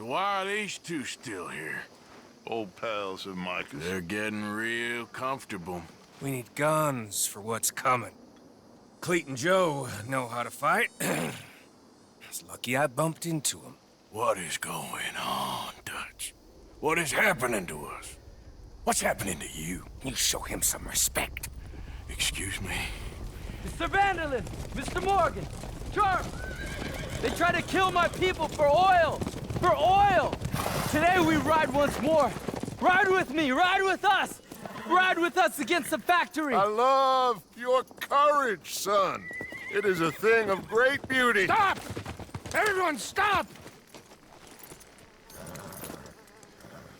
So why are these two still here? Old pals of Micah's. They're getting real comfortable. We need guns for what's coming. Cleet and Joe know how to fight. It's lucky I bumped into them. What is going on, Dutch? What is happening to us? What's happening to you? You show him some respect. Excuse me? Mr. Vanderlyn! Mr. Morgan! Charles! They try to kill my people for oil! For oil! Today we ride once more! Ride with me! Ride with us! Ride with us against the factory! I love your courage, son. It is a thing of great beauty. Stop! Everyone stop!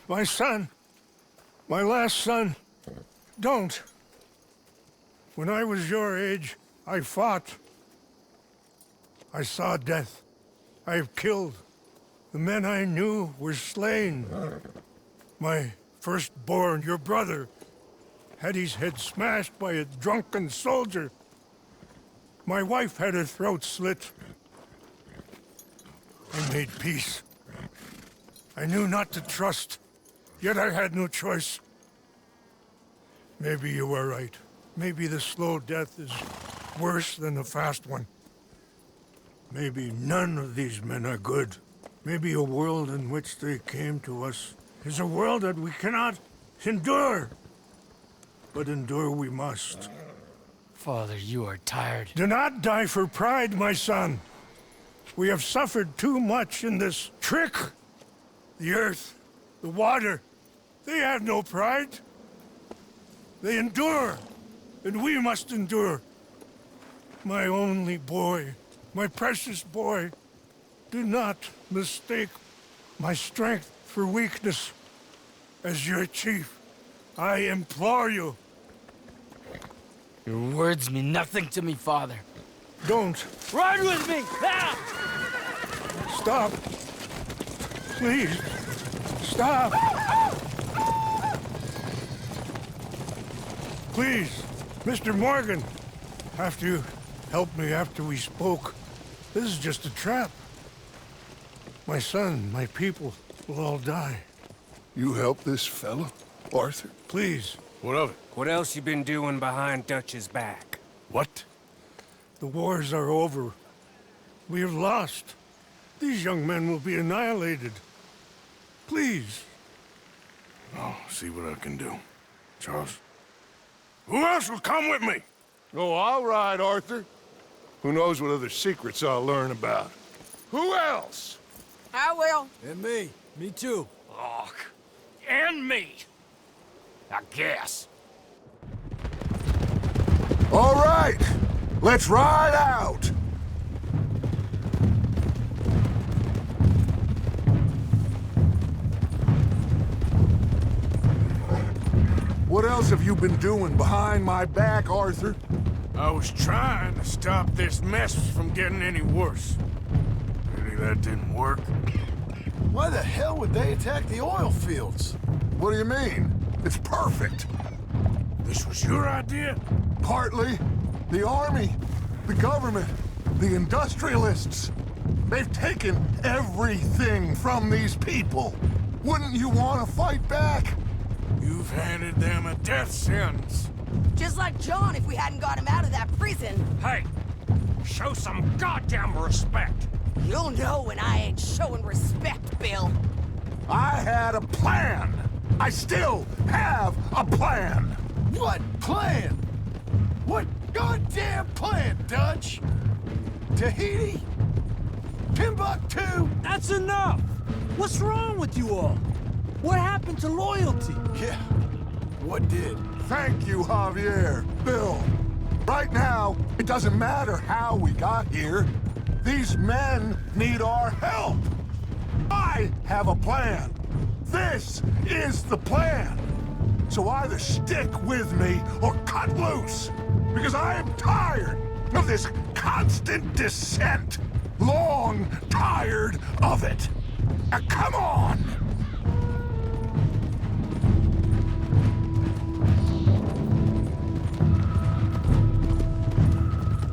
My son. My last son. Don't. When I was your age, I fought. I saw death. I have killed. The men I knew were slain. My firstborn, your brother, had his head smashed by a drunken soldier. My wife had her throat slit. I made peace. I knew not to trust, yet I had no choice. Maybe you were right. Maybe the slow death is worse than the fast one. Maybe none of these men are good. Maybe a world in which they came to us is a world that we cannot endure. But endure we must. Father, you are tired. Do not die for pride, my son. We have suffered too much in this trick. The earth, the water, they have no pride. They endure, and we must endure. My only boy, my precious boy, do not mistake my strength for weakness. As your chief, I implore you. Your words mean nothing to me, Father. Don't. Ride with me! Now! Stop. Please. Stop. Please, Mr. Morgan. After you helped me after we spoke, this is just a trap. My son, my people will all die. You help this fellow, Arthur? Please. What of it? What else you been doing behind Dutch's back? What? The wars are over. We have lost. These young men will be annihilated. Please. I'll see what I can do. Charles? Who else will come with me? Oh, all right, Arthur. Who knows what other secrets I'll learn about? Who else? I will. And me. Me too. Oh, and me. I guess. All right, let's ride out. What else have you been doing behind my back, Arthur? I was trying to stop this mess from getting any worse. Maybe that didn't work. Why the hell would they attack the oil fields? What do you mean? It's perfect. This was your idea? Partly. The army, the government, the industrialists. They've taken everything from these people. Wouldn't you want to fight back? You've handed them a death sentence. Just like John if we hadn't got him out of that prison. Hey, show some goddamn respect. You'll know when I ain't showing respect, Bill. I had a plan. I still have a plan. What plan? What goddamn plan, Dutch? Tahiti? Timbuktu? That's enough! What's wrong with you all? What happened to loyalty? Yeah. What did? Thank you, Javier. Bill. Right now, it doesn't matter how we got here. These men need our help. I have a plan. This is the plan. So either stick with me or cut loose. Because I am tired of this constant descent. Long tired of it. Now come on!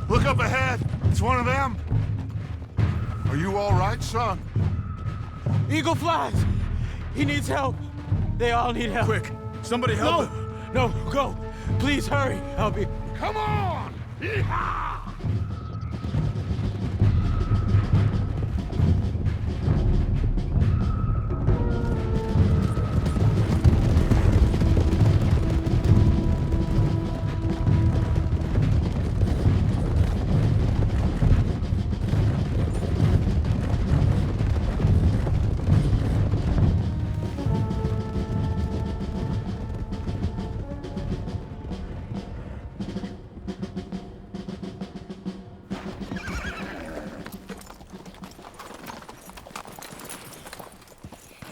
Look up ahead. It's one of them. Are you all right, son? Eagle flies! He needs help! They all need help! Quick, somebody help him! No, go! Please hurry! I'll be... Come on! Yeehaw!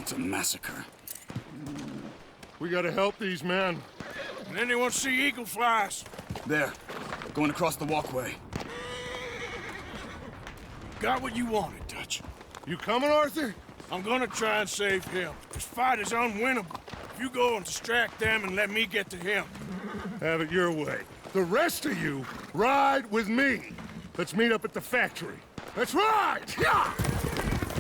It's a massacre. We gotta help these men. Can anyone see eagle flies? There, going across the walkway. Got what you wanted, Dutch. You coming, Arthur? I'm gonna try and save him. This fight is unwinnable. You go and distract them and let me get to him. Have it your way. The rest of you, ride with me. Let's meet up at the factory. Let's ride! Yeah!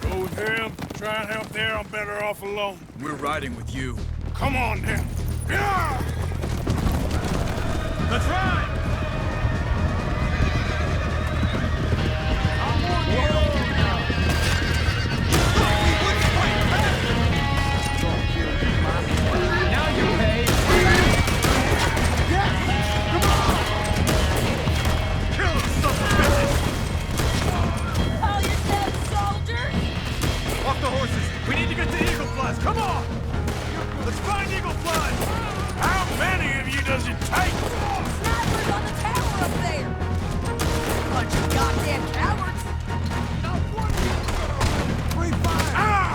Go with him. Try and help there. I'm better off alone. We're riding with you. Come on, then. Yeah! Let's ride! Now you pay! Call yourself soldiers? Off the horses! We need to get to Eagle Flies! Come on! Let's find Eagle Flies! How many of you does it take? Snipers on the tower up there! Bunch of goddamn cowards! Free fire!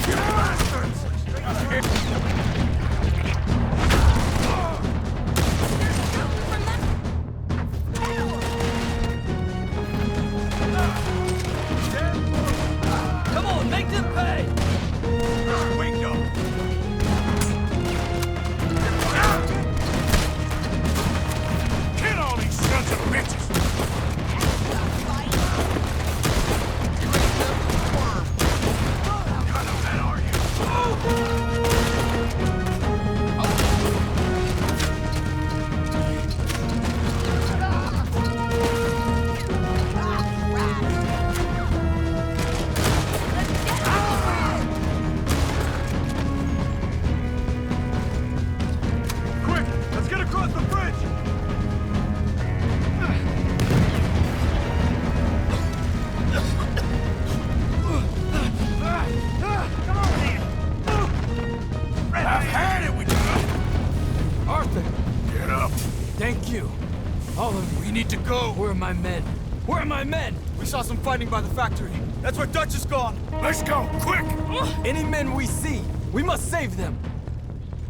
You bastards! Come on, make them pay! Wingo! Kill all these sons of bitches! What kind of men are you? Quick! Let's get across the bridge! I've had it with you! Arthur! Get up! Thank you. All of you. We need to go! Where are my men? Where are my men? We saw some fighting by the factory. That's where Dutch is gone! Let's go, quick! Any men we see, we must save them.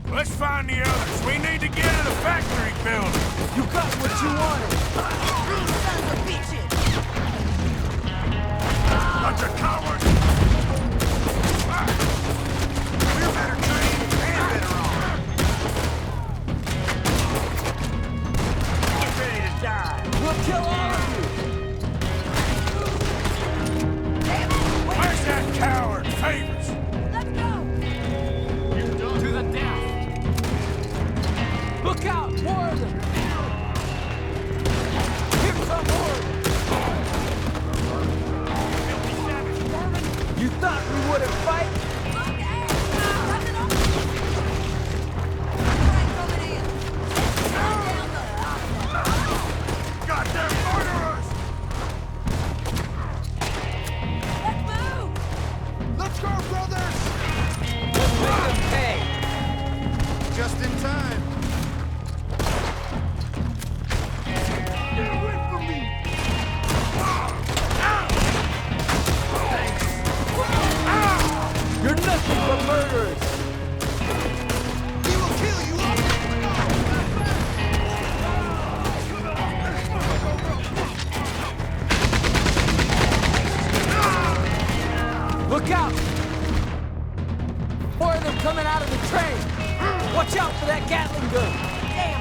Let's find the others. We need to get to the factory building. You got what you wanted. These sons of bitches! Bunch of cowards! We're better trained and better armed! Get ready to die! We'll kill all of you. Damn it! Wait! Where's that coward, Favors? Let's go! To the death. Look out, more of them. Here come more of them. You thought we wouldn't fight? Look out! Nothing on me! Train coming in! Down the... Goddamn murderers! Let's move! Let's go, brothers! Let's make them pay. Just in time. Get away from me! You're nothing but murderers. We will kill you Look out! More of them coming out of the train. Watch out for that Gatling gun. Damn!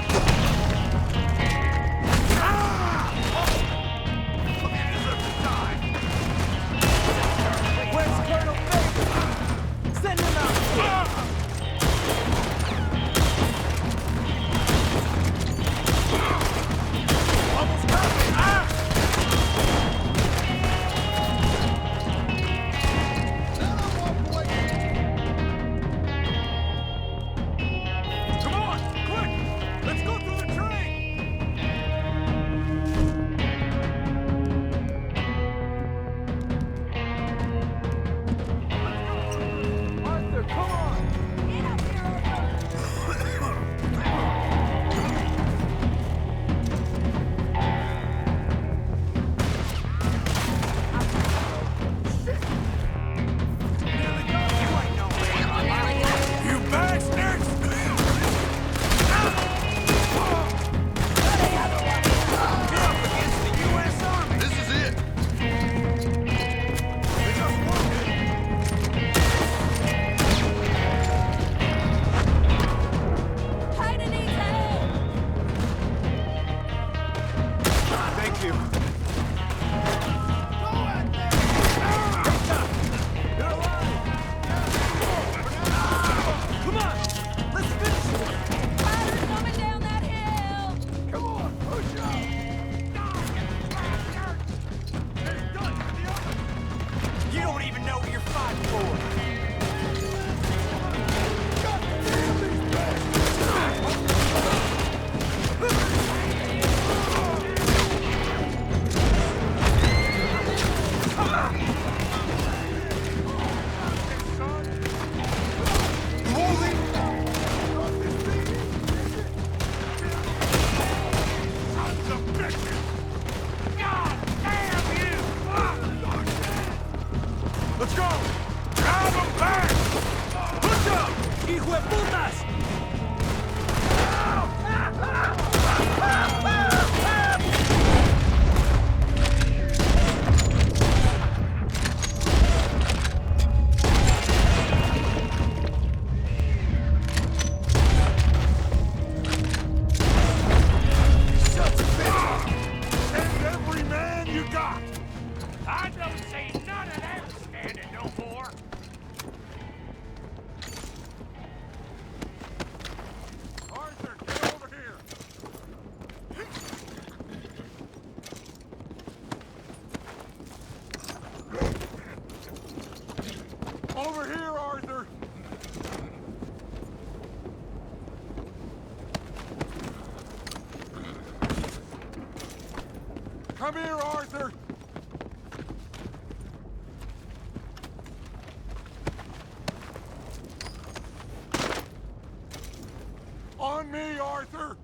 Almost got me! Come on, quick! Let's go through the train! Arthur, come on! Get up here, Arthur! You bastards! You're up against the U.S. Army! This is it! They just won it! Hayden needs help! Thank you. Come on! Let's finish it! Ryder's coming down that hill! Come on, push up! You don't even know what you're fighting for! Let's go! Drive them back! Push up! ¡Hijo de putas! Send every man you got! I don't see none of them standing no more. Arthur, get over here! Over here, Arthur! Come here, Arthur! On me, Arthur!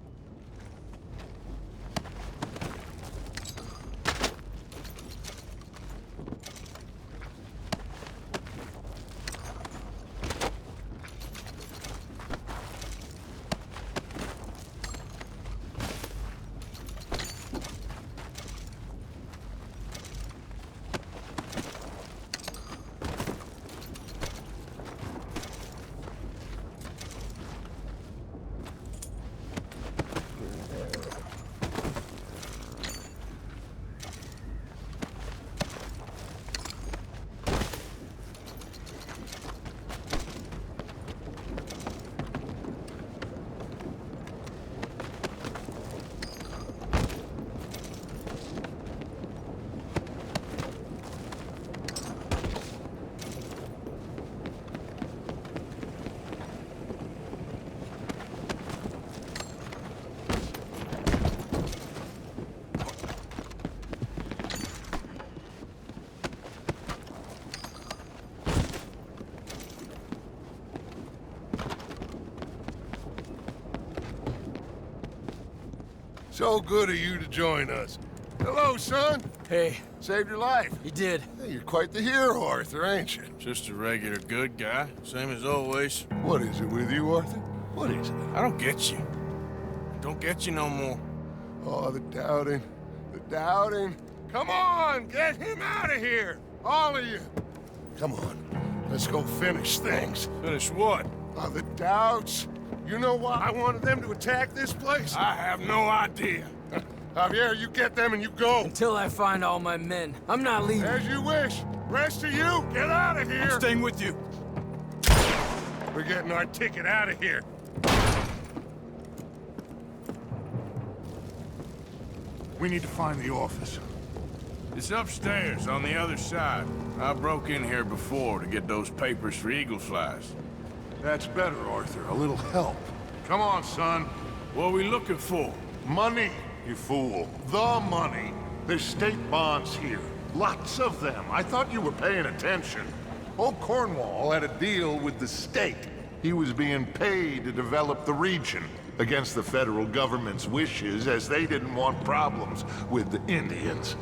So good of you to join us. Hello, son. Hey, Saved your life. he did. Hey, you're quite the hero, Arthur, ain't you? Just a regular good guy, same as always. What is it with you, Arthur? What is it? I don't get you. Don't get you no more. Oh, the doubting. The doubting. Come on, get him out of here. All of you. Come on. Let's go finish things. Finish what? Oh, the doubts. You know why I wanted them to attack this place? I have no idea. Javier, you get them and you go. Until I find all my men. I'm not leaving. As you wish. Rest of you, get out of here. Staying with you. We're getting our ticket out of here. We need to find the office. It's upstairs on the other side. I broke in here before to get those papers for Eagle Flies. That's better, Arthur. A little help. Come on, son. What are we looking for? Money, you fool. The money. There's state bonds here. Lots of them. I thought you were paying attention. Old Cornwall had a deal with the state. He was being paid to develop the region against the federal government's wishes, as they didn't want problems with the Indians.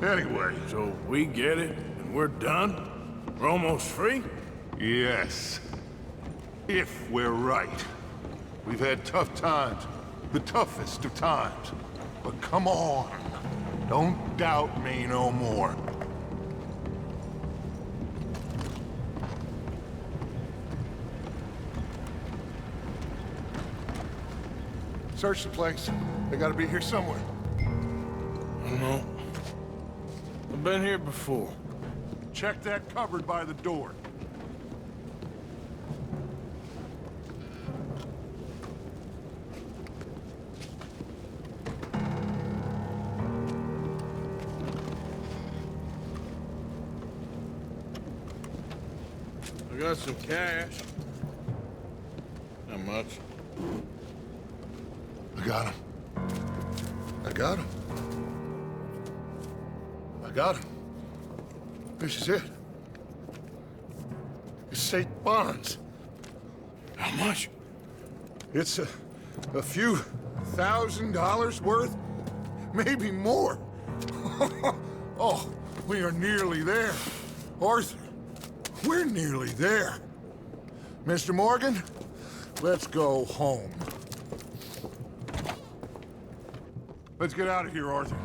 Anyway. So we get it, and we're done? We're almost free? Yes. If we're right. We've had tough times. The toughest of times. But come on. Don't doubt me no more. Search the place. They gotta be here somewhere. No. I've been here before. Check that cupboard by the door. I got some cash. Not much. I got him. I got him. I got him. This is it. It's state bonds. How much? It's a few $1,000s worth, maybe more. Oh, we are nearly there. Arthur, we're nearly there. Mr. Morgan, let's go home. Let's get out of here, Arthur.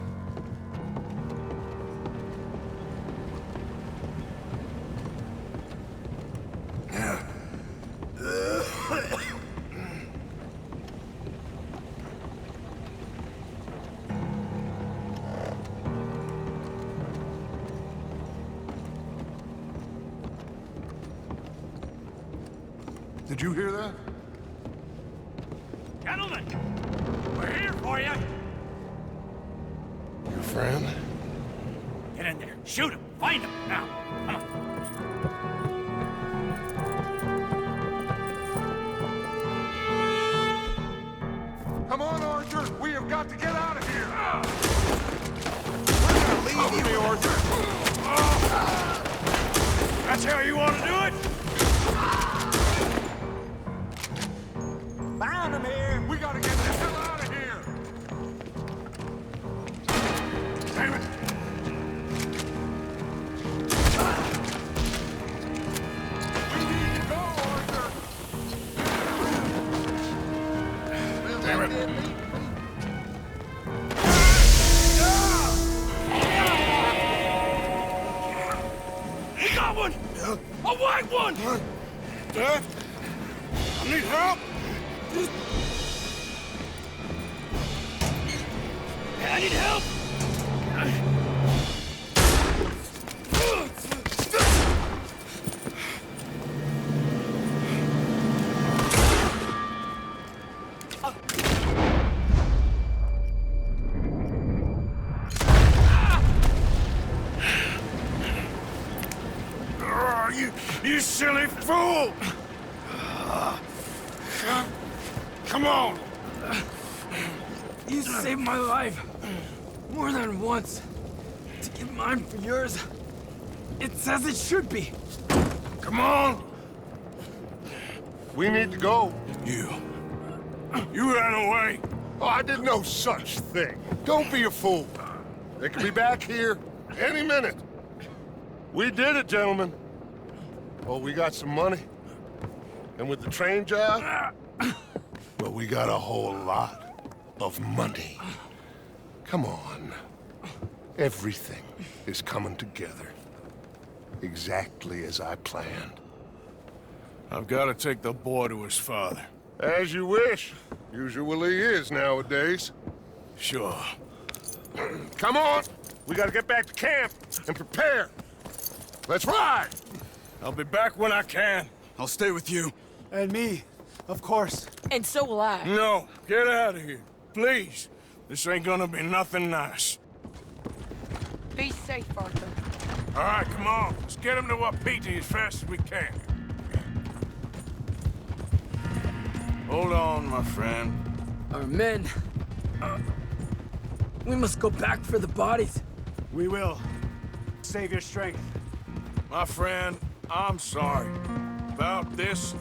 Did you hear that? Gentlemen, we're here for you. Your friend? Get in there. Shoot him. Find him. Now. Come on. Come on, Arthur. We have got to get out of here. We're gonna leave you. Me, Arthur. That's how you want to do it? Found him here. We gotta get the hell out of here. Damn it. We need to go, Arthur. Damn it. We got one. A white one. Dad? I need help. I need help. Oh, you silly fool! Come on! You saved my life. More than once. To give mine for yours. It's as it should be. Come on! We need to go. You ran away. Oh, I did no such thing. Don't be a fool. They could be back here any minute. We did it, gentlemen. Oh, we got some money. And with the train job, well, we got a whole lot of money. Come on. Everything is coming together. Exactly as I planned. I've got to take the boy to his father. As you wish. Usually is nowadays. Sure. Come on! We gotta get back to camp and prepare. Let's ride! I'll be back when I can. I'll stay with you. And me, of course. And so will I. No, get out of here. Please. This ain't gonna be nothing nice. Be safe, Arthur. All right, come on. Let's get him to Wapiti as fast as we can. Hold on, my friend. Our men. We must go back for the bodies. We will. Save your strength. My friend, I'm sorry. About this.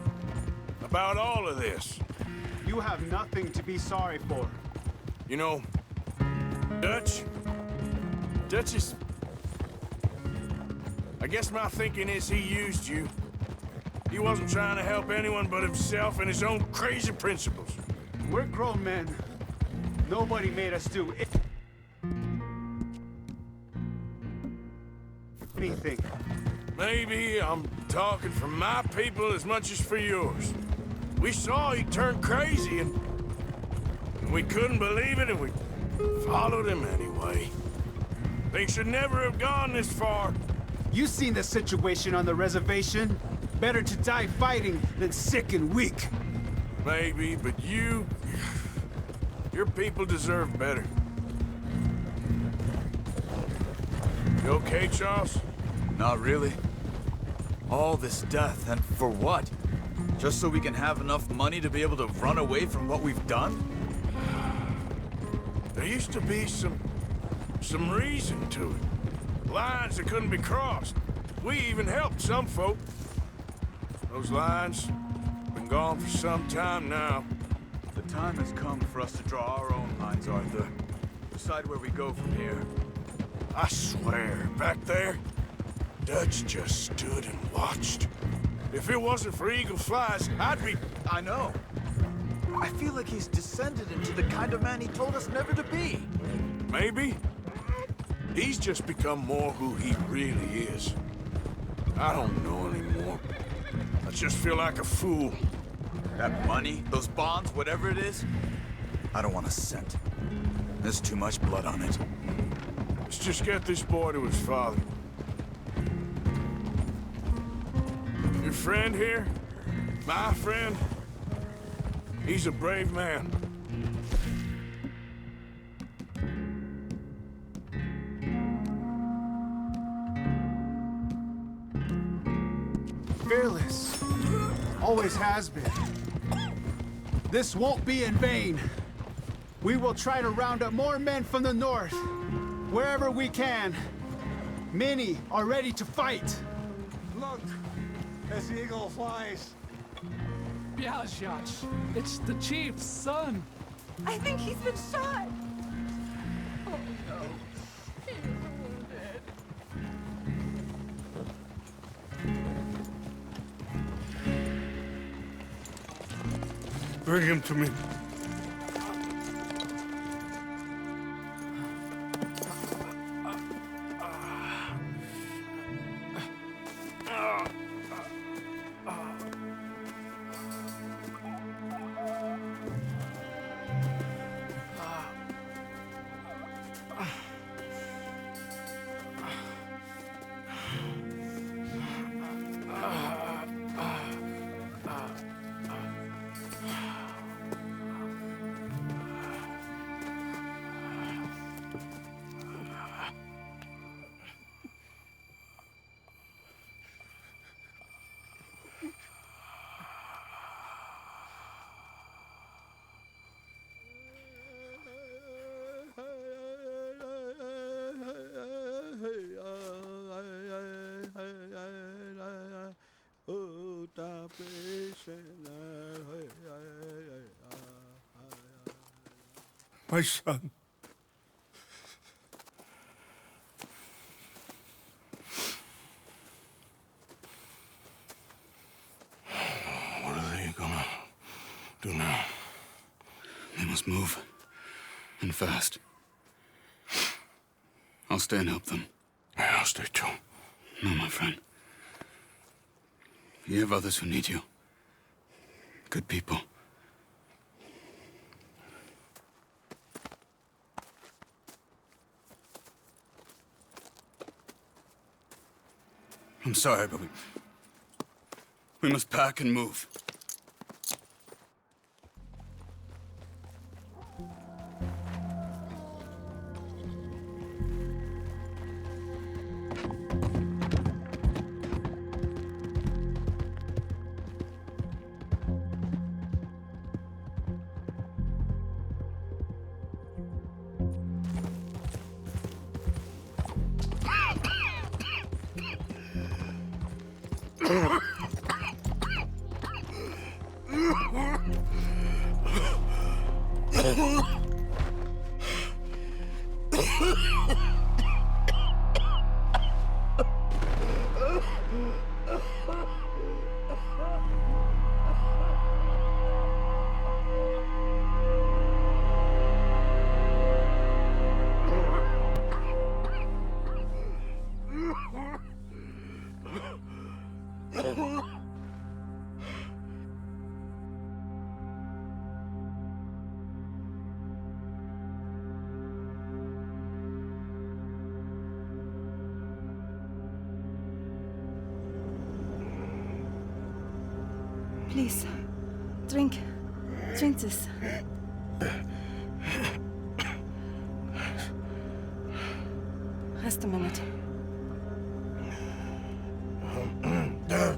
About all of this. You have nothing to be sorry for. You know, Dutch is... I guess my thinking is he used you. He wasn't trying to help anyone but himself and his own crazy principles. We're grown men. Nobody made us do anything. Maybe I'm talking for my people as much as for yours. We saw he turned crazy and we couldn't believe it and we followed him anyway. Things should never have gone this far. You seen the situation on the reservation? Better to die fighting than sick and weak. Maybe, but your people deserve better. You okay, Charles? Not really. All this death, and for what? Just so we can have enough money to be able to run away from what we've done? There used to be some reason to it. Lines that couldn't be crossed. We even helped some folk. Those lines been gone for some time now. The time has come for us to draw our own lines, Arthur. Decide where we go from here. I swear, back there, Dutch just stood and watched. If it wasn't for Eagle Flies, I'd be... I know. I feel like he's descended into the kind of man he told us never to be. Maybe. He's just become more who he really is. I don't know anymore. I just feel like a fool. That money, those bonds, whatever it is, I don't want a cent. There's too much blood on it. Let's just get this boy to his father. Your friend here, my friend, he's a brave man. Fearless. Always has been. This won't be in vain. We will try to round up more men from the north, wherever we can. Many are ready to fight. Look, as the eagle flies. Bialjach, it's the chief's son. I think he's been shot. Oh no. He's wounded. Bring him to me. My son. What are they gonna do now? They must move. And fast. I'll stay and help them. Yeah, I'll stay too. No, my friend. You have others who need you. Good people. I'm sorry, but we must pack and move. Please, drink. Drink this. Rest a minute.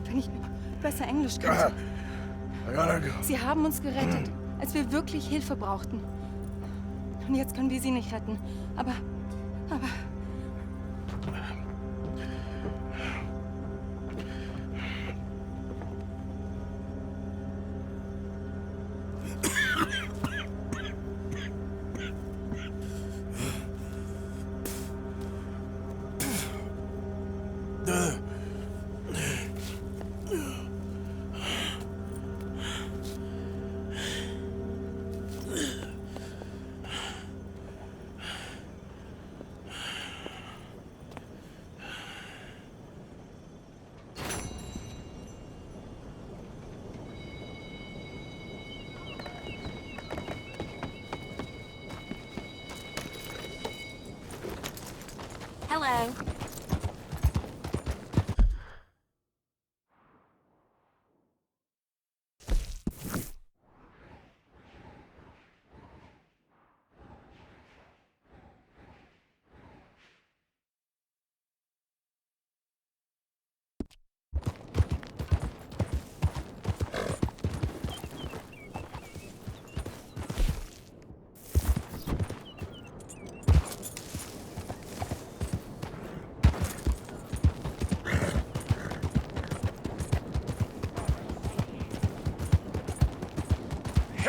Wenn ich besser Englisch könnte. Sie haben uns gerettet, als wir wirklich Hilfe brauchten. Und jetzt können wir sie nicht retten. Aber... Hello.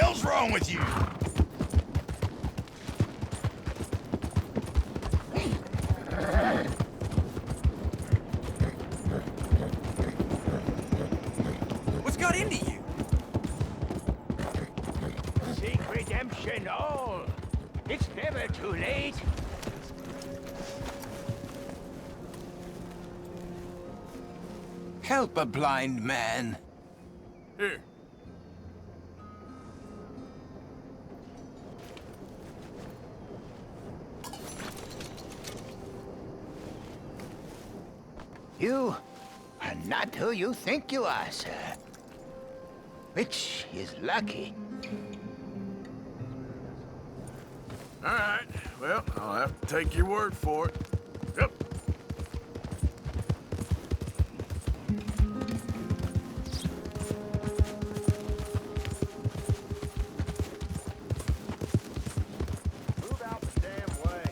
What's wrong with you? What's got into you? Seek redemption, all. It's never too late. Help a blind man. Here. You are not who you think you are, sir. Which is lucky. All right. Well, I'll have to take your word for it. Yep. Move out the damn way.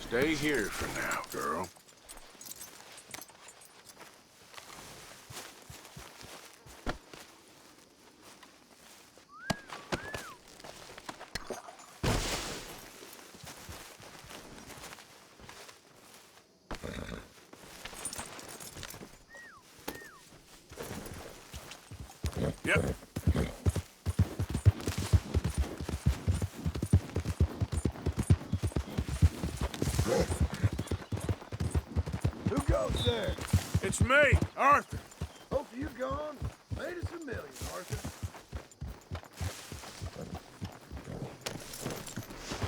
Stay here for now, girl. Yep. Who goes there? It's me, Arthur. Both of you gone? Made us a million, Arthur.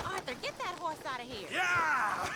Arthur, get that horse out of here. Yeah!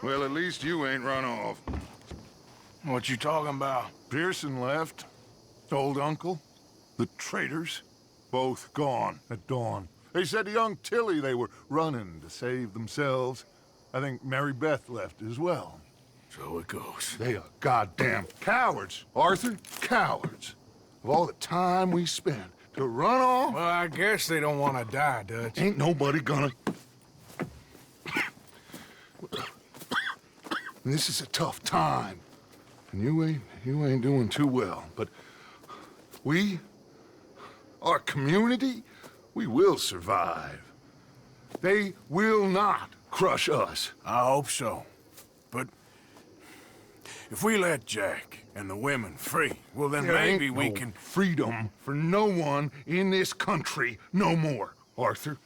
Well, at least you ain't run off. What you talking about? Pearson left. Old uncle. The traitors. Both gone at dawn. They said to young Tilly they were running to save themselves. I think Mary Beth left as well. So it goes. They are goddamn cowards, Arthur. Cowards. Of all the time we spent to run off... Well, I guess they don't want to die, Dutch. Ain't nobody gonna... This is a tough time. And you ain't doing too well. But we, our community, we will survive. They will not crush us. I hope so. But if we let Jack and the women free, well, then There maybe ain't we no can... freedom for no one in this country no more, Arthur.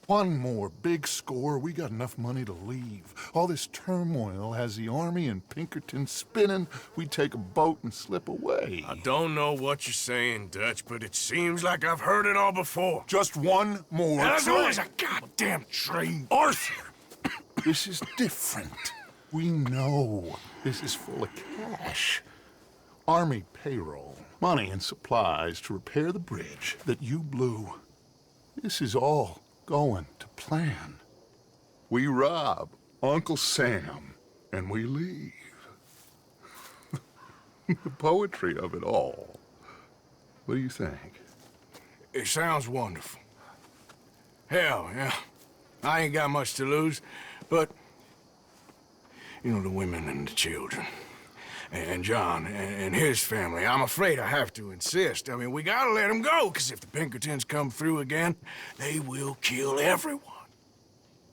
One more big score, we got enough money to leave. All this turmoil has the army and Pinkerton spinning. We take a boat and slip away. I don't know what you're saying, Dutch, but it seems like I've heard it all before. Just one more And there's train. always a goddamn train. Arthur! This is different. We know this is full of cash. Army payroll, money and supplies to repair the bridge that you blew. This is all going to plan. We rob Uncle Sam and we leave. The poetry of it all. What do you think? It sounds wonderful. Hell, yeah. I ain't got much to lose, but... You know, the women and the children. And John and his family. I'm afraid I have to insist. I mean, we gotta let them go, because if the Pinkertons come through again, they will kill everyone.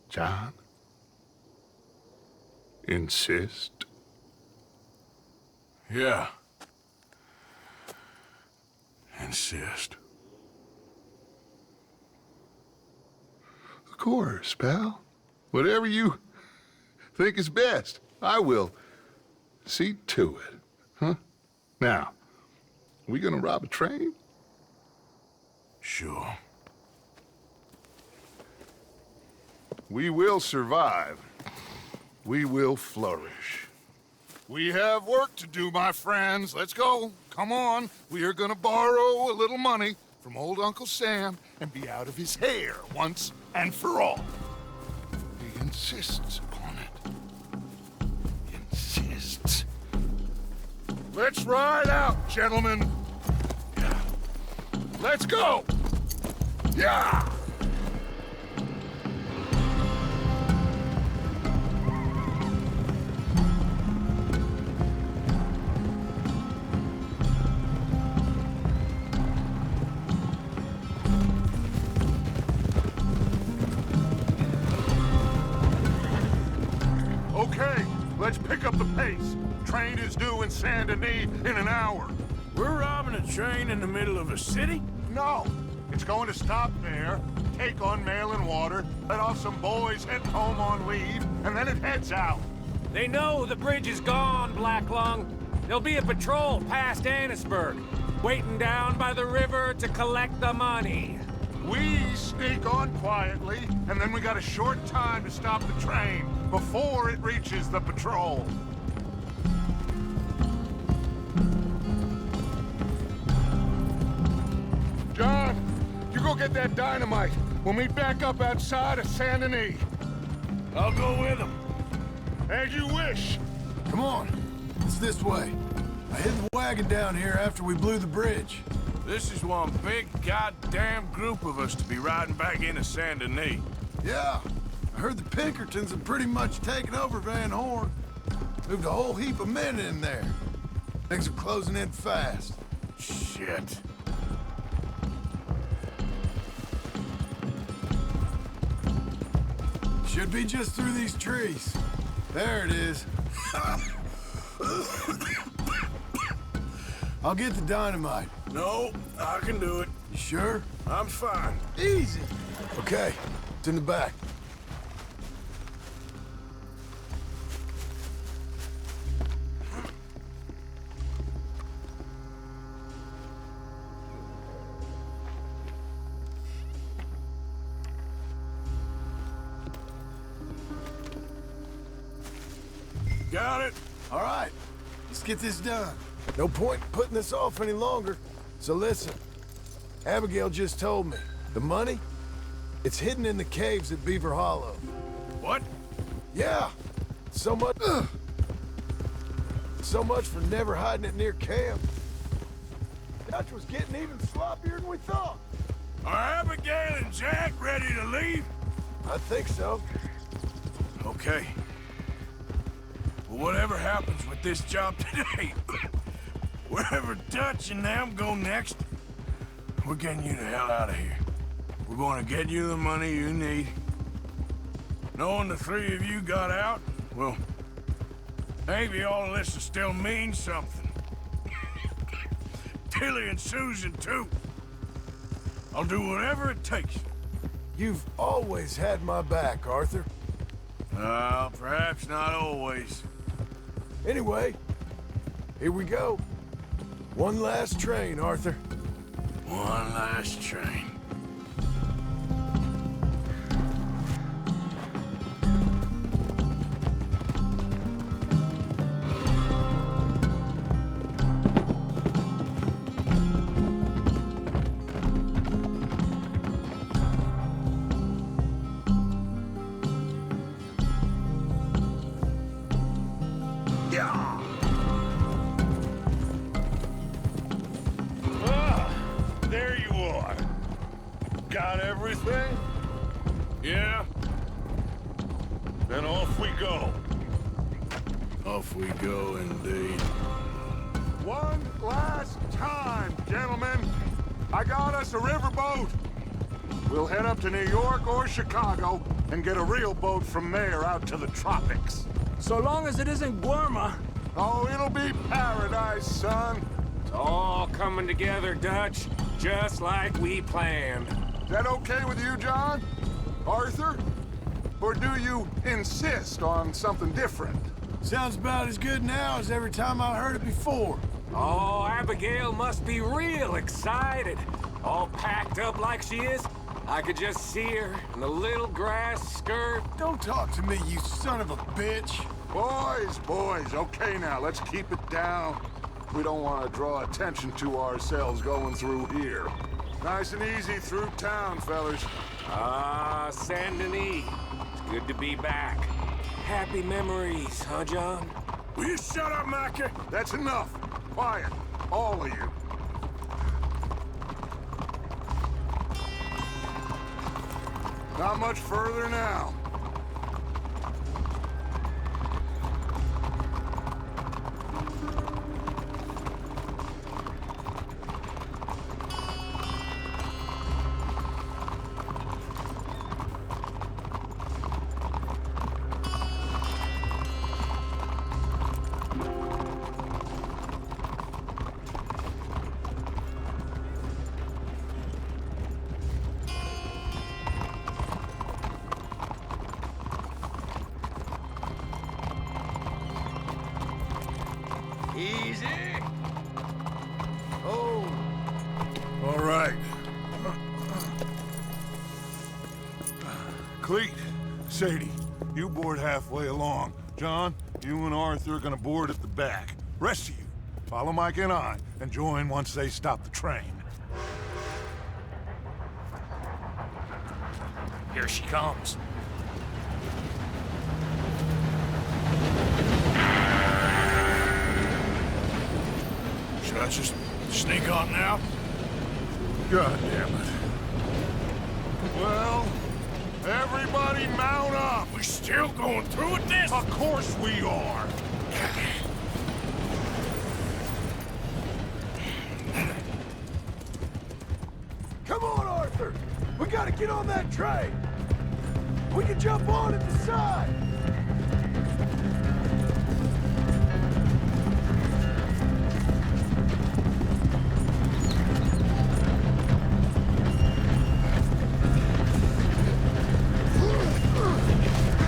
John? Insist? Yeah. Insist. Of course, pal. Whatever you think is best, I will see to it. Huh? Now, we gonna rob a train? Sure. We will survive. We will flourish. We have work to do, my friends. Let's go. Come on. We are gonna borrow a little money from old Uncle Sam and be out of his hair once and for all. He insists upon it. Insists. Let's ride out, gentlemen. Yeah. Let's go. Yeah! Okay, let's pick up the pace. Train is due in Saint Denis in an hour. We're robbing a train in the middle of a city? No, it's going to stop there, take on mail and water, let off some boys heading home on leave, and then it heads out. They know the bridge is gone, Black Lung. There'll be a patrol past Annisburg, waiting down by the river to collect the money. We sneak on quietly, and then we got a short time to stop the train before it reaches the patrol. John, you go get that dynamite. We'll meet back up outside of Saint Denis. I'll go with them. As you wish. Come on. It's this way. I hid the wagon down here after we blew the bridge. This is one big goddamn group of us to be riding back into Saint Denis. Yeah. I heard the Pinkertons have pretty much taken over Van Horn. Moved a whole heap of men in there. Things are closing in fast. Shit. Should be just through these trees. There it is. I'll get the dynamite. No, I can do it. You sure? I'm fine. Easy. Okay, it's in the back. Got it? All right, let's get this done. No point in putting this off any longer. So listen, Abigail just told me, the money, it's hidden in the caves at Beaver Hollow. What? Yeah, so much for never hiding it near camp. Dutch was getting even sloppier than we thought. Are Abigail and Jack ready to leave? I think so. Okay. Well, whatever happens with this job today, wherever Dutch and them go next, we're getting you the hell out of here. We're going to get you the money you need. Knowing the three of you got out, well, maybe all of this will still mean something. Tilly and Susan, too. I'll do whatever it takes. You've always had my back, Arthur. Well, perhaps not always. Anyway, here we go. One last train, Arthur. One last train. There you are. Got everything? Yeah? Then off we go. Off we go, indeed. One last time, gentlemen. I got us a riverboat. We'll head up to New York or Chicago and get a real boat from there out to the tropics. So long as it isn't Guarma. Oh, it'll be paradise, son. It's all coming together, Dutch, just like we planned. Is that okay with you, John? Arthur? Or do you insist on something different? Sounds about as good now as every time I heard it before. Oh, Abigail must be real excited. All packed up like she is. I could just see her in a little grass skirt. Don't talk to me, you son of a bitch. Boys, okay now, let's keep it down. We don't want to draw attention to ourselves going through here. Nice and easy through town, fellas. Ah, Saint Denis. It's good to be back. Happy memories, huh, John? Will you shut up, Mackie? That's enough. Quiet, all of you. Not much further now. Easy. Oh. All right. Cleet, Sadie, you board halfway along. John, you and Arthur are gonna board at the back. Rest of you, follow Mike and I, and join once they stop the train. Here she comes. Should I just sneak on now? God damn it. Well, everybody mount up. We still going through with this? Of course we are. Come on, Arthur! We gotta get on that train! We can jump on at the side!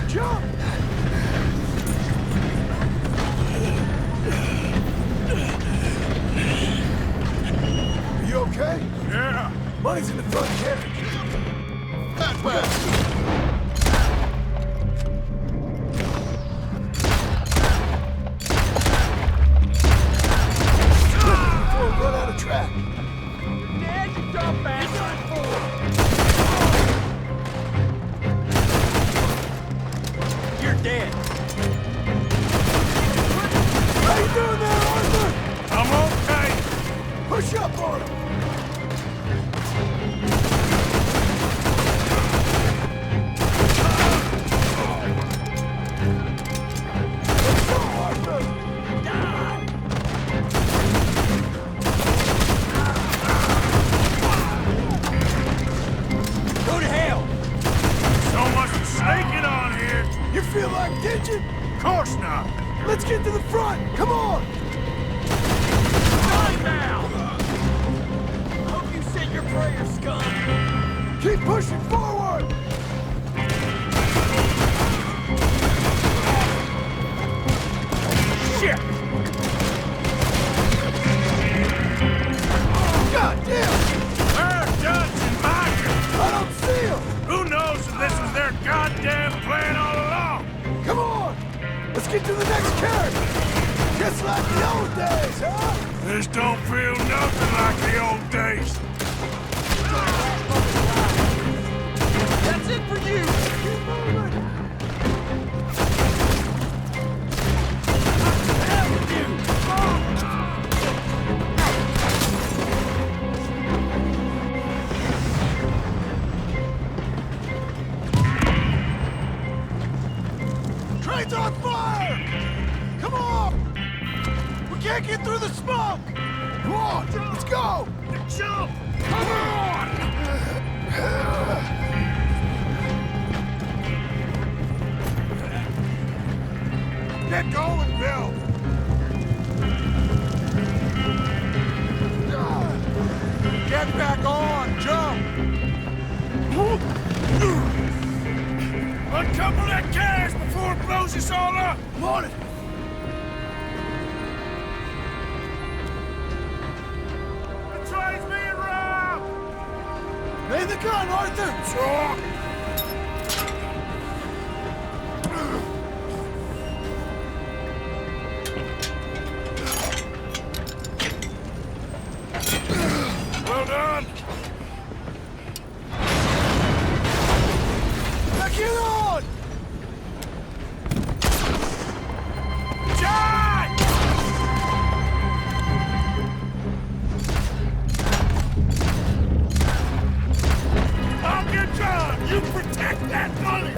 Jump! Are you okay? Yeah. Money's in the front carriage. That's bad. How you doing there, Arthur? I'm okay. Push up on him! Let's go, Arthur! Go to hell! So much for sneaking on here. You feel like ditching? Of course not. Let's get to the front! Come on! Gun down! Hope you said your prayers, scum! Keep pushing forward! Shit! God damn! Where are Dutch and Micah? I don't see him! Who knows if this was their goddamn plan all along? Come on! Let's get to the next carriage! Just like the old days, huh? This don't feel nothing like the old days. That's it for you! Keep moving! Hell with you! Train's on fire! Come on! We can't get through the smoke! Come on, let's go! Jump! Come on! Get going, Bill! Get back on! Jump! Uncouple that gas before it blows us all up! I'm on it! The train's being robbed! Lay the gun, Arthur! Sure! Well done! Now get on! Jack! I'll get John! You protect that money!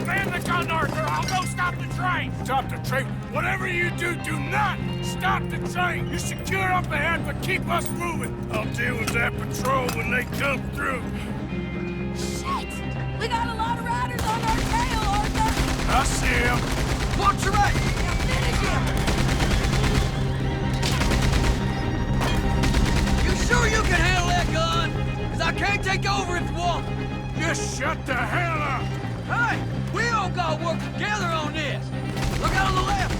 Man the gun, Arthur! I'll go stop the train! Stop the train? Whatever you do, do not stop the train! You secure up ahead, but keep us moving! I'll deal with that patrol when they come through. Shit! We got a lot of riders on our tail, Arthur! I see him. Watch your right! Now finish him! You sure you can handle that gun? Cause I can't take over if you want. Just shut the hell up! Hey! We all gotta work together on this! Look out on the left!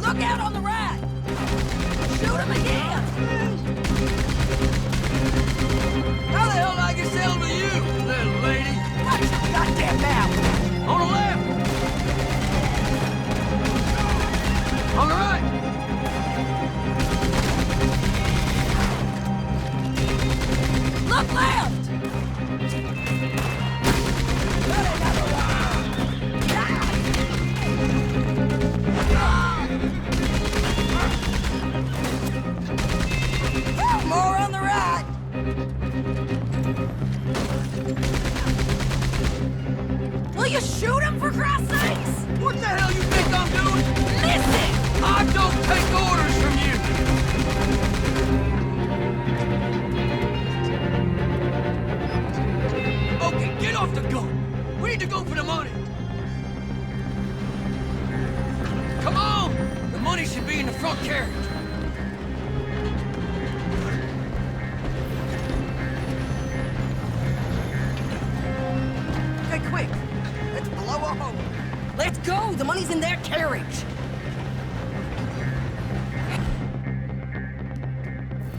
Look out on the right! Shoot him again! How the hell did I get settled with you, little lady? Watch your goddamn mouth! On the left! On the right! Look left! Got another one! Ah! More on the right! Will you shoot him, for Christ's sakes? What the hell you think I'm doing? Listen! I don't take orders from you! Okay, get off the gun! We need to go for the money! Come on! The money should be in the front carriage! Okay, quick. Let's blow a hole. Let's go! The money's in their carriage!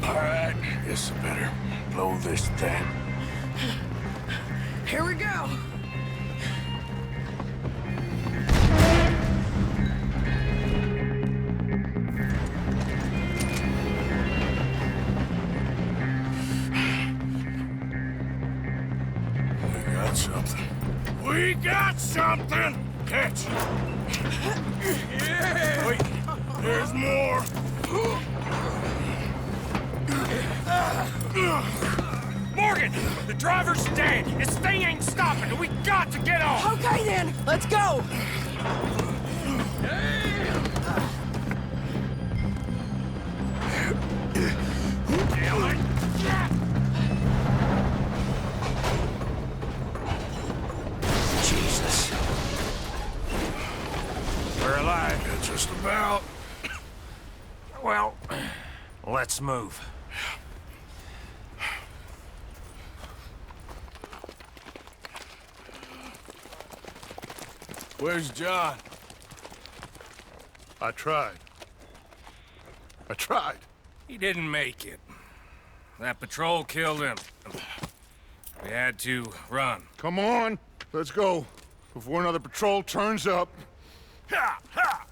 All right, guess I better blow this thing. Here we go! got something. We got something! Catch! Yeah. Wait, there's more! Morgan! The driver's dead! This thing ain't stopping! We got to get off! Okay then, let's go! Jesus. We're alive. Yeah, just about. Well, let's move. Where's John? I tried. He didn't make it. That patrol killed him. We had to run. Come on, let's go. Before another patrol turns up. Ha! Ha!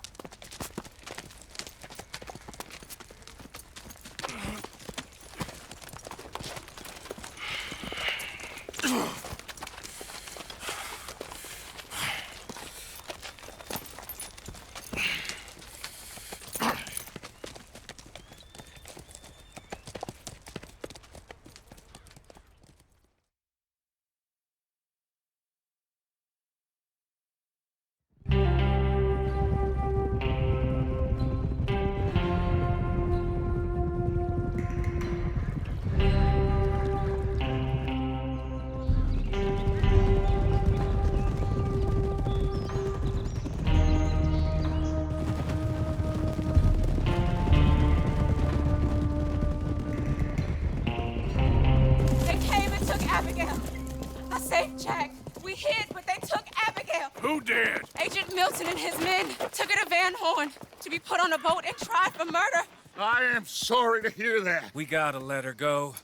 Who did? Agent Milton and his men took her to Van Horn to be put on a boat and tried for murder. I am sorry to hear that. We gotta let her go.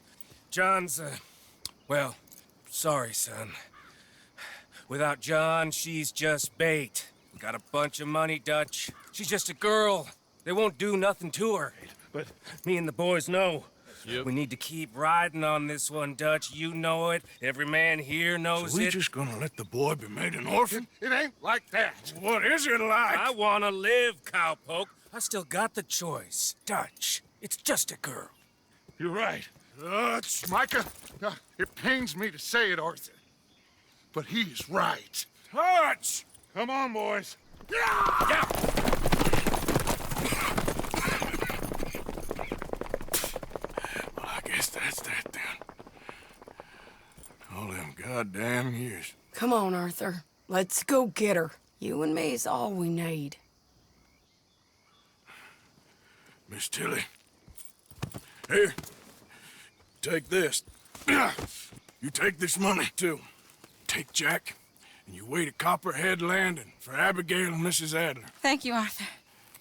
John's, well, sorry, son. Without John, she's just bait. We got a bunch of money, Dutch. She's just a girl. They won't do nothing to her. But me and the boys know. Yep. We need to keep riding on this one, Dutch. You know it. Every man here knows So we it. just gonna let the boy be made an orphan? It ain't like that. What is it like? I wanna live, cowpoke. I still got the choice. Dutch, it's just a girl. You're right. Dutch. Micah, it pains me to say it, Arthur. But he's right. Dutch! Come on, boys. Yeah! I guess that's that then. All them goddamn years. Come on, Arthur. Let's go get her. You and me is all we need. Miss Tilly. Here. Take this. You take this money, too. Take Jack, and you wait at Copperhead Landing for Abigail and Mrs. Adler. Thank you, Arthur.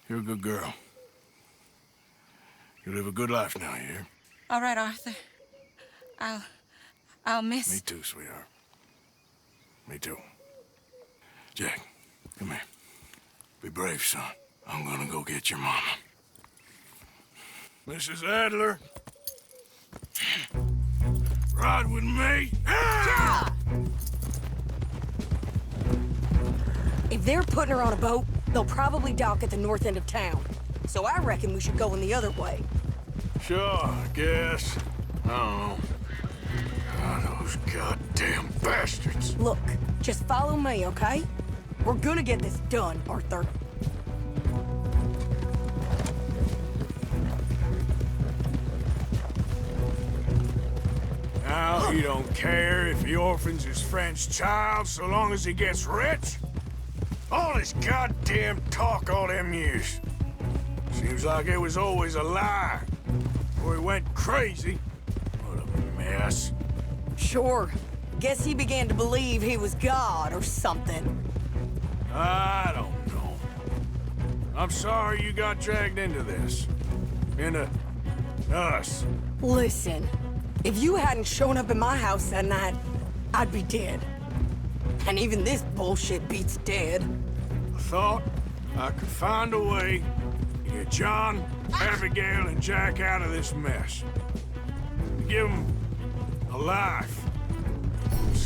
You're a good girl. You live a good life now, you hear? All right, Arthur. I'll miss... Me too, sweetheart. Me too. Jack, come here. Be brave, son. I'm gonna go get your mama. Mrs. Adler. Ride with me. Yeah! If they're putting her on a boat, they'll probably dock at the north end of town. So I reckon we should go in the other way. Sure, I guess. I don't know. Oh, those goddamn bastards. Look, just follow me, okay? We're gonna get this done, Arthur. Now, he don't care if he orphans his friend's child so long as he gets rich? All this goddamn talk all them years. Seems like it was always a lie. Or he went crazy. What a mess. Sure. Guess he began to believe he was God or something. I don't know. I'm sorry you got dragged into this. Into us. Listen, if you hadn't shown up in my house that night, I'd be dead. And even this bullshit beats dead. I thought I could find a way to get John, Abigail, and Jack out of this mess. To give them a life.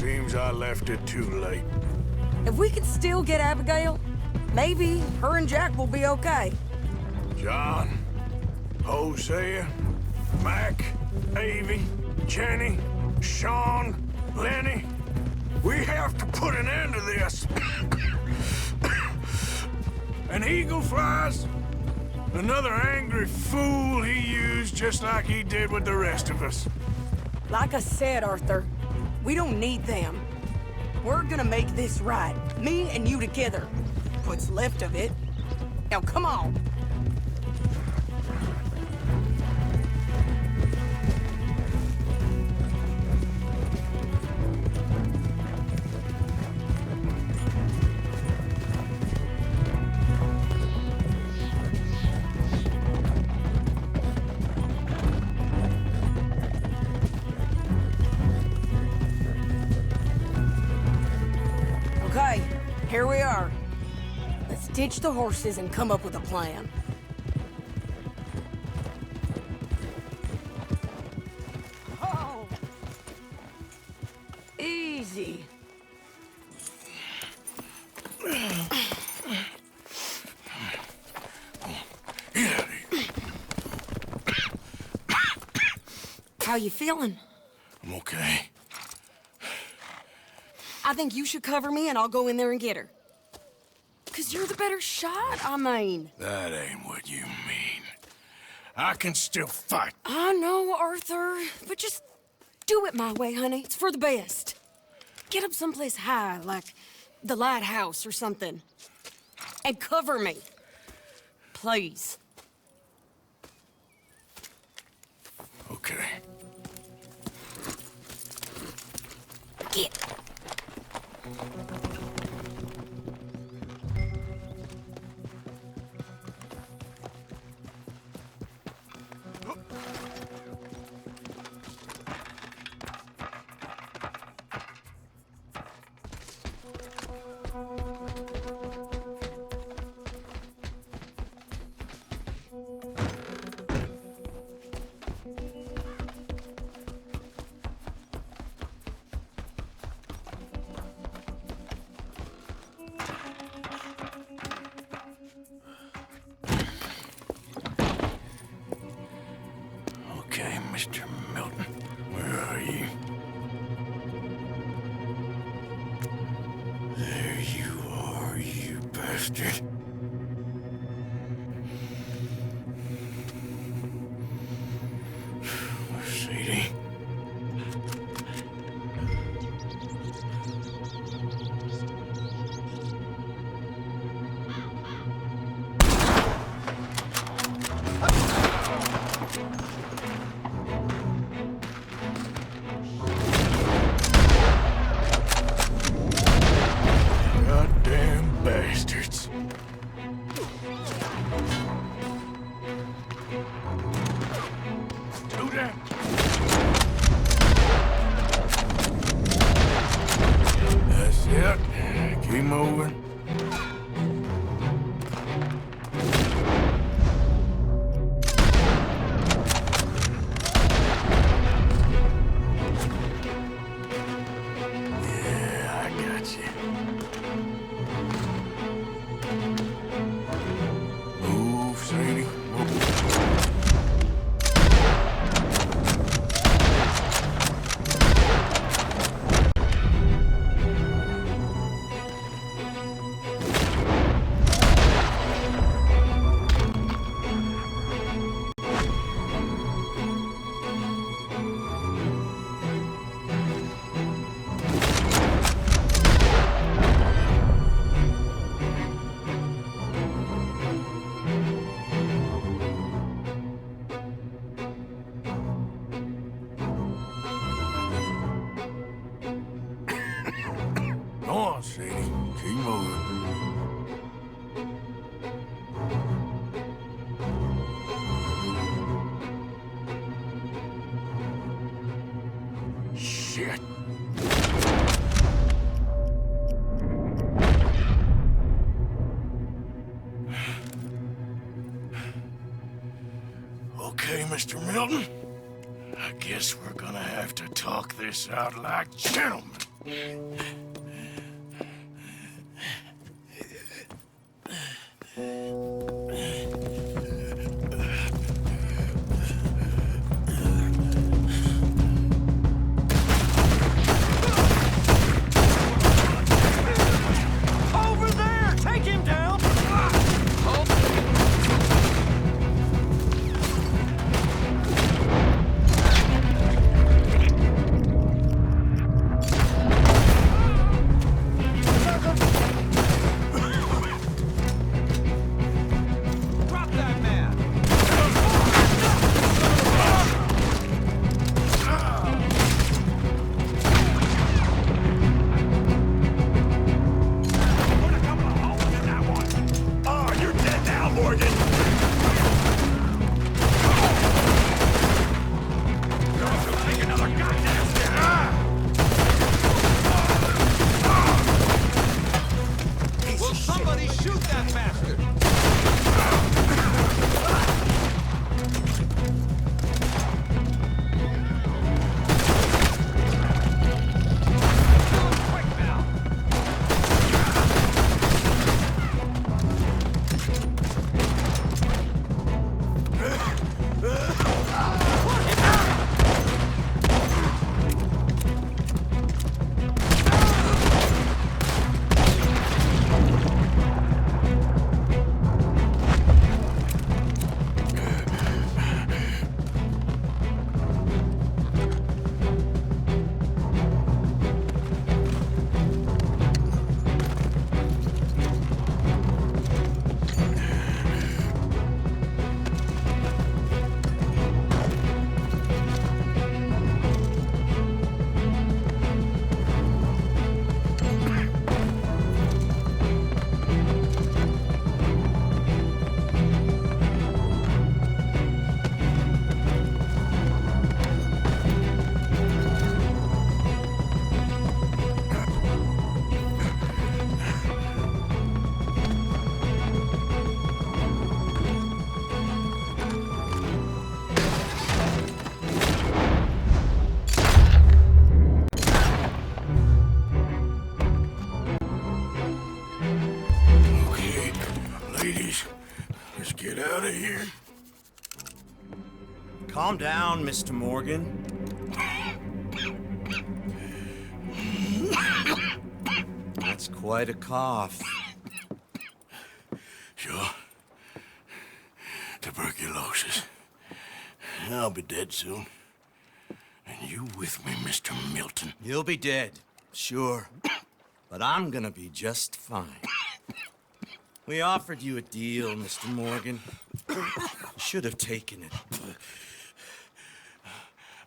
Seems I left it too late. If we could still get Abigail, maybe her and Jack will be okay. John, Hosea, Mac, Avie, Jenny, Sean, Lenny. We have to put an end to this. An eagle flies. Another angry fool he used just like he did with the rest of us. Like I said, Arthur, we don't need them. We're gonna make this right. Me and you together. What's left of it. Now, come on. Okay, here we are. Let's ditch the horses and come up with a plan. Oh! Easy. How you feeling? I'm okay. I think you should cover me and I'll go in there and get her. 'Cause you're the better shot, I mean. That ain't what you mean. I can still fight. I know, Arthur, but just do it my way, honey. It's for the best. Get up someplace high, like the lighthouse or something. And cover me. Please. Okay. Get. Okay, Mr. Milton, where are you? There you are, you bastard. Sadie. Goddamn bastards. Do that. That's it. Keep moving. Yeah, I got you. Move, Sadie. Go on, Sadie. Keep moving. Shit. Okay, Mr. Milton. I guess we're gonna have to talk this out like gentlemen. Out of here. Calm down, Mr. Morgan. That's quite a cough. Sure. Tuberculosis. I'll be dead soon. And you with me, Mr. Milton? You'll be dead, sure. But I'm gonna be just fine. We offered you a deal, Mr. Morgan. You should have taken it.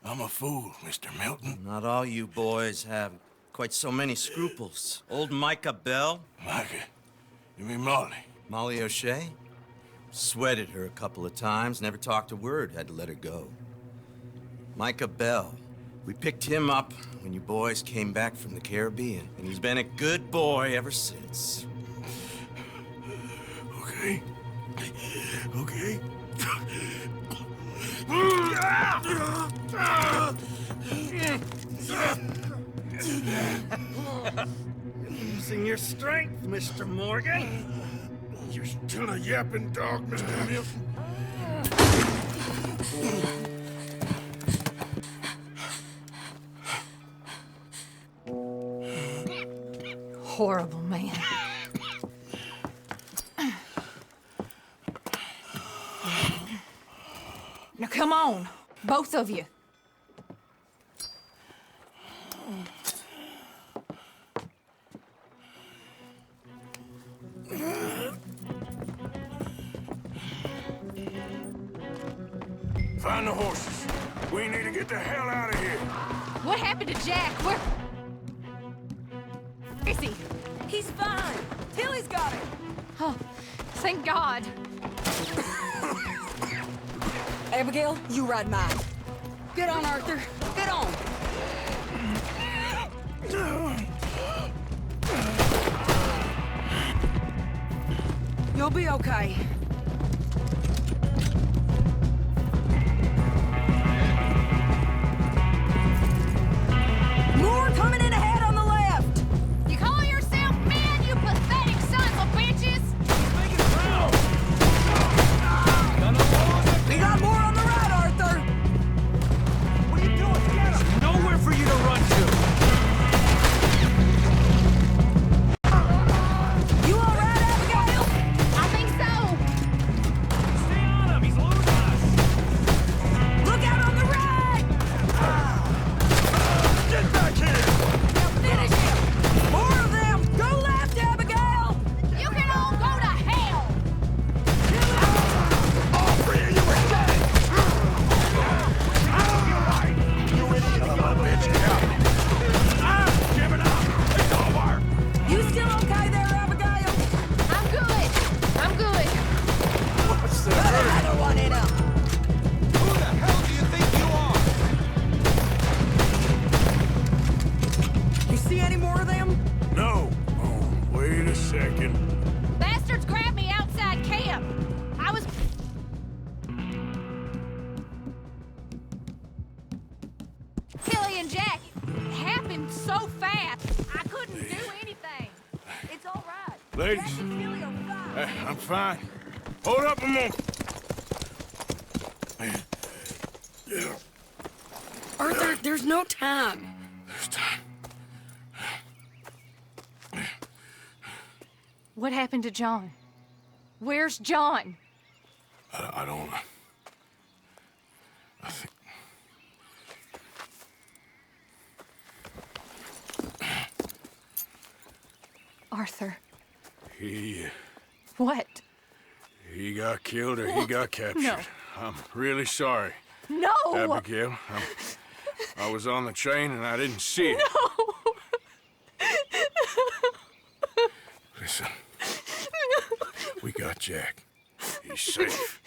I'm a fool, Mr. Milton. Not all you boys have quite so many scruples. Old Micah Bell. Micah? You mean Molly? Molly O'Shea? Sweated her a couple of times, never talked a word, had to let her go. Micah Bell. We picked him up when you boys came back from the Caribbean, and he's been a good boy ever since. Okay. Okay. Using your strength, Mr. Morgan. You're still a yapping dog, Mr. Milton. Horrible man. Now come on, both of you. Find the horses. We need to get the hell out of here. What happened to Jack? Where is he? He's fine. Tilly's got him. Oh, thank God. Abigail, you ride mine. Get on, Arthur. Get on. You'll be okay. More coming in ahead on the Tilly and Jack, it happened so fast. I couldn't do anything. It's all right. Ladies, Jack and Tilly are fine. I'm fine. Hold up a moment. Arthur, there's no time. There's time. What happened to John? Where's John? I don't know. I think... Arthur. He What? got killed or he got captured. No. I'm really sorry. No! Abigail, I was on the train and I didn't see it. No! Listen, we got Jack. He's safe.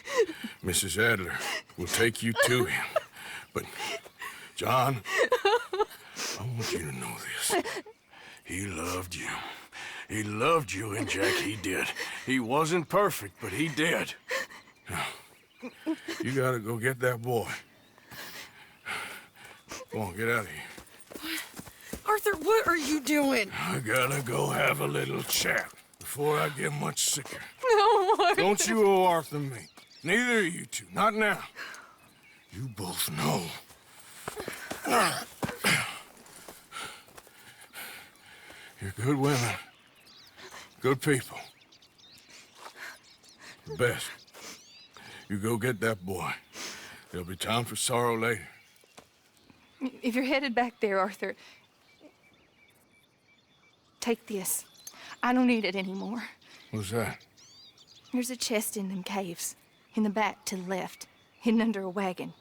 Mrs. Adler will take you to him. But, John, I want you to know this. He loved you. He loved you, and Jack, he did. He wasn't perfect, but he did. Now, you gotta go get that boy. Go on, get out of here. Arthur, what are you doing? I gotta go have a little chat before I get much sicker. No, Arthur. Don't you owe Arthur me. Neither of you two. Not now. You both know. You're good women. Good people. The best. You go get that boy. There'll be time for sorrow later. If you're headed back there, Arthur, take this. I don't need it anymore. What's that? There's a chest in them caves. In the back to the left, hidden under a wagon.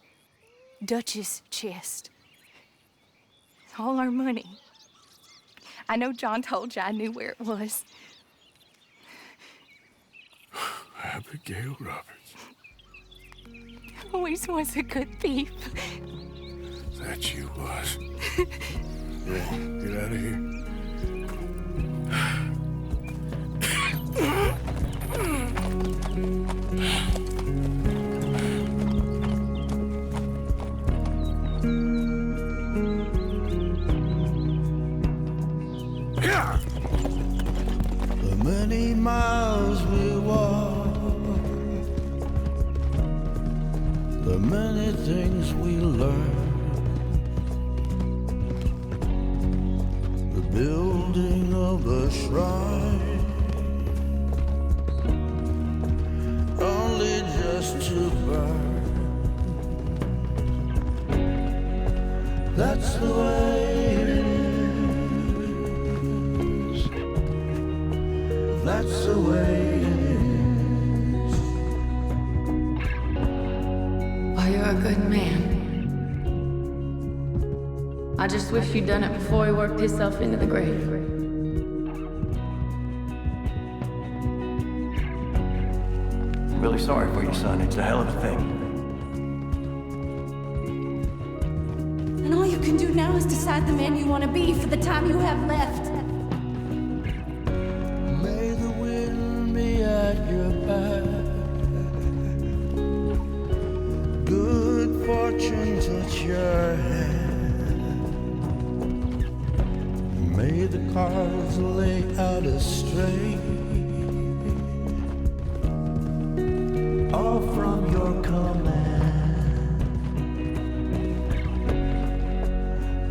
Dutch's chest. It's all our money. I know John told you I knew where it was. Abigail Roberts. Always was a good thief. That you was. Yeah, get out of here. The many miles we walk, the many things we learn, the building of a shrine, only just to burn. That's the way it is. That's the way it is. Oh, you're a good man. I just wish you'd done it before he worked himself into the grave. I'm really sorry for your son. It's a hell of a thing. And all you can do now is decide the man you want to be for the time you have left. May the wind be at your back. Good fortune touch your hand. May the cards lay out astray. All from your command.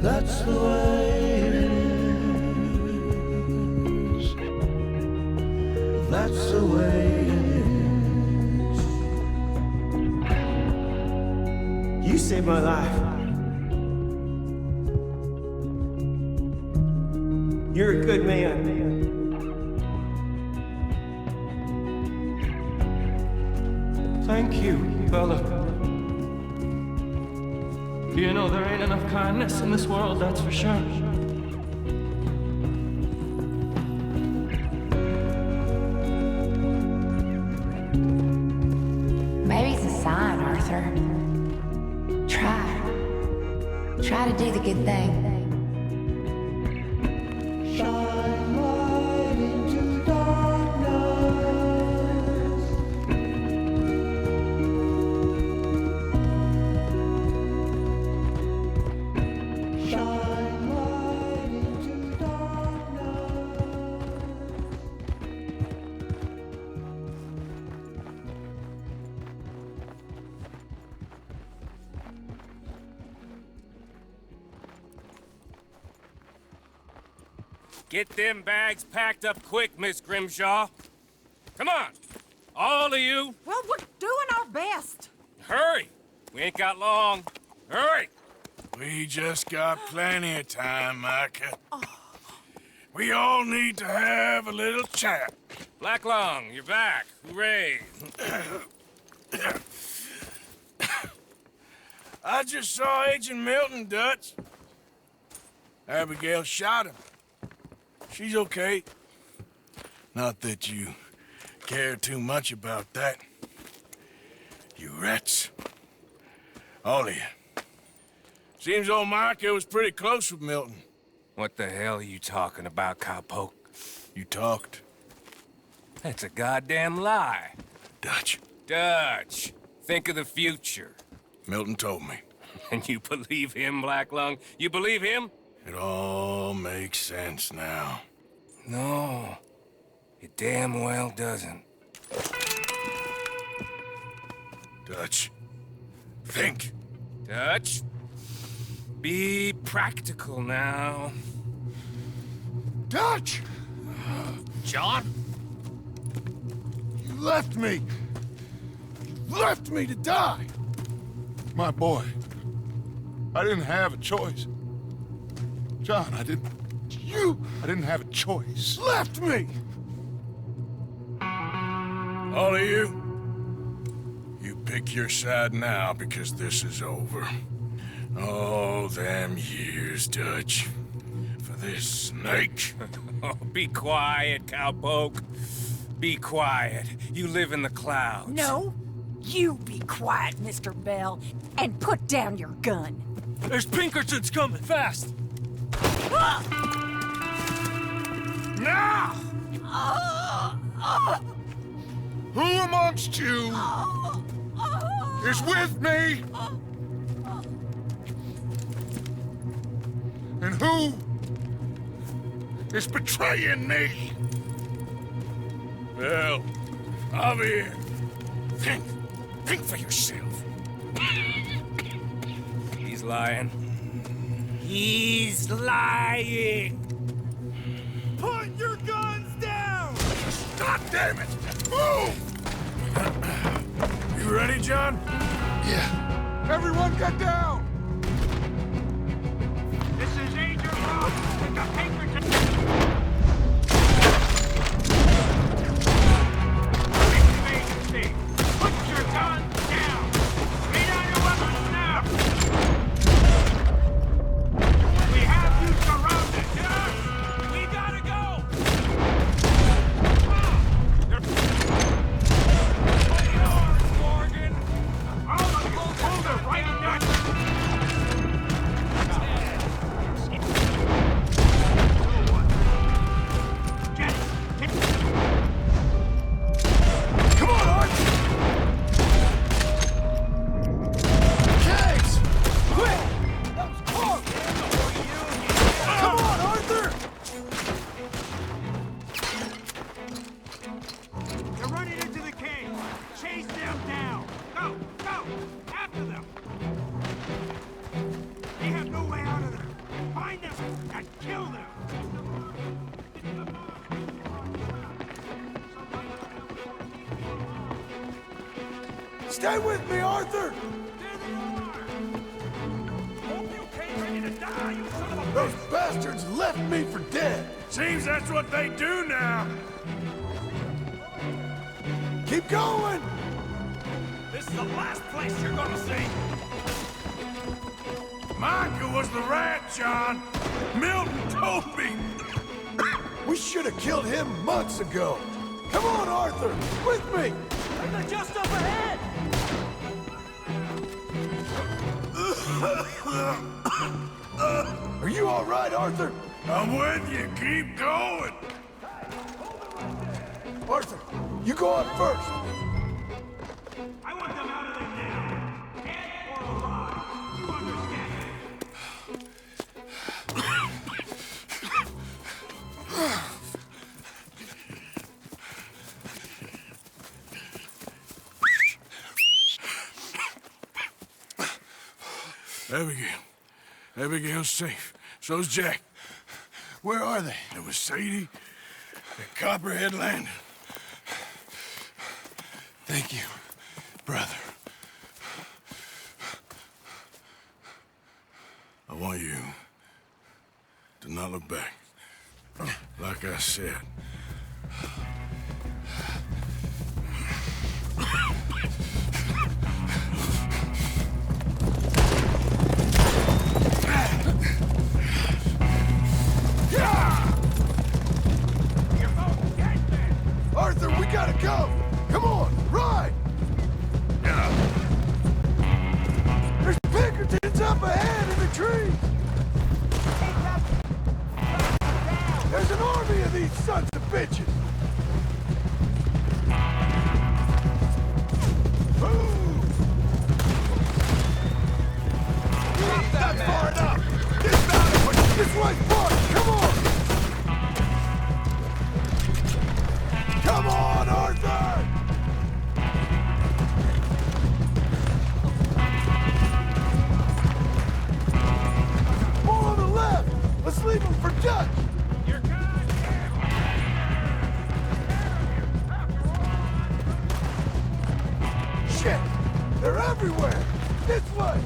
That's the way it is. That's the way it is. You saved my life. You're a good man. Thank you, fella. You know, there ain't enough kindness in this world, that's for sure. Maybe it's a sign, Arthur. Try to do the good thing. Shine light into darkness. Get them bags packed up quick, Miss Grimshaw. Come on, all of you. Well, we're doing our best. Hurry. We ain't got long. Hurry. We just got plenty of time, Micah. We all need to have a little chat. Black Lung, you're back. Hooray. I just saw Agent Milton, Dutch. Abigail shot him. She's okay. Not that you care too much about that. You rats. All of you. Seems old Micah was pretty close with Milton. What the hell are you talking about, cowpoke? You talked. That's a goddamn lie. Dutch. Dutch, think of the future. Milton told me. And you believe him, Black Lung? You believe him? It all makes sense now. No, it damn well doesn't. Dutch, think. Dutch, be practical now. Dutch! John? You left me! You left me to die! My boy, I didn't have a choice. John, I didn't have a choice. Left me! All of you, you pick your side now because this is over. All them years, Dutch, for this snake. Oh, be quiet, cowpoke. Be quiet. You live in the clouds. No, you be quiet, Mr. Bell, and put down your gun. There's Pinkertons coming, fast! Now! Who amongst you is with me? And who is betraying me? Well, Javier, think for yourself. He's lying. He's lying! Put your guns down! God damn it! Move! You ready, John? Yeah. Everyone get down! This is Agent Ross with the Pinkerton. Emergency! Put your guns down! Lay down your weapons now! We have you surrounded! Yes! We gotta go! Hold yours, Morgan! Hold it right now! Come on, Art! Caves! Quick! That was close! Come on, Arthur! They're running into the cave! Chase them down! Go! Go! After them! They have no way out of there! Find them and kill them! Stay with me, Arthur! Those bastards left me for dead! Seems that's what they do now. Keep going! This is the last place you're gonna see. Micah was the rat, John. Milton told me. We should have killed him months ago. Come on, Arthur! With me! They're just up ahead! Are you all right, Arthur? I'm with you. Keep going. Arthur, you go up first. I want them out of there now! Dead or alive! You understand? Abigail's safe. So's Jack. Where are they? There was Sadie at Copperhead Landing. Thank you, brother. I want you to not look back. Like I said. Arthur, we gotta go! Come on, ride! There's Pinkertons up ahead in the trees! There's an army of these sons of bitches! That's far enough! Dismount and push this way forward! Come on! Come on, Arthur! More on the left! Let's leave them for Dutch! You're Shit! They're everywhere! This way!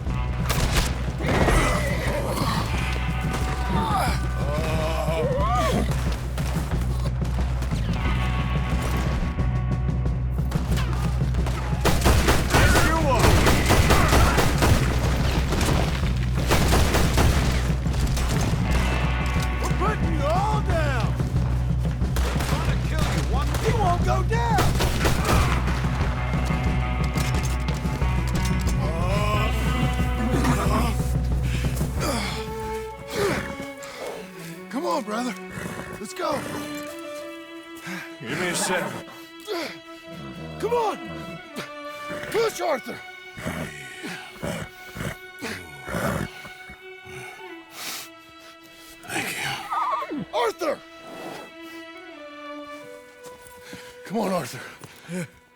Go down! Come on, brother. Let's go. Give me a second. Come on! Push, Arthur! Thank you. Arthur! Come on, Arthur.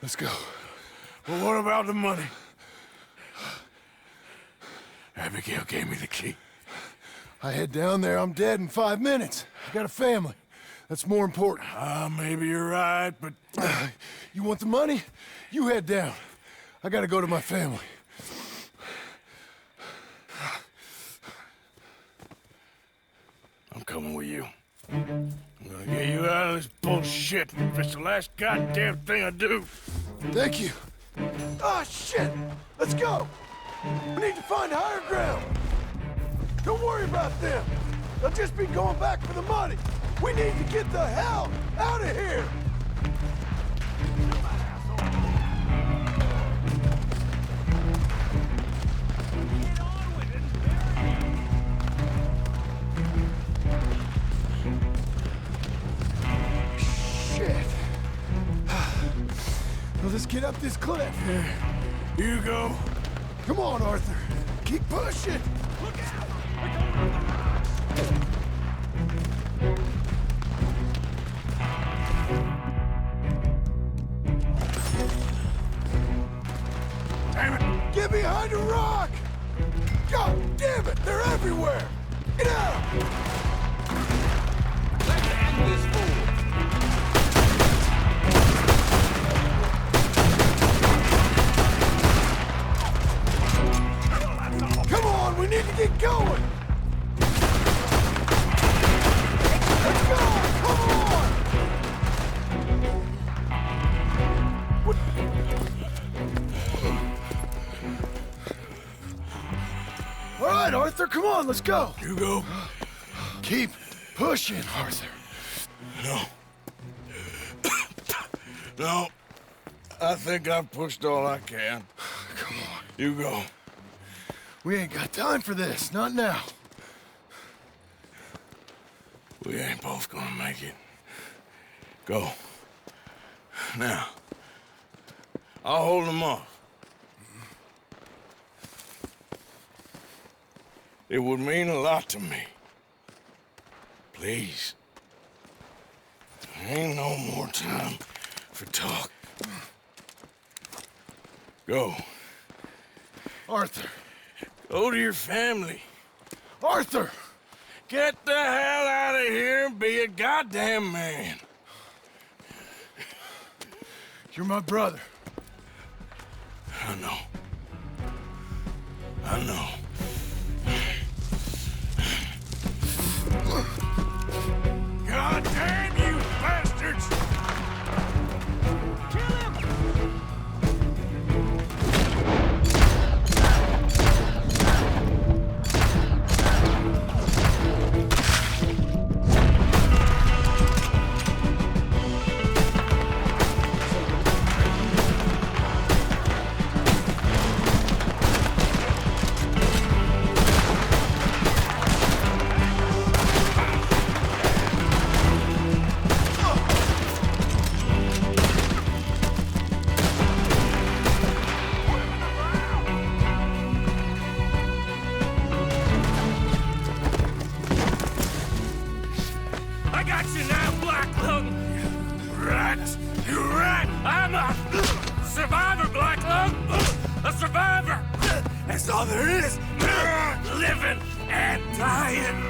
Let's go. Well, what about the money? Abigail gave me the key. I head down there, I'm dead in 5 minutes. I got a family. That's more important. Maybe you're right, but... You want the money? You head down. I gotta go to my family. I'm coming with you. I'm gonna get you out of this bullshit if it's the last goddamn thing I do. Thank you. Ah, shit! Let's go! We need to find higher ground! Don't worry about them! They'll just be going back for the money! We need to get the hell out of here! Shit! Well, let's get up this cliff. Here you go. Come on, Arthur. Keep pushing. Look out! Damn it! Get behind a rock! God damn it! They're everywhere! Get out! Let's end this fool! Come on, we need to get going! Let's go! Come on! What? All right, Arthur, come on, let's go! You go. Keep pushing, Arthur. No. No. I think I've pushed all I can. Come on. You go. We ain't got time for this, not now. We ain't both gonna make it. Go. Now. I'll hold them off. It would mean a lot to me. Please. There ain't no more time for talk. Go. Arthur. Go to your family. Arthur! get the hell out of here and be a goddamn man. You're my brother. I know. I know. God damn you bastards! Kill him! I got you now, Black Lung! Rat! You rat! I'm a survivor, Black Lung! A survivor! That's all there is! Living and dying!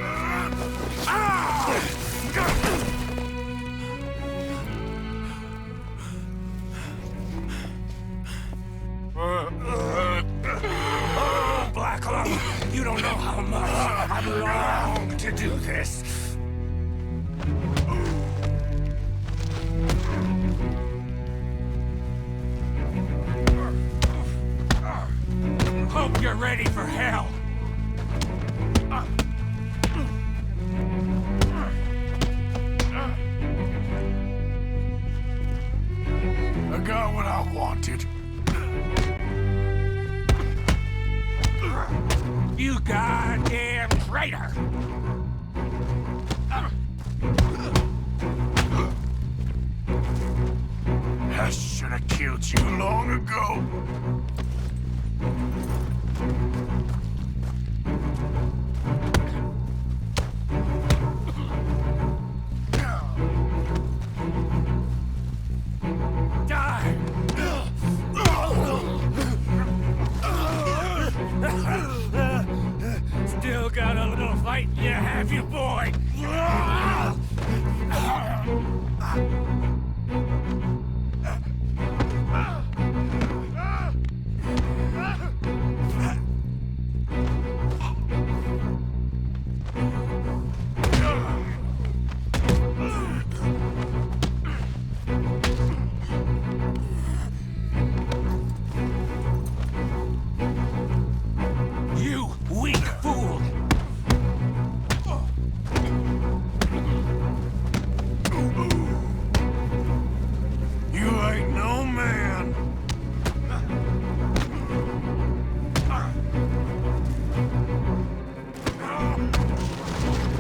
Oh, Black Lung, you don't know how much I've longed to do this. Hope you're ready for hell. I got what I wanted. You goddamn traitor! I should have killed you long ago. Die! Still got a little fight in you, have you, boy? You weak fool! You ain't no man.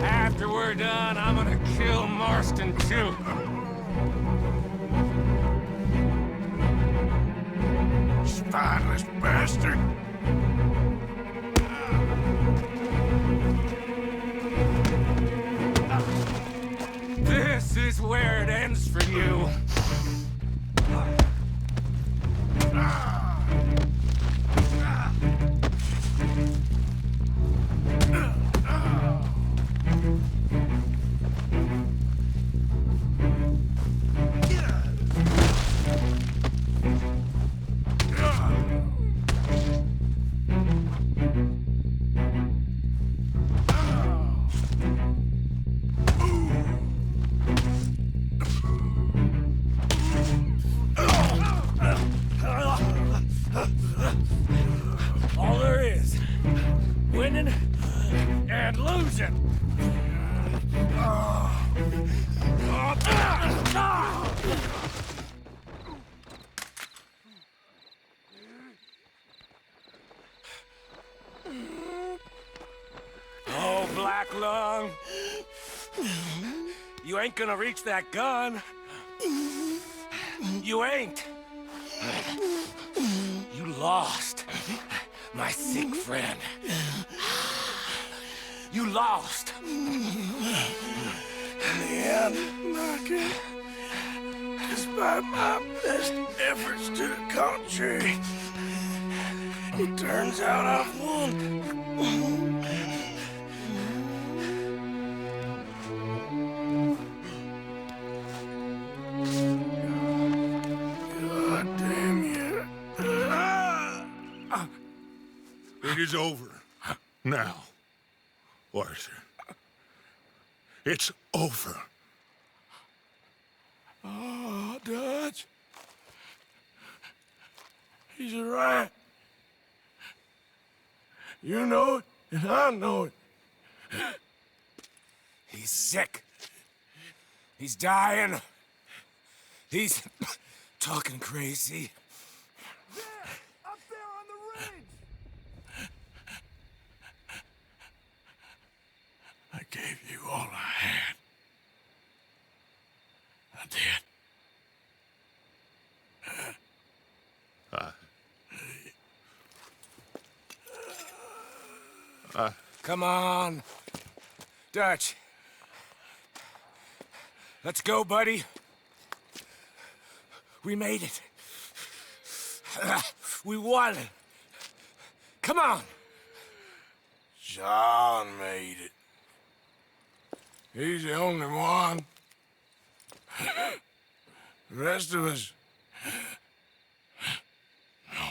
After we're done, I'm gonna kill Marston too. Spineless bastard. This is where it ends for you. All there is, winning and losing. Oh, Black Lung, you ain't gonna reach that gun. You ain't. You lost, my sick friend. You lost. In the end, Margaret, despite my best efforts to the contrary, it turns out I've won. It is over. Now, Arthur. It's over. Oh, Dutch. He's a rat. You know it, and I know it. He's sick. He's dying. He's talking crazy. Up there on the ridge! I gave you all I had. I did. Come on. Dutch. Let's go, buddy. We made it. We won. Come on. John made it. He's the only one. The rest of us... No.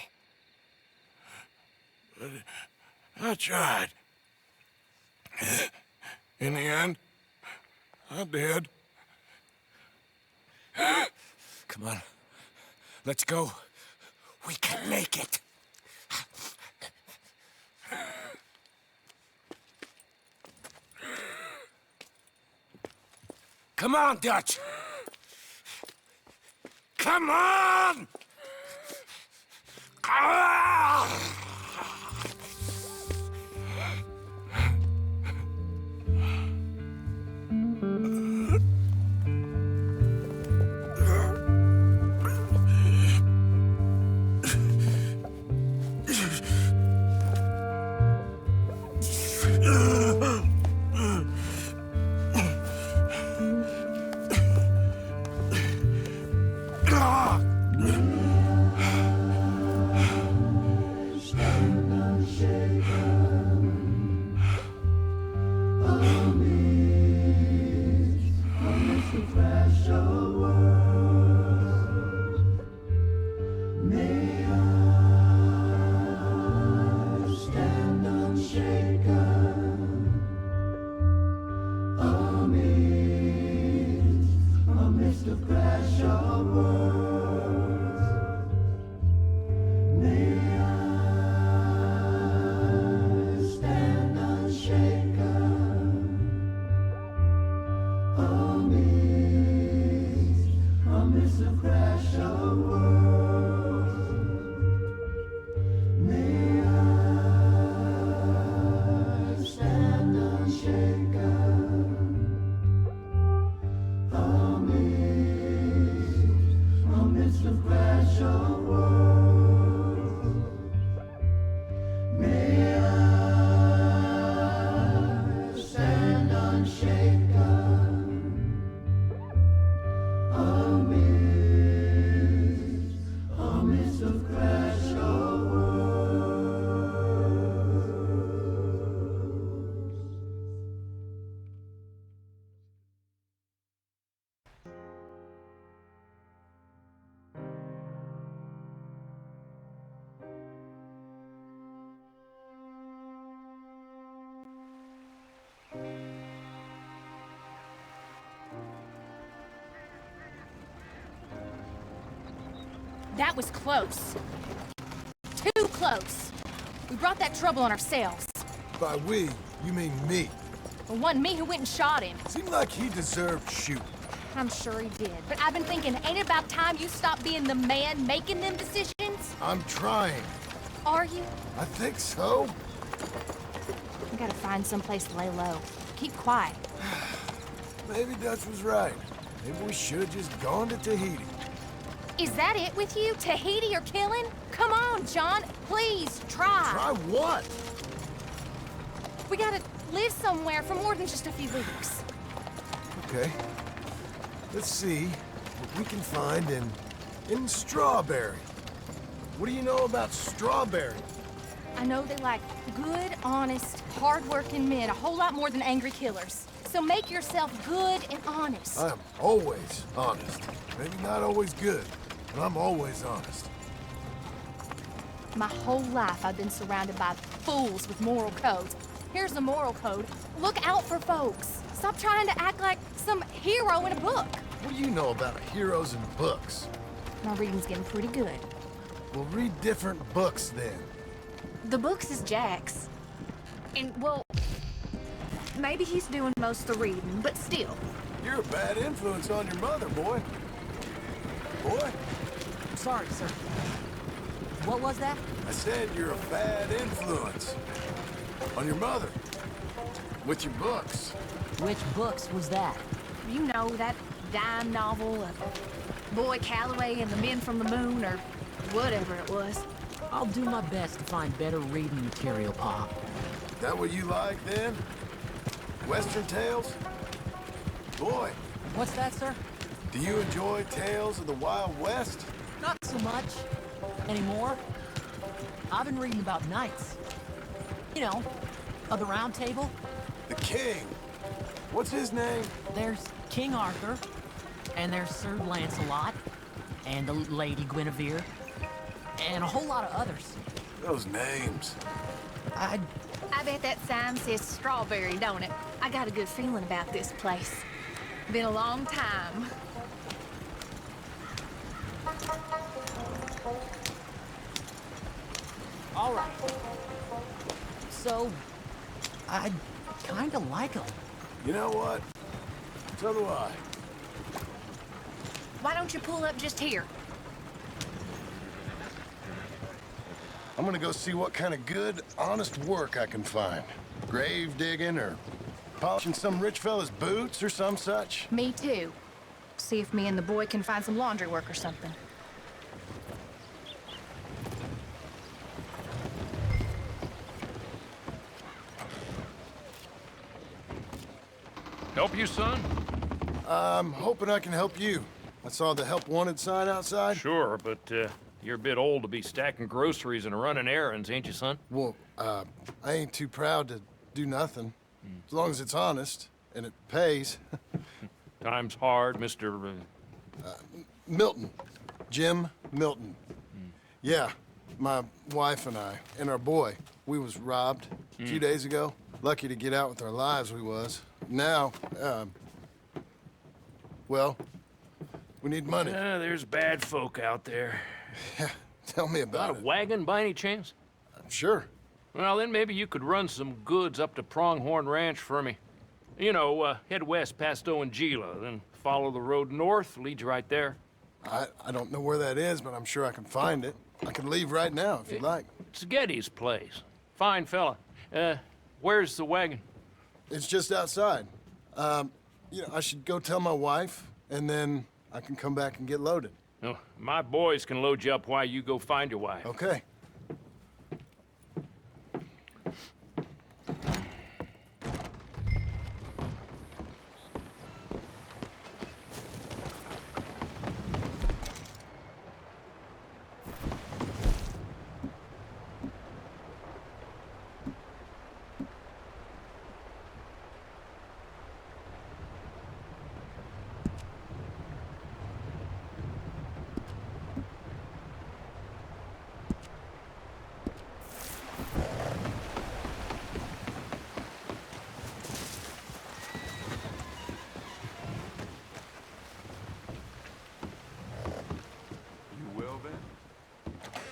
But I tried. In the end, I did. Come on. Let's go. We can make it. Come on, Dutch. Come on! Ah! That was close. Too close. We brought that trouble on ourselves. By we, you mean me. It wasn't me who went and shot him. Seemed like he deserved shooting. I'm sure he did. But I've been thinking, ain't it about time you stop being the man making them decisions? I'm trying. Are you? I think so. We gotta find someplace to lay low. Keep quiet. Maybe Dutch was right. Maybe we should have just gone to Tahiti. Is that it with you? Tahiti or killing? Come on, John. Please, try. Try what? We gotta live somewhere for more than just a few weeks. Okay. Let's see what we can find in Strawberry. What do you know about Strawberry? I know they like good, honest, hard-working men a whole lot more than angry killers. So make yourself good and honest. I'm always honest. Maybe not always good, but I'm always honest. My whole life I've been surrounded by fools with moral codes. Here's the moral code. Look out for folks. Stop trying to act like some hero in a book. What do you know about heroes and books? My reading's getting pretty good. We'll read different books then. The books is Jack's. And, well, maybe he's doing most of the reading, but still. You're a bad influence on your mother, boy. Boy? Sorry, sir. What was that? I said you're a bad influence on your mother. With your books. Which books was that? You know, that dime novel of Boy Calloway and the Men from the Moon, or whatever it was. I'll do my best to find better reading material, Pa. That what you like, then? Western tales? Boy. What's that, sir? Do you enjoy tales of the Wild West? Not so much. Anymore. I've been reading about knights. You know, of the Round Table. The king. What's his name? There's King Arthur, and there's Sir Lancelot, and the Lady Guinevere, and a whole lot of others. Those names. I bet that sign says strawberry, don't it? I got a good feeling about this place. Been a long time. All right. So, I kinda like him. You know what? So do I. Why don't you pull up just here? I'm gonna go see what kind of good, honest work I can find. Grave digging or polishing some rich fella's boots or some such. Me too. See if me and the boy can find some laundry work or something. Help you, son? I'm hoping I can help you. I saw the help wanted sign outside. Sure, but you're a bit old to be stacking groceries and running errands, ain't you, son? Well, I ain't too proud to do nothing. As long as it's honest and it pays. Time's hard, Mr. Milton. Jim Milton. Yeah, my wife and I, and our boy, we was robbed a few days ago. Lucky to get out with our lives, we was. Now, well, we need money. There's bad folk out there. Yeah, tell me about it. Got a wagon by any chance? Sure. Well, then maybe you could run some goods up to Pronghorn Ranch for me. You know, head west past Owanjila, then follow the road north, leads you right there. I don't know where that is, but I'm sure I can find it. I can leave right now if you'd like. It's Getty's place. Fine fella. Where's the wagon? It's just outside. You know, I should go tell my wife, and then I can come back and get loaded. No, my boys can load you up while you go find your wife. Okay.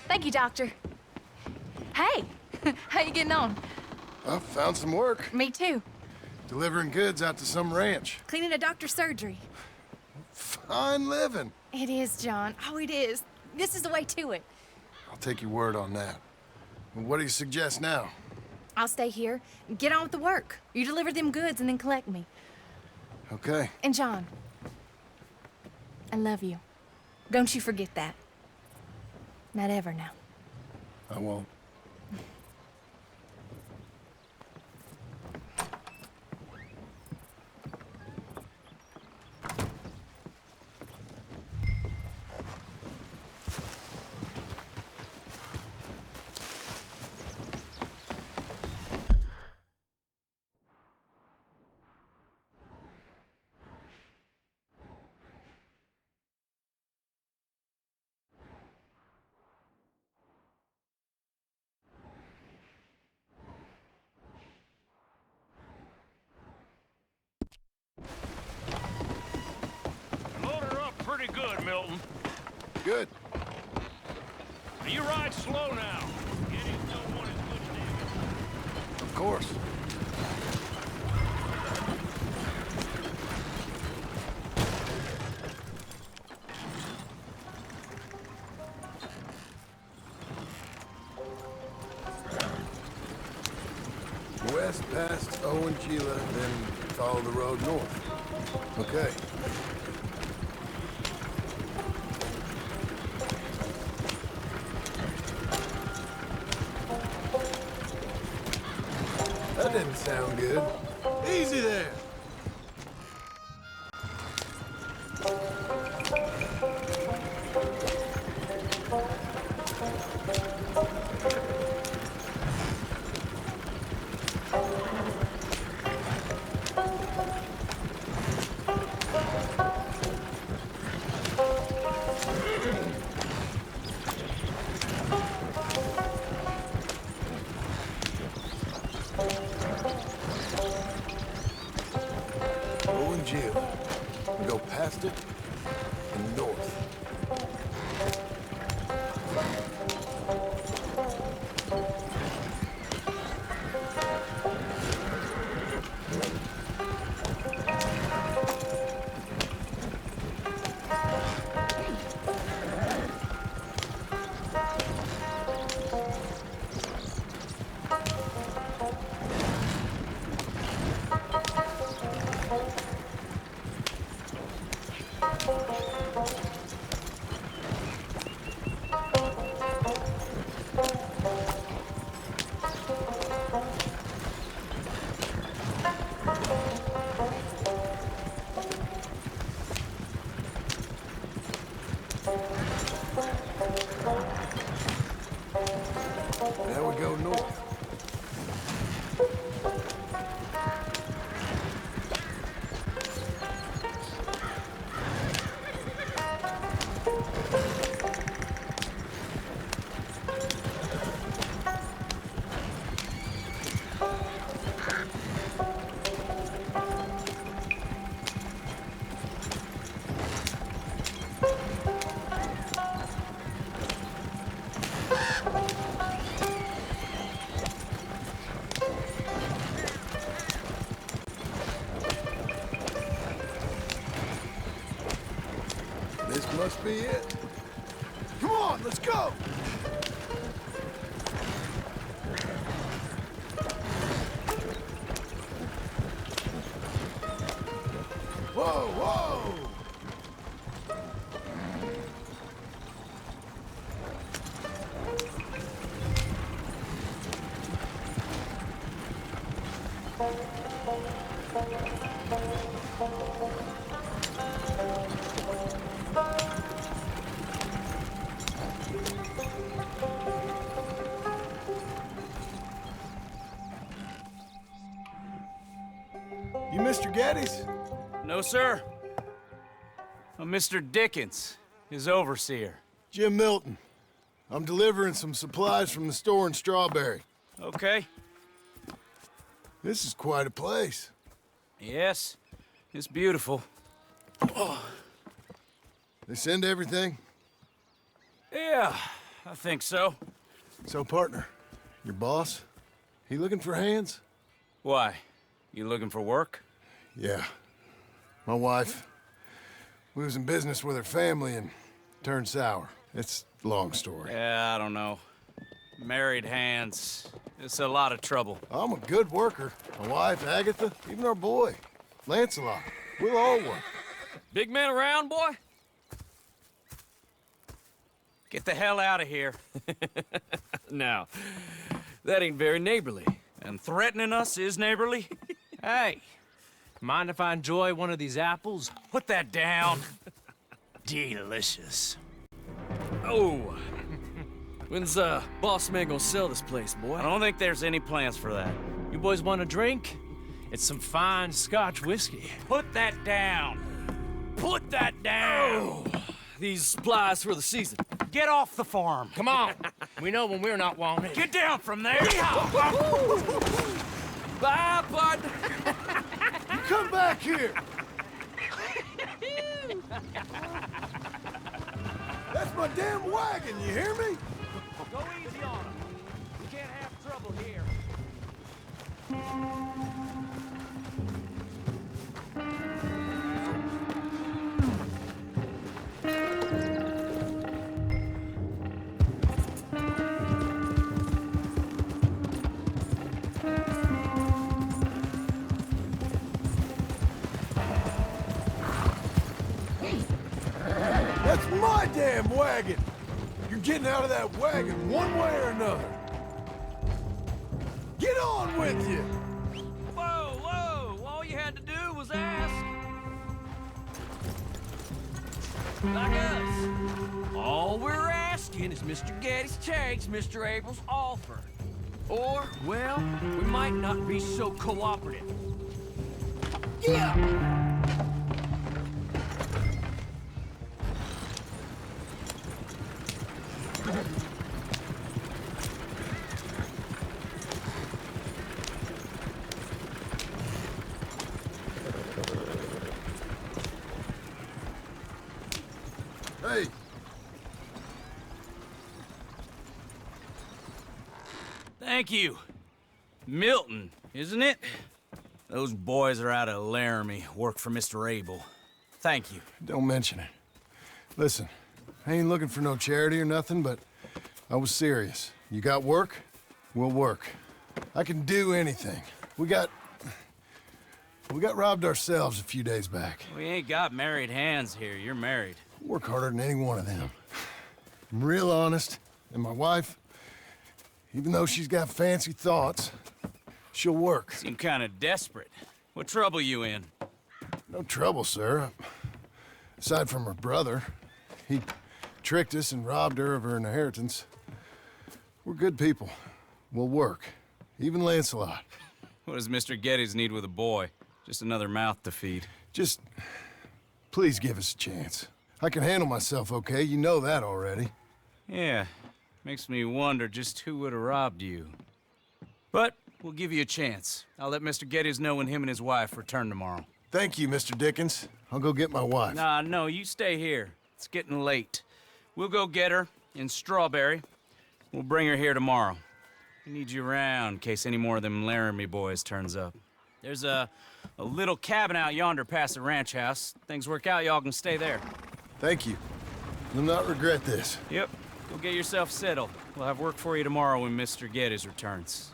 Thank you, Doctor. Hey, how you getting on? I found some work. Me too. Delivering goods out to some ranch. Cleaning a doctor's surgery. Fine living. It is, John. Oh, it is. This is the way to it. I'll take your word on that. What do you suggest now? I'll stay here. Get on with the work. You deliver them goods and then collect me. Okay. And John, I love you. Don't you forget that. Not ever now. I won't. Milton. Good. Now, you ride slow now. Getting no one as good as David. Of course. West past Owenchila, then follow the road north. Okay. That didn't sound good. Easy there! Owenchila. Go past it and north. Now we go north. This must be it. Come on, let's go! Whoa, whoa! You Mr. Geddes? No, sir. I'm Mr. Dickens, his overseer. Jim Milton. I'm delivering some supplies from the store in Strawberry. Okay. This is quite a place. Yes, it's beautiful. They send everything? Yeah, I think so. So, partner, your boss, he looking for hands? Why? You looking for work? Yeah. My wife, we was in business with her family and turned sour. It's a long story. Yeah, I don't know. Married hands. It's a lot of trouble. I'm a good worker. My wife, Agatha, even our boy, Lancelot. We'll all work. Big man around, boy? Get the hell out of here. Now, that ain't very neighborly. And threatening us is neighborly? Hey, mind if I enjoy one of these apples? Put that down. Delicious. Oh. When's boss man gonna sell this place, boy? I don't think there's any plans for that. You boys want a drink? It's some fine Scotch whiskey. Put that down. Put that down. Oh, these supplies for the season. Get off the farm. Come on. We know when we're not wanted. Get down from there. Bye, bud. You come back here. That's my damn wagon, you hear me? Go easy on him. We can't have trouble here. That's my damn wagon! You're getting out of that wagon one way or another. Get on with you! Whoa, whoa! All you had to do was ask. Like us. All we're asking is Mr. Getty's change Mr. Abel's offer. Or, well, we might not be so cooperative. Yeah! Hey! Thank you. Milton, isn't it? Those boys are out of Laramie, work for Mr. Abel. Thank you. Don't mention it. Listen, I ain't looking for no charity or nothing, but I was serious. You got work? We'll work. I can do anything. We got robbed ourselves a few days back. We ain't got married hands here. You're married. Work harder than any one of them. I'm real honest, and my wife, even though she's got fancy thoughts, she'll work. Seem kind of desperate. What trouble you in? No trouble, sir. Aside from her brother. He tricked us and robbed her of her inheritance. We're good people. We'll work. Even Lancelot. What does Mr. Geddes need with a boy? Just another mouth to feed. Just... please give us a chance. I can handle myself okay, you know that already. Yeah, makes me wonder just who would have robbed you. But we'll give you a chance. I'll let Mr. Geddes know when him and his wife return tomorrow. Thank you, Mr. Dickens. I'll go get my wife. Nah, no, you stay here. It's getting late. We'll go get her in Strawberry. We'll bring her here tomorrow. We need you around in case any more of them Laramie boys turns up. There's a little cabin out yonder past the ranch house. Things work out, y'all can stay there. Thank you. You'll not regret this. Yep. Go get yourself settled. We'll have work for you tomorrow when Mr. Geddes returns.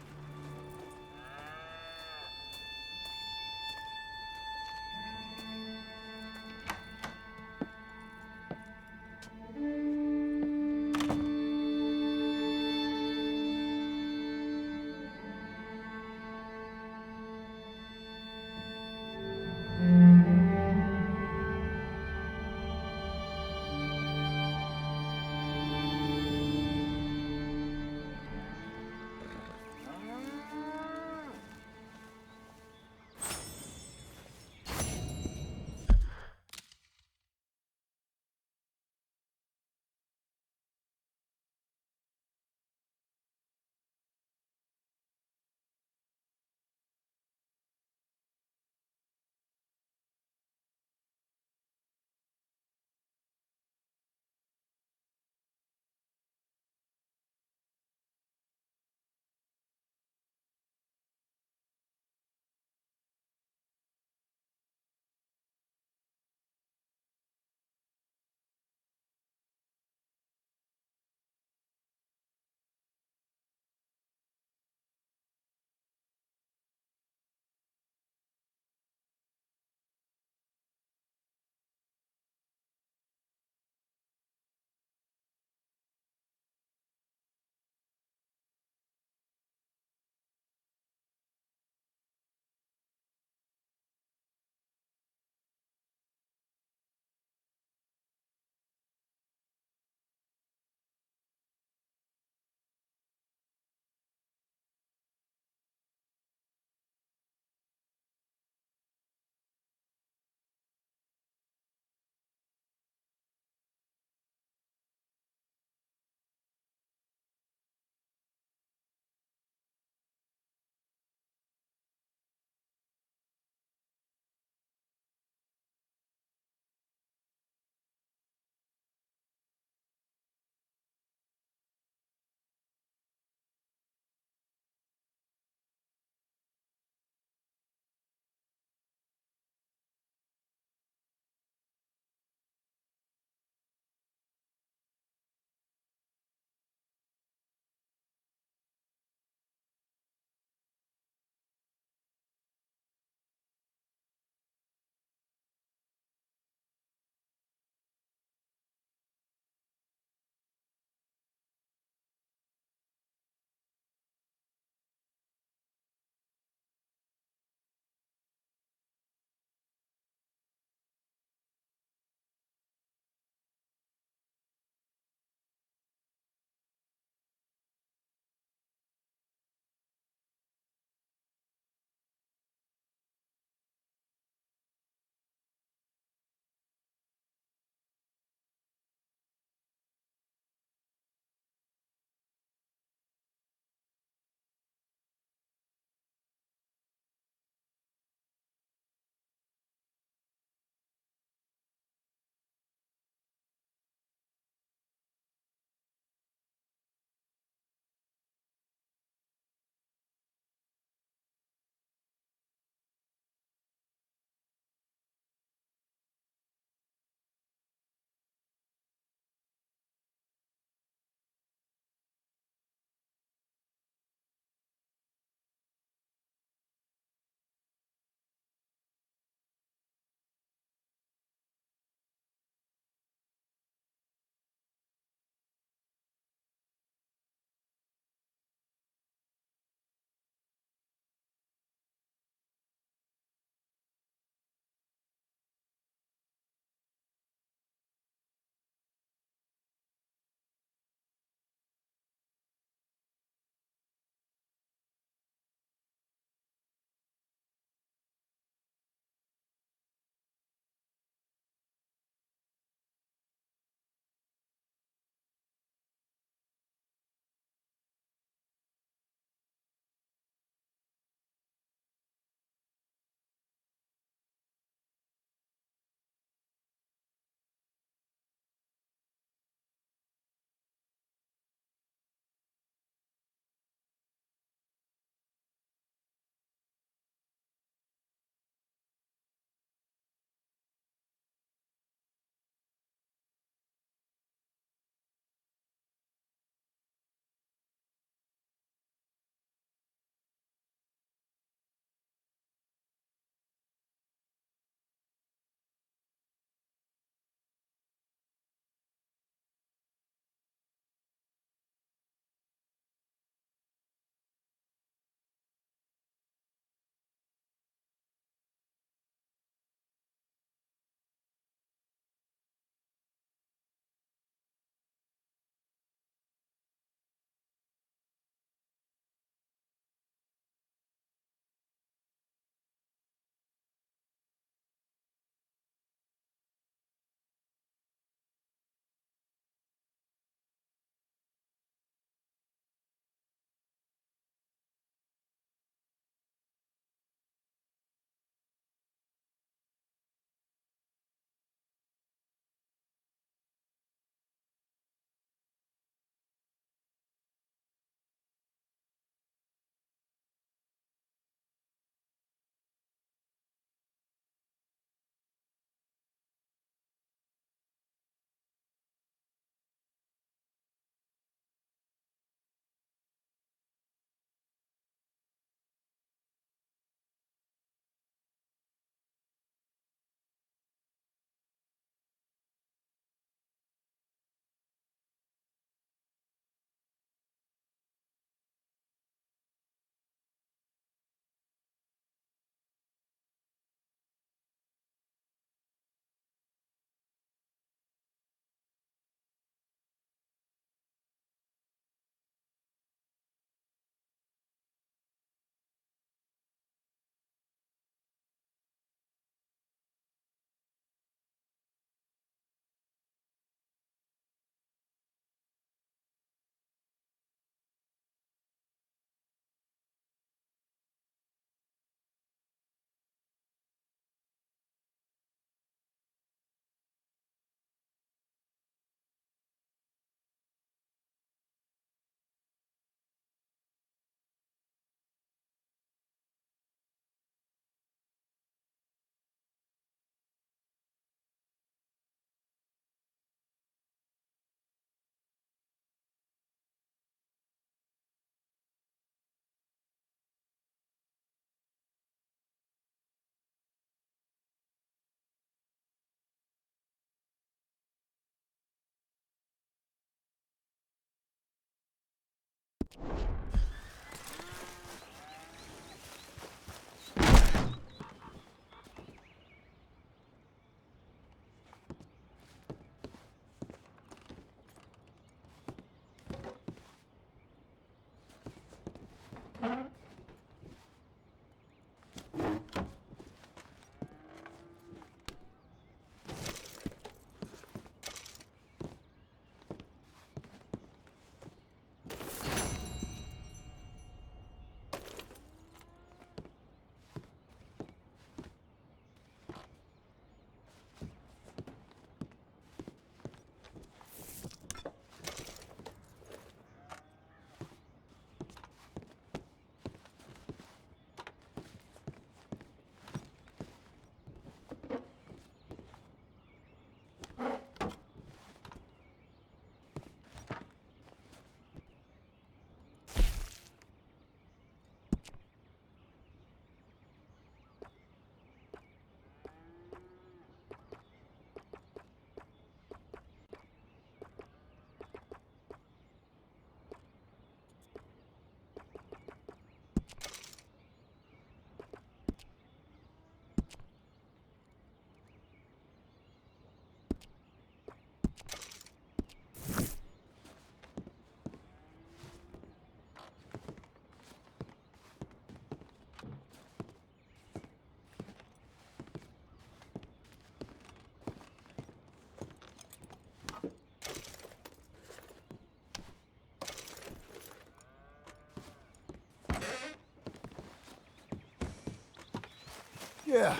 Yeah,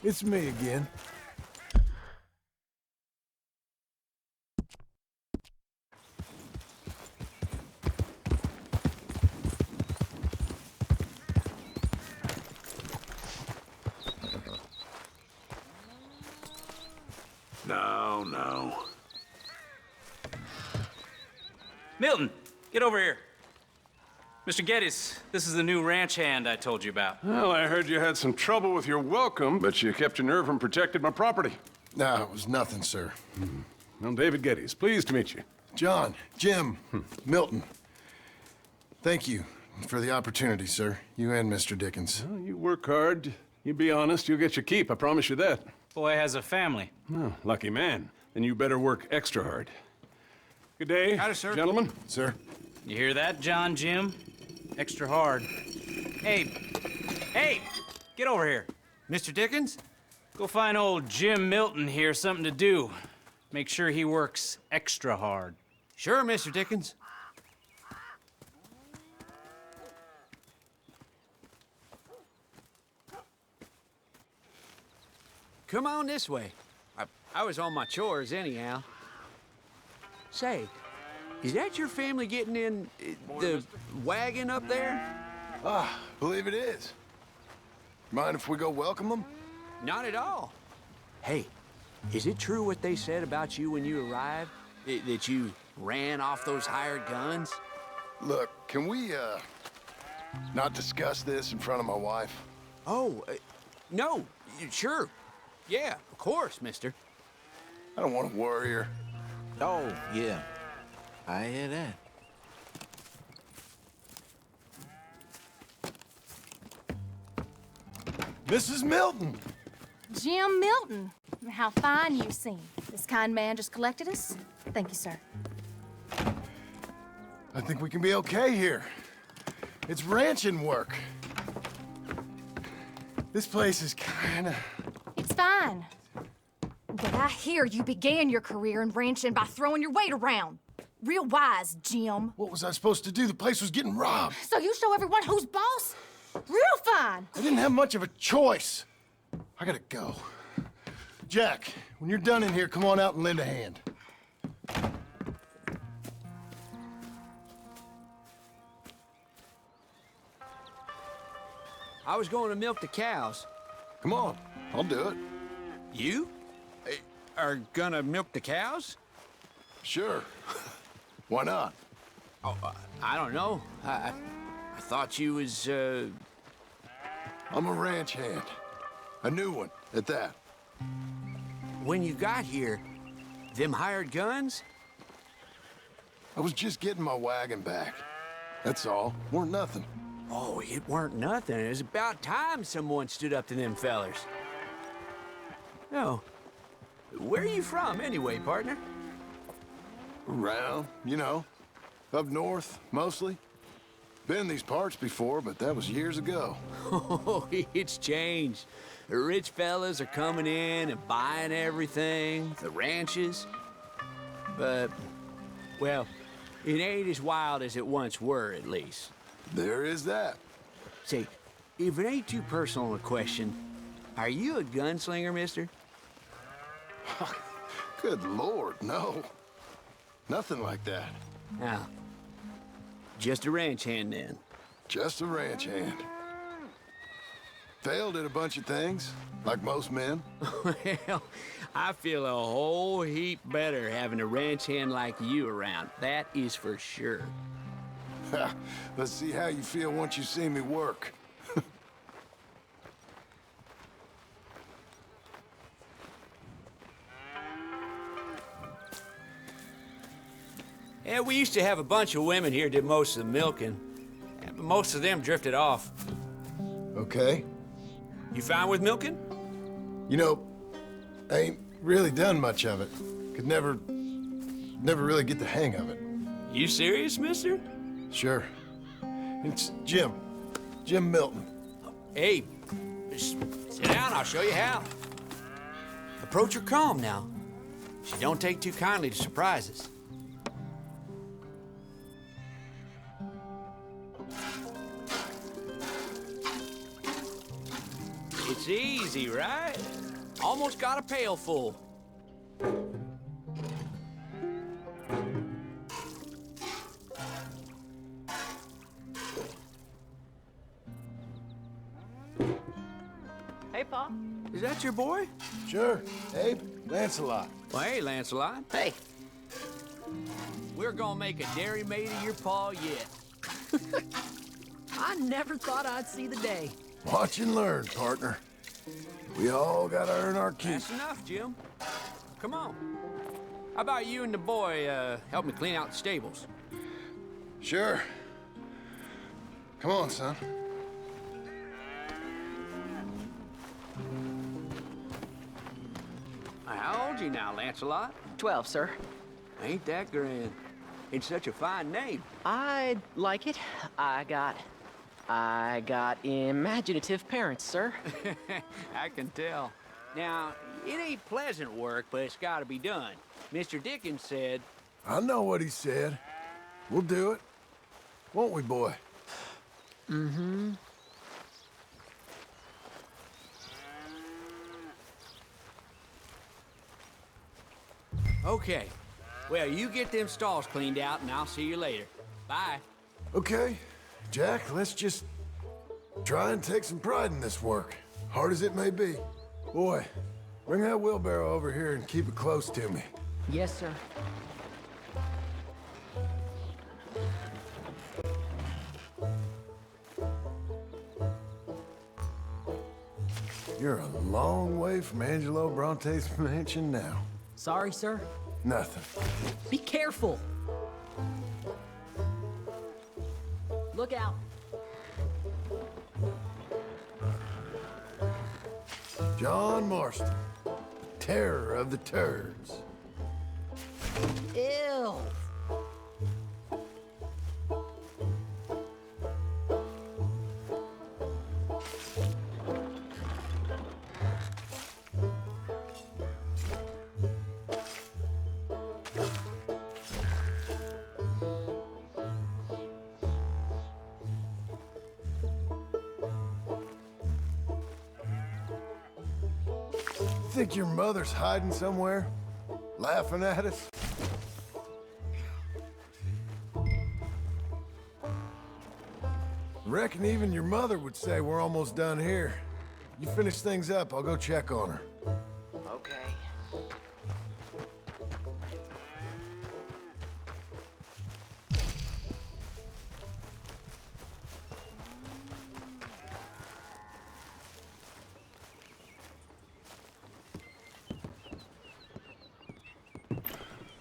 it's me again. No. Milton, get over here. Mr. Geddes, this is the new ranch hand I told you about. Well, I heard you had some trouble with your welcome, but you kept your nerve and protected my property. No, it was nothing, sir. Well, David Geddes, pleased to meet you. John, Jim, Milton. Thank you for the opportunity, sir. You and Mr. Dickens. Well, you work hard. You be honest, you'll get your keep, I promise you that. Boy has a family. Oh, lucky man. Then you better work extra hard. Good day, Howdy, sir. Gentlemen. Sir. You hear that, John, Jim? Extra hard. Hey, get over here. Mr. Dickens? Go find old Jim Milton here something to do. Make sure he works extra hard. Sure, Mr. Dickens. Come on this way. I was on my chores anyhow. Say, is that your family getting in the wagon up there? Believe it is. Mind if we go welcome them? Not at all. Hey, is it true what they said about you when you arrived? That you ran off those hired guns? Look, can we, not discuss this in front of my wife? Oh, no, sure. Yeah, of course, mister. I don't want to worry her. Oh, yeah. I hear that. Mrs. Milton! Jim Milton. How fine you seem. This kind man just collected us. Thank you, sir. I think we can be okay here. It's ranching work. This place is kinda... It's fine. But I hear you began your career in ranching by throwing your weight around. Real wise, Jim. What was I supposed to do? The place was getting robbed. So you show everyone who's boss? Real fine. I didn't have much of a choice. I gotta go. Jack, when you're done in here, come on out and lend a hand. I was going to milk the cows. Come on, I'll do it. You? Are gonna milk the cows? Sure. Why not? Oh, I don't know. I thought you was, I'm a ranch hand. A new one, at that. When you got here, them hired guns? I was just getting my wagon back. That's all. Weren't nothing. Oh, it weren't nothing. It was about time someone stood up to them fellers. No. Where are you from, anyway, partner? Around, you know. Up north, mostly. Been in these parts before, but that was years ago. Oh, it's changed. The rich fellas are coming in and buying everything, the ranches. But, well, it ain't as wild as it once were, at least. There is that. Say, if it ain't too personal a question, are you a gunslinger, mister? Good Lord, no. Nothing like that. Now, just a ranch hand, then. Just a ranch hand. Failed at a bunch of things, like most men. Well, I feel a whole heap better having a ranch hand like you around. That is for sure. Let's see how you feel once you see me work. Yeah, we used to have a bunch of women here did most of the milking. But most of them drifted off. Okay. You fine with milking? You know, I ain't really done much of it. Could never really get the hang of it. You serious, mister? Sure. It's Jim. Jim Milton. Hey, just sit down, I'll show you how. Approach her calm now. She don't take too kindly to surprises. It's easy, right? Almost got a pail full. Hey, Pa. Is that your boy? Sure. Abe, Lancelot. Well, hey, Lancelot. Hey. We're gonna make a dairy maid of your paw yet. I never thought I'd see the day. Watch and learn, partner. We all gotta earn our keep. That's enough, Jim. Come on. How about you and the boy help me clean out the stables? Sure. Come on, son. How old you now, Lancelot? 12, sir. Ain't that grand? It's such a fine name. I like it. I got imaginative parents, sir. I can tell. Now, it ain't pleasant work, but it's gotta be done. Mr. Dickens said... I know what he said. We'll do it. Won't we, boy? Mm-hmm. Okay. Well, you get them stalls cleaned out, and I'll see you later. Bye. Okay. Jack, let's just try and take some pride in this work, hard as it may be. Boy, bring that wheelbarrow over here and keep it close to me. Yes, sir. You're a long way from Angelo Bronte's mansion now. Sorry, sir. Nothing. Be careful. Look out. John Marston, terror of the turds. Ew. Think your mother's hiding somewhere? Laughing at us? Reckon even your mother would say we're almost done here. You finish things up, I'll go check on her. Okay.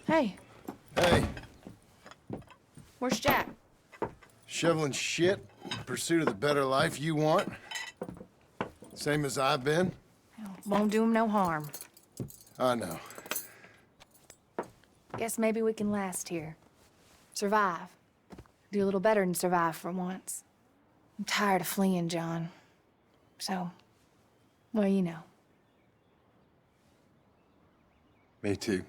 Hey, Hey, where's Jack? shoveling shit in pursuit of the better life you want? Same as I've been? Won't do him no harm. I know. Guess maybe we can last here. Survive. Do a little better than survive for once. I'm tired of fleeing, John. So, well, you know. Me too.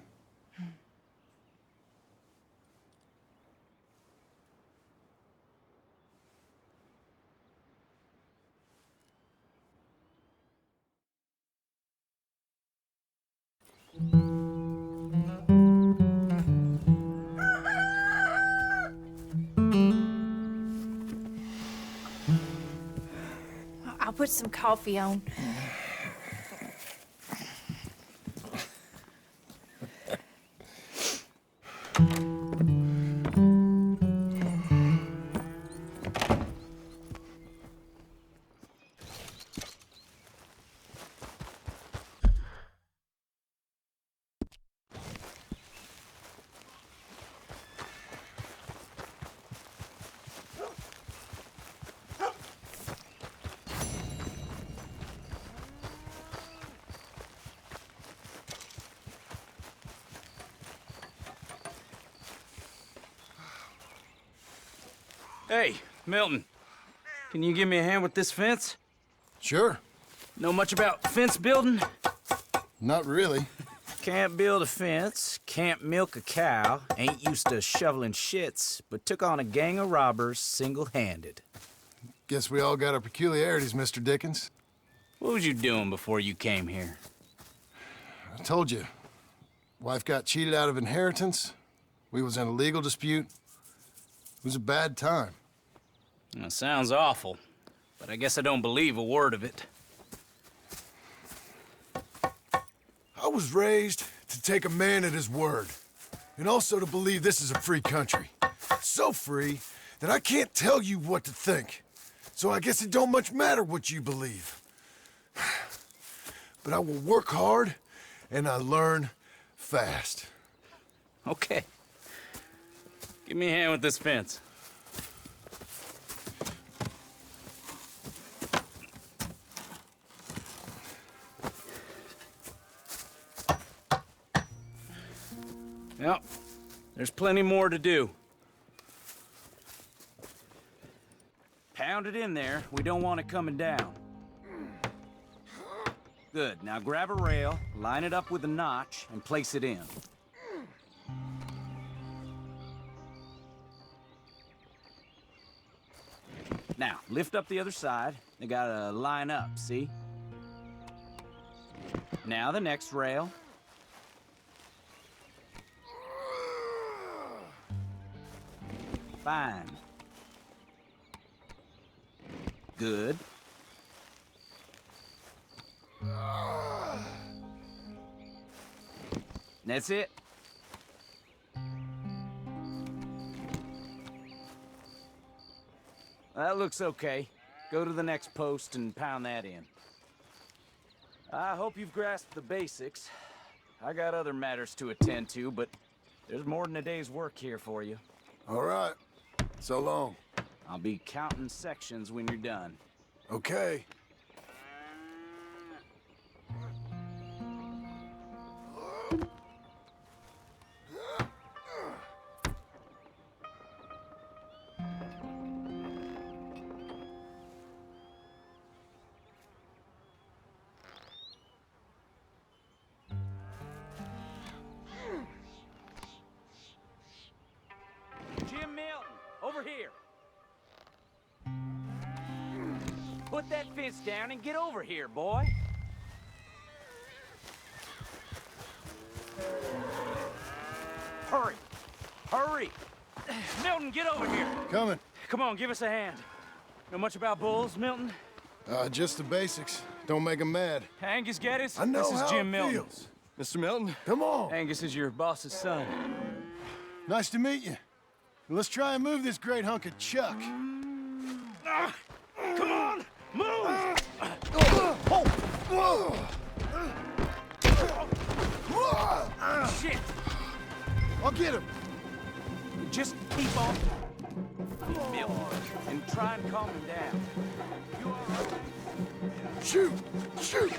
I'll put some coffee on. Hey, Milton. Can you give me a hand with this fence? Sure. Know much about fence building? Not really. Can't build a fence, can't milk a cow, ain't used to shoveling shits, but took on a gang of robbers single-handed. Guess we all got our peculiarities, Mr. Dickens. What was you doing before you came here? I told you. Wife got cheated out of inheritance. We was in a legal dispute. It was a bad time. That sounds awful, but I guess I don't believe a word of it. I was raised to take a man at his word, and also to believe this is a free country. So free that I can't tell you what to think. So I guess it don't much matter what you believe. But I will work hard, and I learn fast. Okay. Give me a hand with this fence. Yep, there's plenty more to do. Pound it in there. We don't want it coming down. Good. Now grab a rail, line it up with a notch, and place it in. Now, lift up the other side. They gotta line up, see? Now the next rail. Fine. Good. That's it. That looks okay. Go to the next post and pound that in. I hope you've grasped the basics. I got other matters to attend to, but there's more than a day's work here for you. All right. So long. I'll be counting sections when you're done. Okay. Jim Milton, over here. Put that fence down and get over here, boy. Hurry. Hurry. Milton, get over here. Coming. Come on, give us a hand. Know much about bulls, Milton? Just the basics. Don't make 'em mad. Angus Geddes? I know this is how Jim it Milton. feels. Mr. Milton, come on. Angus is your boss's son. Nice to meet you. Let's try and move this great hunk of chuck. Come on, move! Shit! I'll get him. Just keep on, Milton, and try and calm him down. You all right? Shoot! Shoot!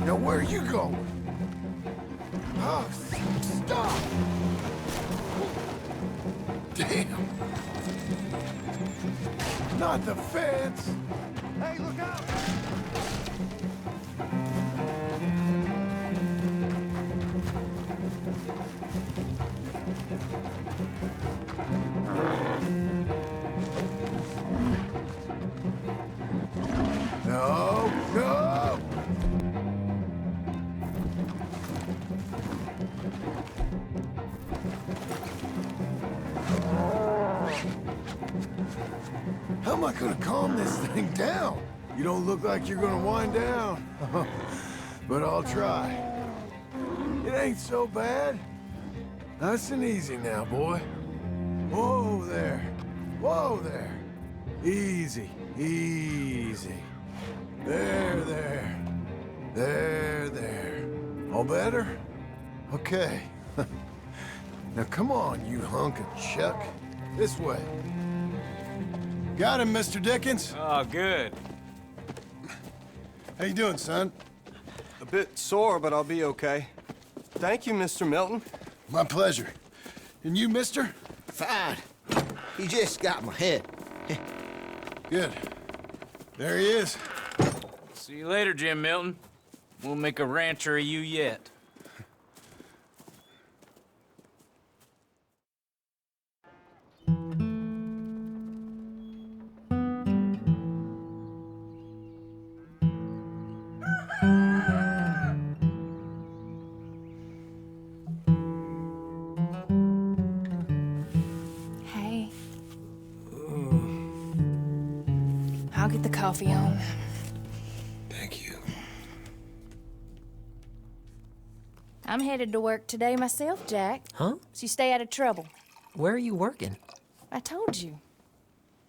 Now where are you going? Oh, stop! Damn! Not the fence! Hey, look out! No! No! How am I gonna calm this thing down? You don't look like you're gonna wind down. But I'll try. It ain't so bad. Nice and easy now, boy. Whoa there. Whoa there. Easy, easy. There, there. There, there. All better? Okay. Now come on, you hunk of chuck. This way. Got him, Mr. Dickens. Oh, good. How you doing, son? A bit sore, but I'll be okay. Thank you, Mr. Milton. My pleasure. And you, mister? Fine. He just got my head. Good. There he is. See you later, Jim Milton. We'll make a rancher of you yet. Hey. I'll get the coffee on. Thank you. I'm headed to work today myself, Jack. Huh? So you stay out of trouble. Where are you working? I told you.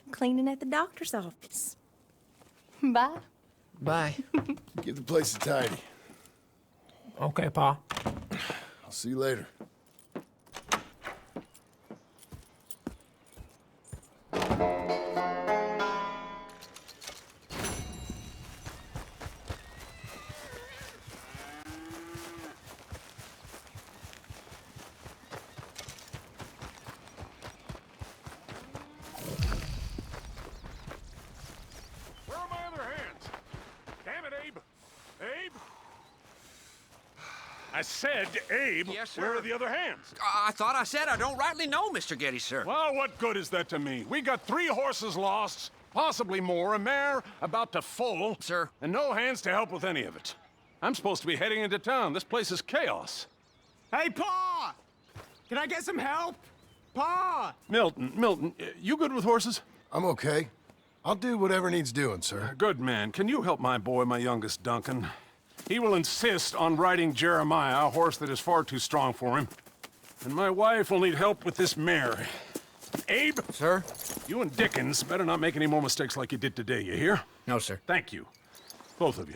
I'm cleaning at the doctor's office. Bye. Bye. Give the place a tidy. Okay, Pa. I'll see you later. Where are my other hands? Damn it, Abe. Abe? I said, Abe, Yes, sir. where are the other hands? I thought I said I don't rightly know, Mr. Getty, sir. Well, what good is that to me? We got 3 horses lost, possibly more, a mare about to foal. Sir. And no hands to help with any of it. I'm supposed to be heading into town. This place is chaos. Hey, Pa! Can I get some help? Pa! Milton, you good with horses? I'm okay. I'll do whatever needs doing, sir. Good man. Can you help my boy, my youngest Duncan? He will insist on riding Jeremiah, a horse that is far too strong for him. And my wife will need help with this mare. Abe? Sir? You and Dickens better not make any more mistakes like you did today, you hear? No, sir. Thank you. Both of you.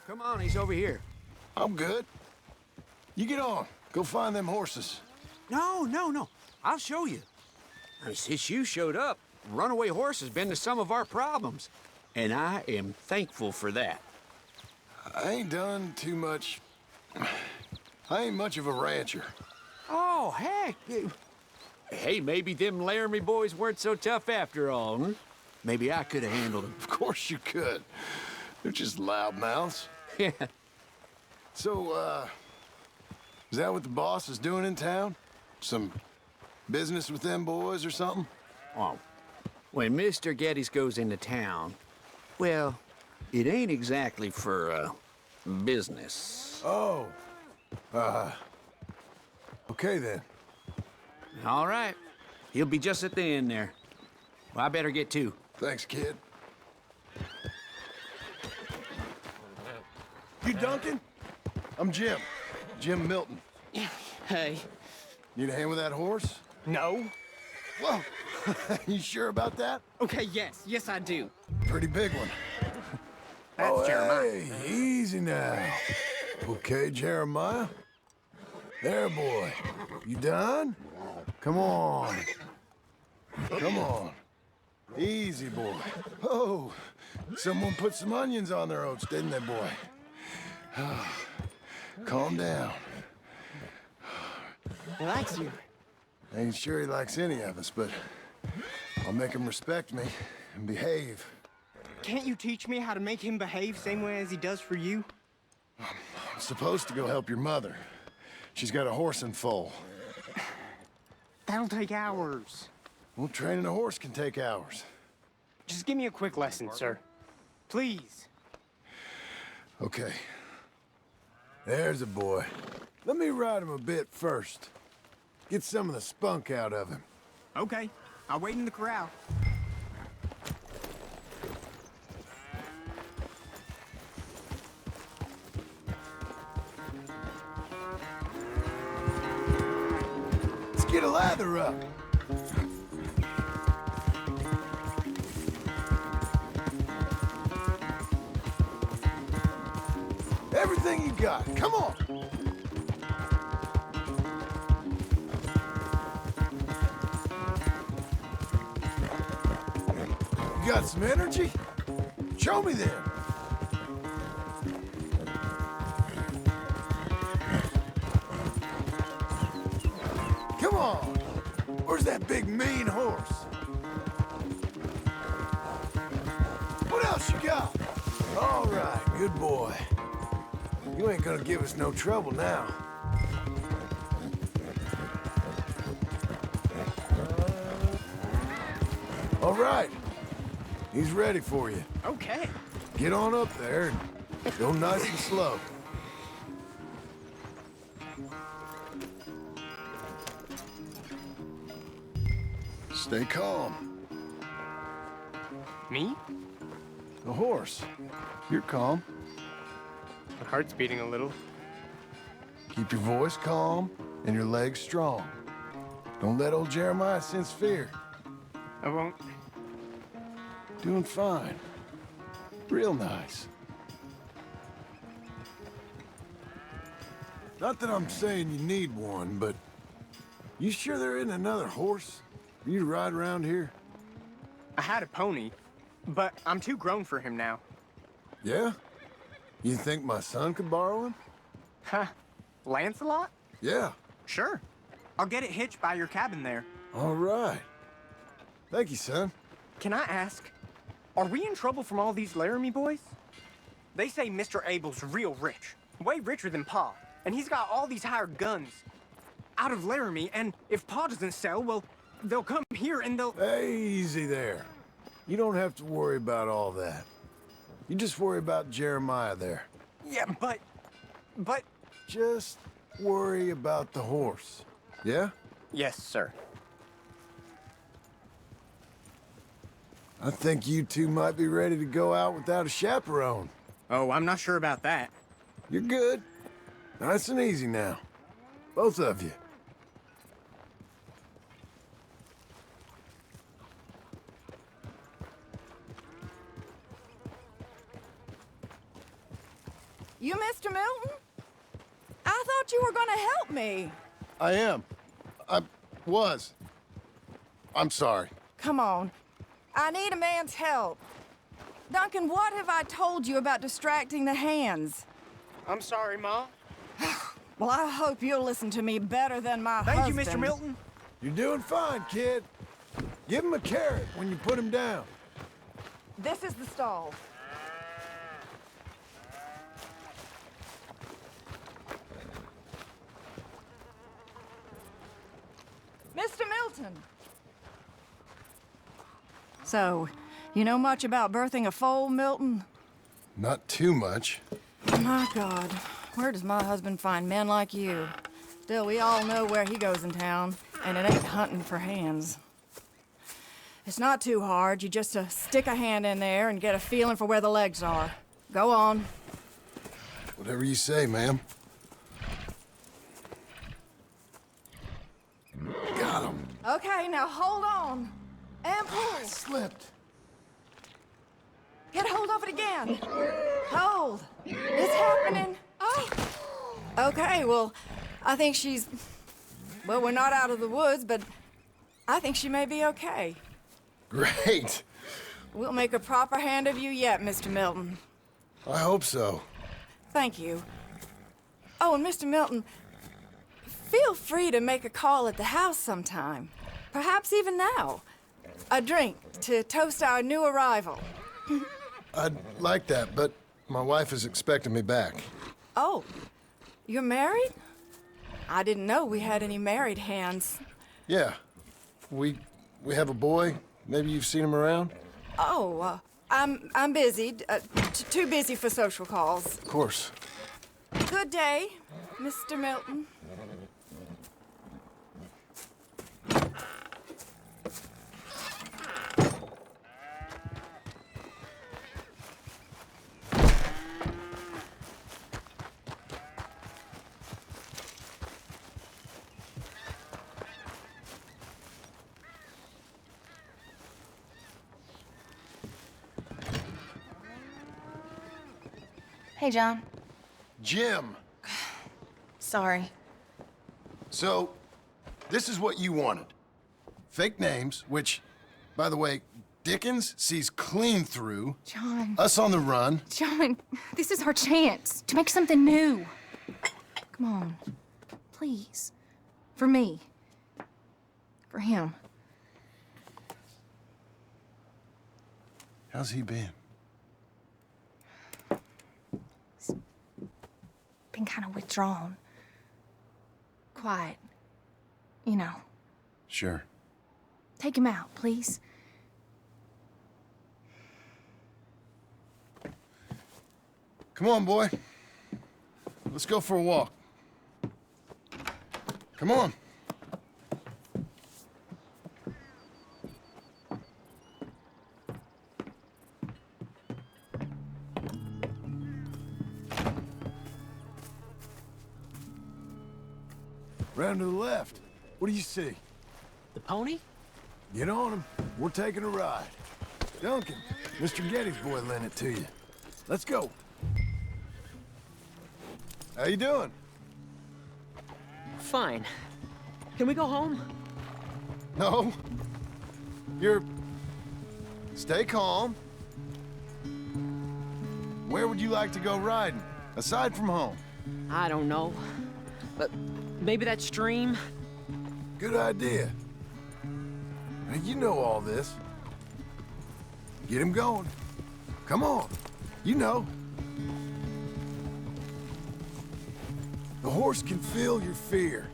Come on, he's over here. I'm good. You get on. Go find them horses. No. I'll show you. Since you showed up, runaway horse has been to some of our problems. And I am thankful for that. I ain't done too much. I ain't much of a rancher. Oh, heck. Hey, maybe them Laramie boys weren't so tough after all, huh? Maybe I could have handled them. Of course you could. They're just loudmouths. Yeah. So, is that what the boss is doing in town? Some business with them boys or something? Oh, when Mr. Geddes goes into town, well, it ain't exactly for, business. Oh. Okay then. All right. He'll be just at the end there. Well, I better get to. Thanks, kid. You Duncan? I'm Jim. Jim Milton. Hey. Need a hand with that horse? No. Whoa. You sure about that? Okay, yes, I do. Pretty big one. That's Jeremiah. Hey, easy now. Okay, Jeremiah. There, boy. You done? Come on. Come on. Easy, boy. Oh, someone put some onions on their oats, didn't they, boy? Calm down. He likes you. I ain't sure he likes any of us, but I'll make him respect me and behave. Can't you teach me how to make him behave same way as he does for you? I'm supposed to go help your mother. She's got a horse and foal. That'll take hours. Well, training a horse can take hours. Just give me a quick lesson, sir. Please. Okay. There's a boy. Let me ride him a bit first. Get some of the spunk out of him. Okay. I'll wait in the corral. Let's get a lather up. Everything you got. Come on. You got some energy? Show me then. Come on. Where's that big mean horse? What else you got? All right, good boy. You ain't gonna give us no trouble now. All right. He's ready for you. Okay. Get on up there and go nice and slow. Stay calm. Me? The horse. You're calm. My heart's beating a little. Keep your voice calm and your legs strong. Don't let old Jeremiah sense fear. I won't. Doing fine. Real nice. Not that I'm saying you need one, but you sure there isn't another horse for you to ride around here? I had a pony, but I'm too grown for him now. Yeah? You think my son could borrow him? Huh. Lancelot? Yeah. Sure. I'll get it hitched by your cabin there. All right. Thank you, son. Can I ask, are we in trouble from all these Laramie boys? They say Mr. Abel's real rich, way richer than Pa, and he's got all these hired guns out of Laramie, and if Pa doesn't sell, well, they'll come here and they'll... Hey, easy there. You don't have to worry about all that. You just worry about Jeremiah there. Yeah, but... Just worry about the horse. Yeah? Yes, sir. I think you two might be ready to go out without a chaperone. Oh, I'm not sure about that. You're good. Nice and easy now. Both of you. You Mr. Milton? I thought you were gonna help me. I am. I was. I'm sorry. Come on. I need a man's help. Duncan, what have I told you about distracting the hands? I'm sorry, Ma. Well, I hope you'll listen to me better than my husband. Thank you, Mr. Milton. You're doing fine, kid. Give him a carrot when you put him down. This is the stall. Mr. Milton! So, you know much about birthing a foal, Milton? Not too much. My God, where does my husband find men like you? Still, we all know where he goes in town, and it ain't hunting for hands. It's not too hard. You just stick a hand in there and get a feeling for where the legs are. Go on. Whatever you say, ma'am. Got him. Okay, now hold on. And pull. Slipped. Get hold of it again. Hold. It's happening. Oh. Okay, well, I think she's... Well, we're not out of the woods, but I think she may be okay. Great. We'll make a proper hand of you yet, Mr. Milton. I hope so. Thank you. Oh, and Mr. Milton, feel free to make a call at the house sometime. Perhaps even now. A drink to toast our new arrival. I'd like that, but my wife is expecting me back. Oh, you're married? I didn't know we had any married hands. Yeah. We have a boy. Maybe you've seen him around? Oh, I'm busy. Too busy for social calls. Of course. Good day, Mr. Milton. Hey, John. Jim. Sorry. So, this is what you wanted. Fake names, which, by the way, Dickens sees clean through. John. Us on the run. John, this is our chance to make something new. Come on. Please. For me. For him. How's he been? Been kind of withdrawn. Quiet. You know. Sure. Take him out, please. Come on, boy. Let's go for a walk. Come on. Round to the left. What do you see? The pony? Get on him. We're taking a ride. Duncan, Mr. Getty's boy lent it to you. Let's go. How you doing? Fine. Can we go home? No. You're... Stay calm. Where would you like to go riding, aside from home? I don't know. But maybe that stream? Good idea. Now, you know all this. Get him going. Come on. You know. The horse can feel your fear.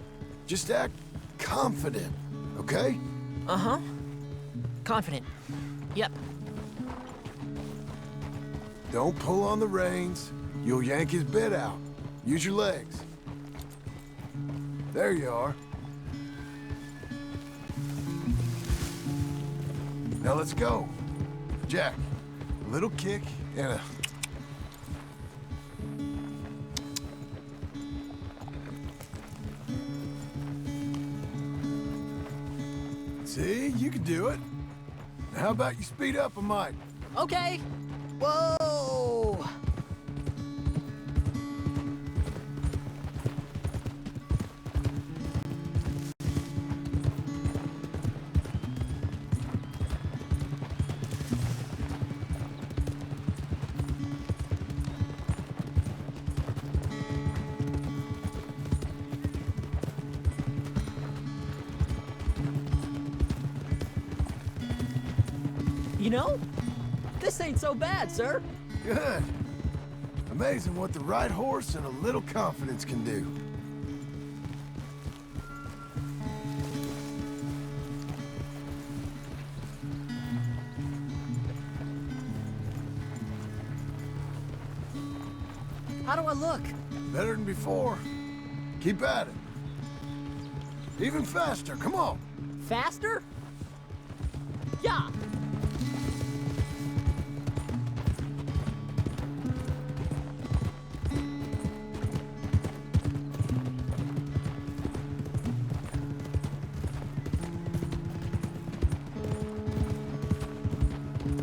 Just act confident, okay? Uh-huh. Confident. Yep. Don't pull on the reins. You'll yank his bit out. Use your legs. There you are. Now let's go. Jack, a little kick and a... See, you can do it. Now how about you speed up a mite? Okay. Whoa! You know, this ain't so bad, sir. Good. Amazing what the right horse and a little confidence can do. How do I look? Better than before. Keep at it. Even faster, come on. Faster? Yeah.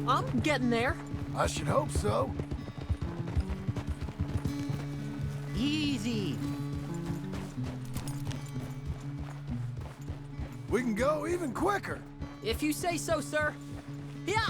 I'm getting there. I should hope so. Easy. We can go even quicker. If you say so, sir. Yeah.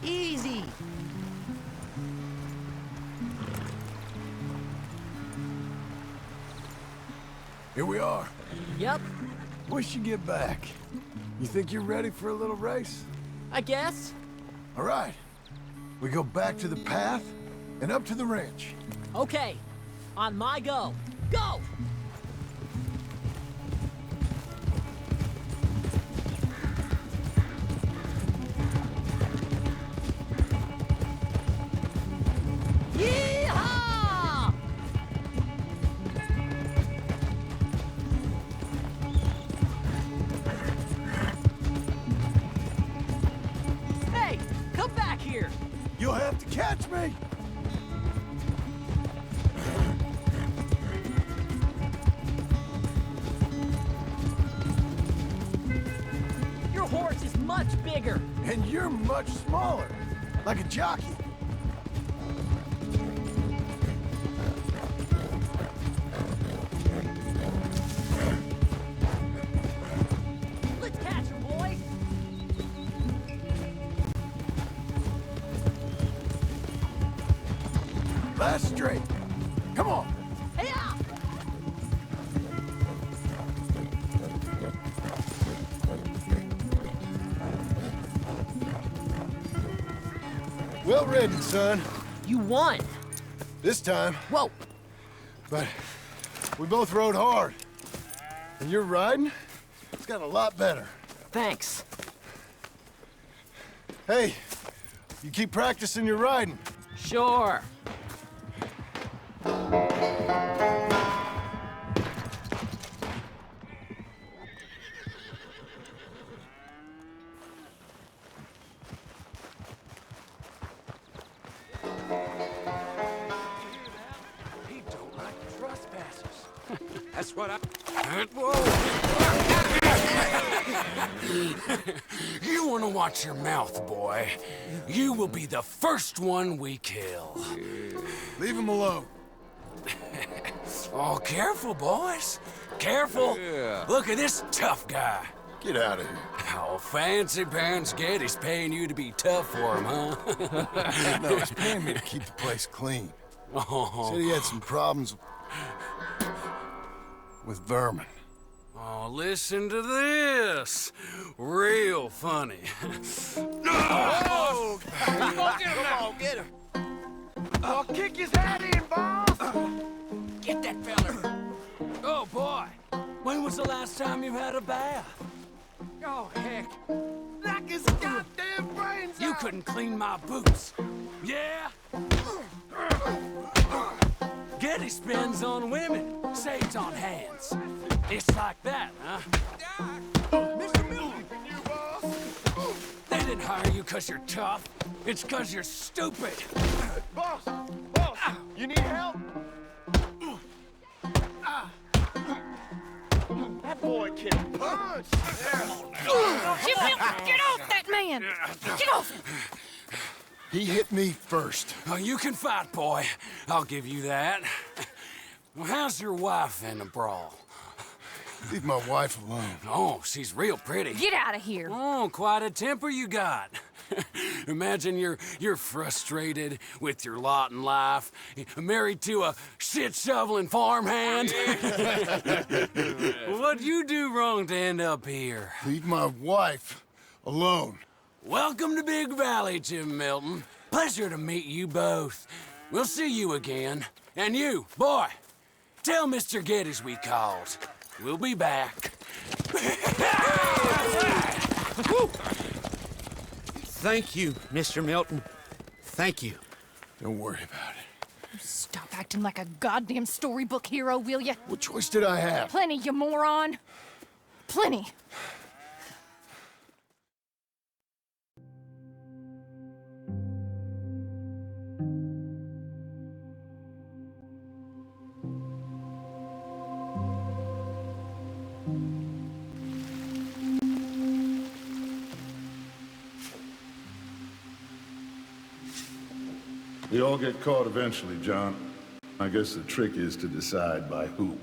Easy. Here we are. Yep. We should get back. You think you're ready for a little race? I guess. All right. We go back to the path and up to the ranch. Okay. On my go. Go! Yeehaw! Hey, come back here! You'll have to catch me! Your horse is much bigger. And you're much smaller, like a jockey. straight. Come on. Well ridden, son. You won. This time. Whoa. But we both rode hard. And your riding, it's got a lot better. Thanks. Hey, you keep practicing your riding. Sure. He don't like trespassers. That's what I... You want to watch your mouth, boy. You will be the first one we kill. Leave him alone. Oh, careful, boys. Careful. Look at this tough guy. Get out of here. Oh, fancy pants Getty's paying you to be tough for him, huh? No, he's paying me to keep the place clean. Oh. Said he had some problems with vermin. Oh, listen to this. Real funny. Oh! Come on, get him. I'll kick his head in, boss. Get that fella. Oh, boy. When was the last time you had a bath? Oh, heck. Knock his goddamn brains You out. couldn't clean my boots. Yeah? Getty spends on women, saves on hands. It's like that, huh? Mr. Milton, you boss. They didn't hire you because you're tough. It's because you're stupid. Boss, you need help? That boy can punch. Get off that man! Get off him! He hit me first. Oh, you can fight, boy. I'll give you that. Well, how's your wife in the brawl? Leave my wife alone. Oh, she's real pretty. Get out of here! Oh, quite a temper you got. Imagine you're frustrated with your lot in life, married to a shit-shoveling farmhand. What'd you do wrong to end up here? Leave my wife alone. Welcome to Big Valley, Jim Milton. Pleasure to meet you both. We'll see you again. And you, boy, tell Mr. Geddes we called. We'll be back. Thank you, Mr. Milton. Thank you. Don't worry about it. Stop acting like a goddamn storybook hero, will ya? What choice did I have? Plenty, you moron. Plenty. We all get caught eventually, John. I guess the trick is to decide by who.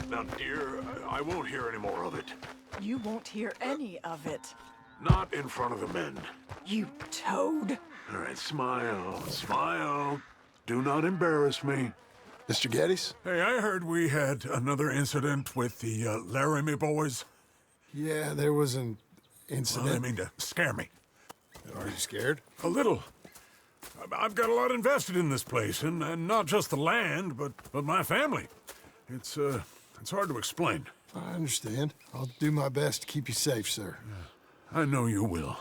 Now, dear, I won't hear any more of it. You won't hear any of it. Not in front of the men. You toad. All right, smile, smile. Do not embarrass me. Mr. Geddes? Hey, I heard we had another incident with the Laramie boys. Yeah, there was an Well, incident. I mean to scare me. Are you scared? A little. I've got a lot invested in this place, and not just the land, but my family. It's hard to explain. I understand. I'll do my best to keep you safe, sir. I know you will.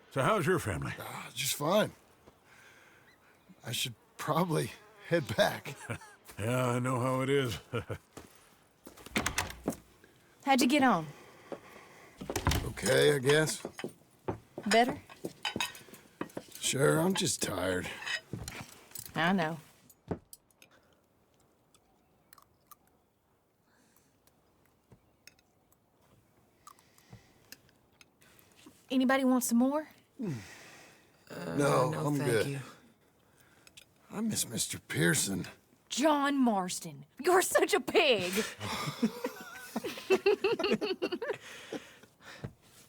So how's your family? Just fine. I should probably head back. Yeah, I know how it is. How'd you get on? Okay, I guess. Better? Sure, I'm just tired. I know. Anybody want some more? No, no, I'm thank good. you. I miss Mr. Pearson. John Marston, you're such a pig.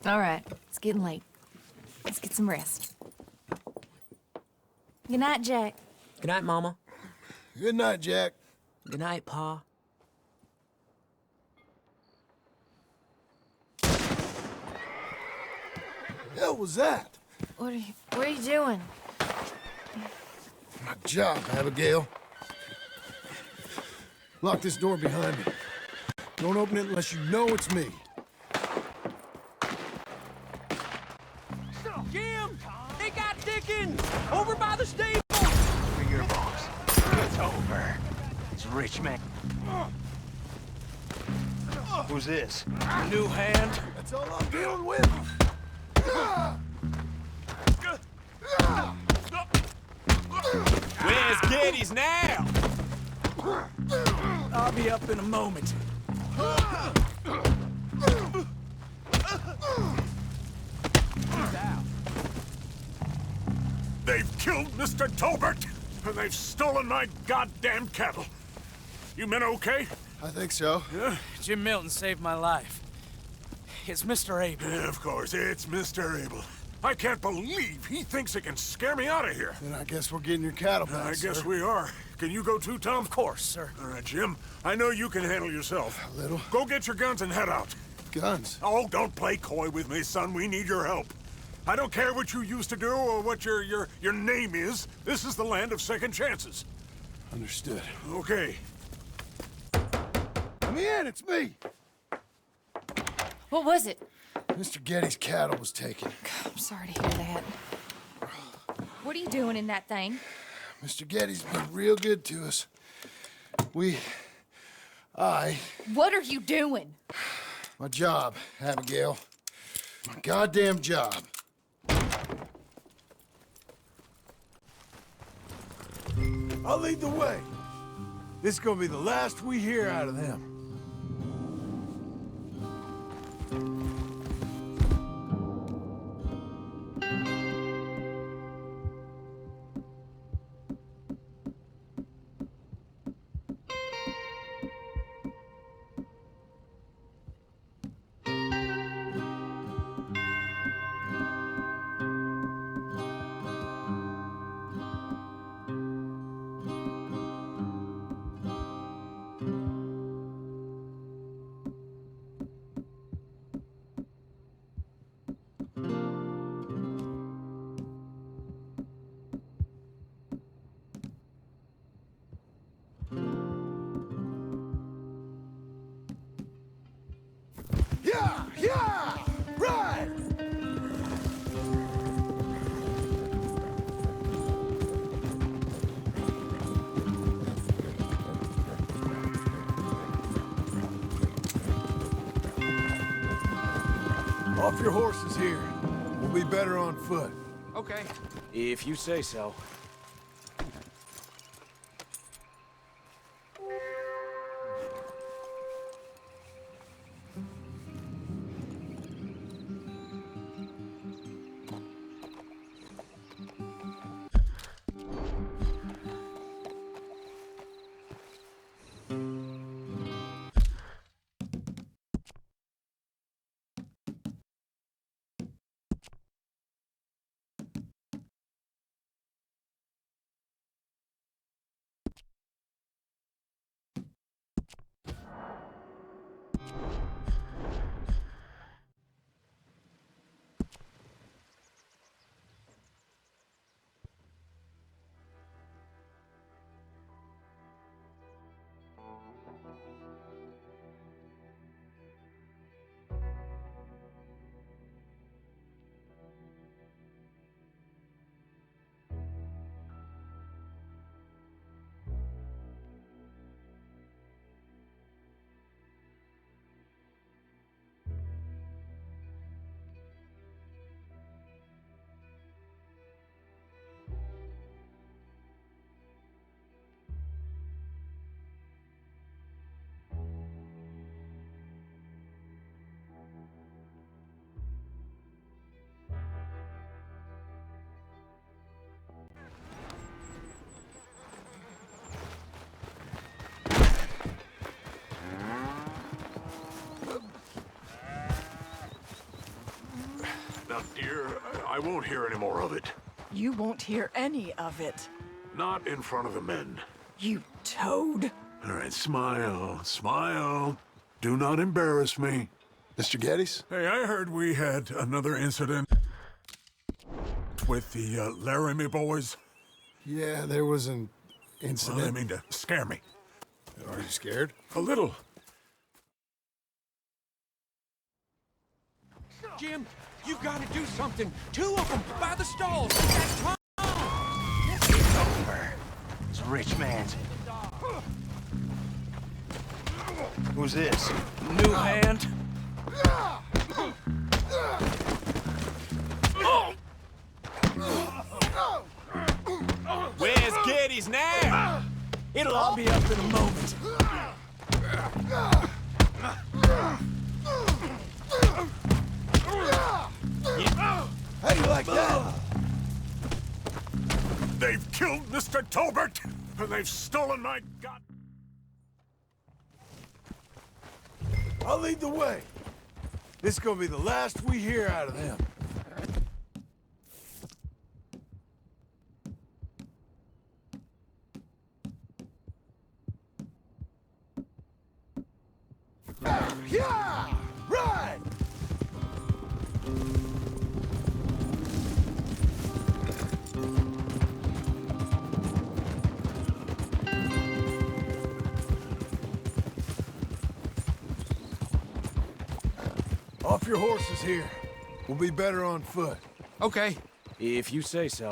All right, it's getting late. Let's get some rest. Good night, Jack. Good night, Mama. Good night, Jack. Good night, Pa. Hell was that? What are you doing? My job, Abigail. Lock this door behind me. Don't open it unless you know it's me. Jim! They got Dickens! Over by the stable! For your boss. It's over. It's rich man. Who's this? New hand? That's all I'm dealing with. Where's Geddes now? I'll be up in a moment. They've killed Mr. Tolbert, and they've stolen my goddamn cattle. You men okay? I think so. Yeah? Jim Milton saved my life. It's Mr. Abel. Yeah, of course, it's Mr. Abel. I can't believe he thinks he can scare me out of here. Then I guess we're getting your cattle back, I guess sir. we are. Can you go too, Tom? Of course, sir. All right, Jim. I know you can handle yourself. A little. Go get your guns and head out. Guns? Oh, don't play coy with me, son. We need your help. I don't care what you used to do or what your name is. This is the land of second chances. Understood. Okay. Let me in, it's me! What was it? Mr. Geddes' cattle was taken. I'm sorry to hear that. What are you doing in that thing? Mr. Geddes been real good to us. What are you doing? My job, Abigail. My goddamn job. I'll lead the way. This is gonna be the last we hear out of them. Yeah! Right! Off your horses here. We'll be better on foot. Okay. If you say so. dear. I won't hear any more of it. You won't hear any of it. Not in front of the men. You toad. All right, smile, smile. Do not embarrass me. Mr. Geddes? Hey, I heard we had another incident with the Laramie boys. Yeah, there was an Well, I incident. mean to scare me. Are you scared? A little. Jim, you gotta do something. 2 of them by the stalls. That's Tom. It's over. It's a rich man's. Who's this? New hand. Where's Geddes now? It'll all be up in a moment. How do you like that? They've killed Mr. Tolbert, and they've stolen my god. I'll lead the way. This is gonna be the last we hear out of them. Yeah! Right! Off your horses here. We'll be better on foot. Okay, if you say so.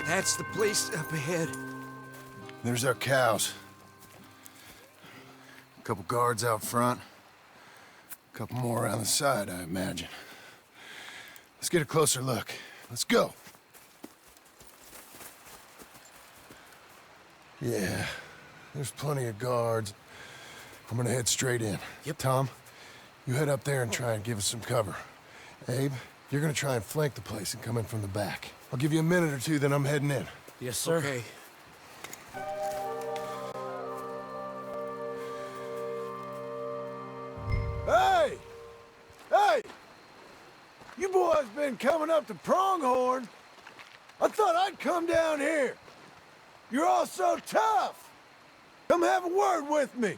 That's the place up ahead. There's our cows. A couple guards out front. A couple more around the side, I imagine. Let's get a closer look. Let's go. Yeah, there's plenty of guards. I'm gonna head straight in. Yep. Tom, you head up there and try and give us some cover. Abe, you're gonna try and flank the place and come in from the back. I'll give you a minute or two, then I'm heading in. Yes, sir. Okay. Hey! Hey! You boys been coming up to Pronghorn. I thought I'd come down here. You're all so tough. Come have a word with me.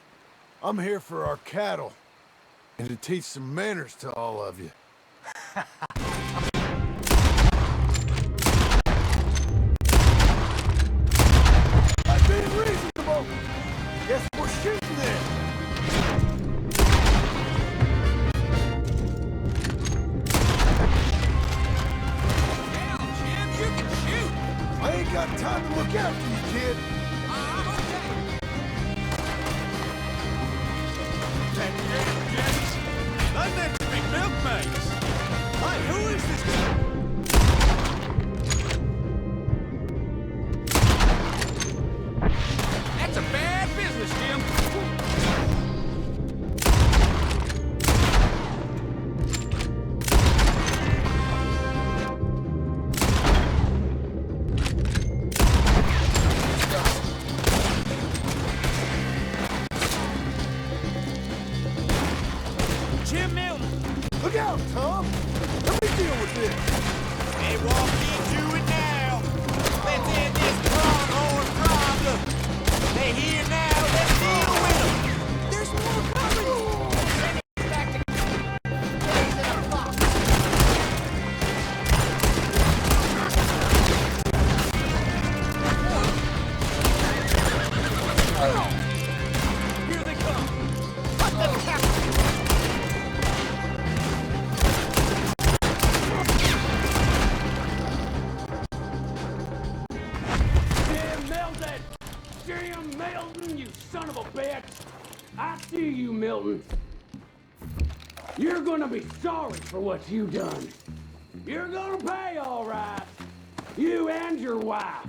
I'm here for our cattle and to teach some manners to all of you. I've been reasonable. Guess we're shooting then. I ain't got time to look after you, kid. I'm meant to be milkmaids. Hey, who is this guy? That's a bad business, Jim. Jim Milton. Look out, Tom. Let me deal with this. They walk into it now. Let's end this pronghorn problem. They're here now. Let's deal with them. There's more coming. Send it back to days in a box. Here they come. What the hell? Jim Milton! Jim Milton, you son of a bitch! I see you, Milton. You're gonna be sorry for what you done. You're gonna pay, all right. You and your wife.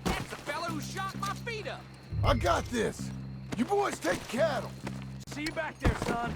That's the fella who shot my feet up. I got this. You boys take cattle. See you back there, son.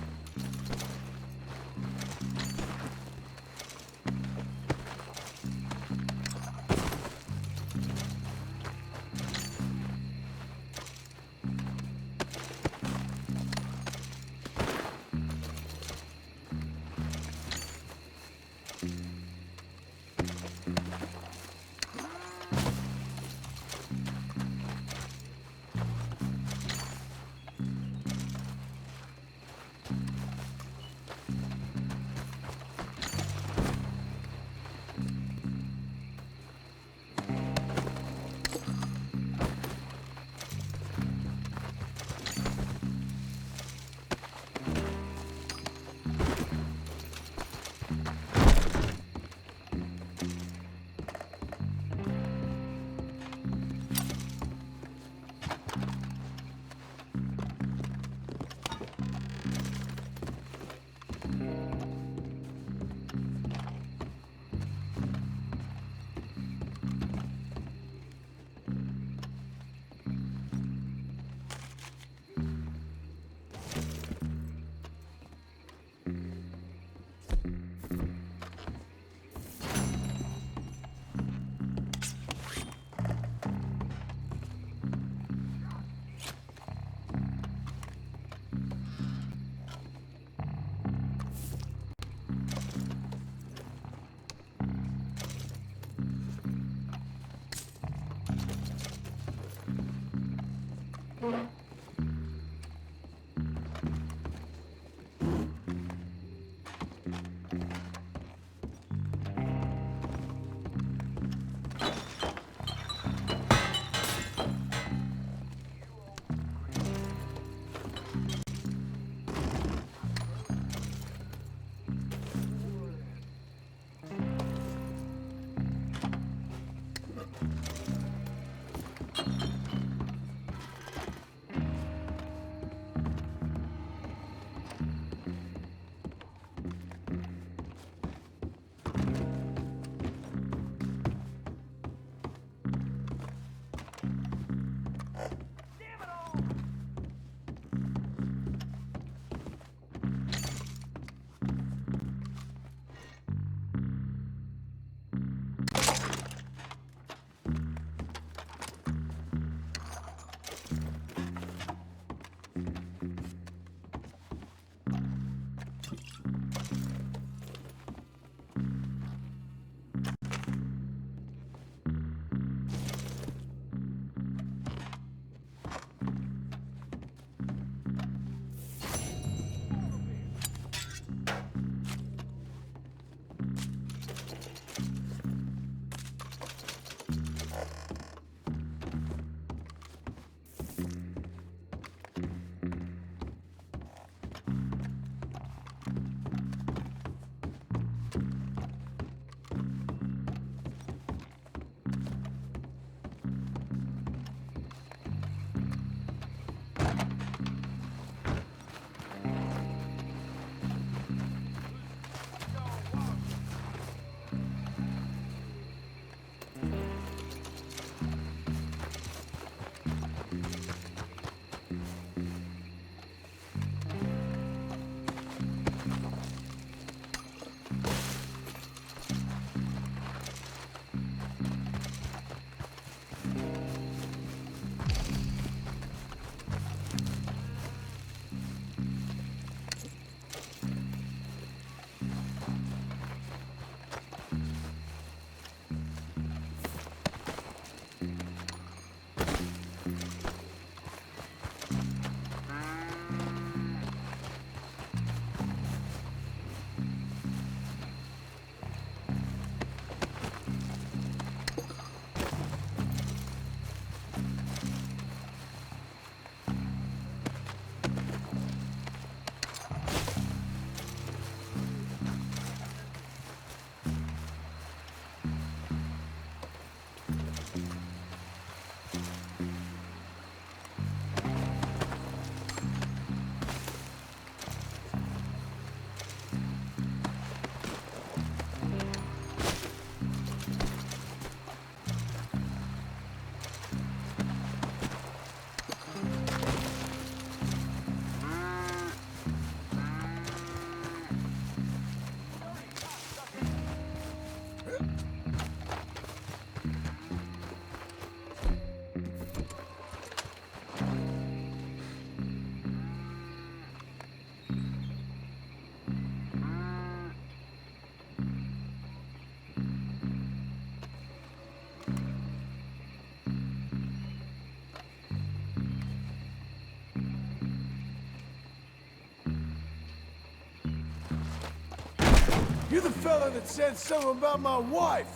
the fella that said something about my wife.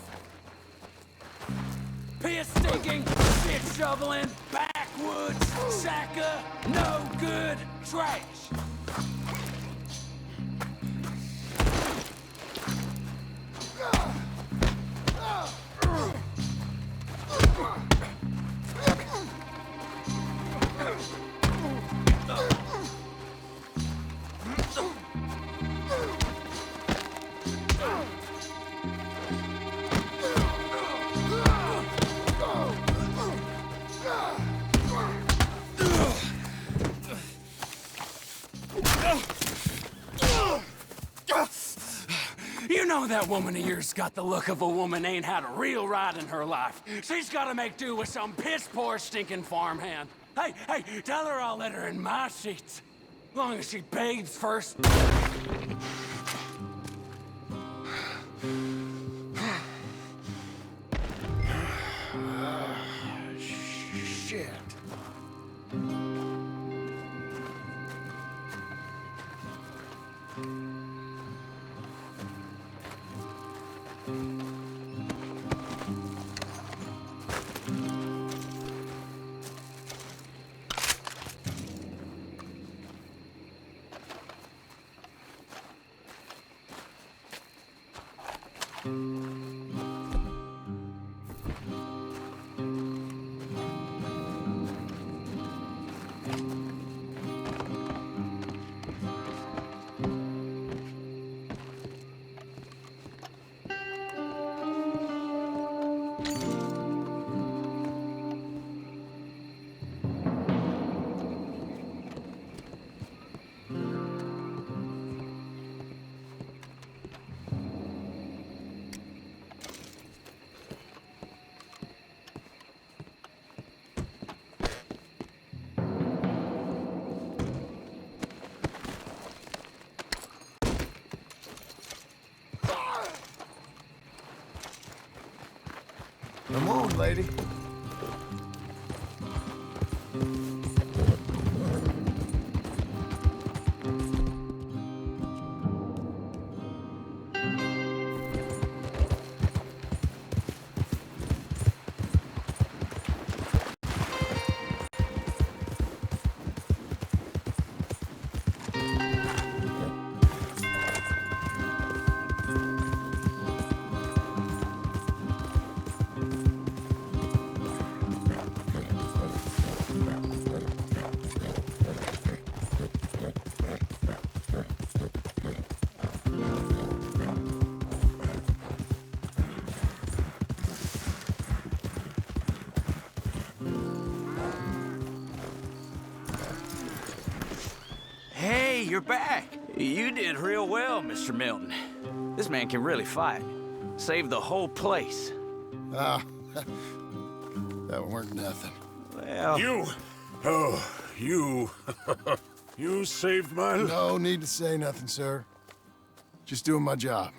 Piss stinking, shit shoveling, backwoods, sacker, no good, trash. You know that woman of yours got the look of a woman ain't had a real ride in her life. She's gotta make do with some piss-poor stinking farmhand. Hey, tell her I'll let her in my sheets. Long as she bathes first. Shit. Come on, lady. Hey, you're back. You did real well, Mr. Milton. This man can really fight. Saved the whole place. Ah, that weren't nothing. Well... You! Oh, you... you saved my life. No need to say nothing, sir. Just doing my job.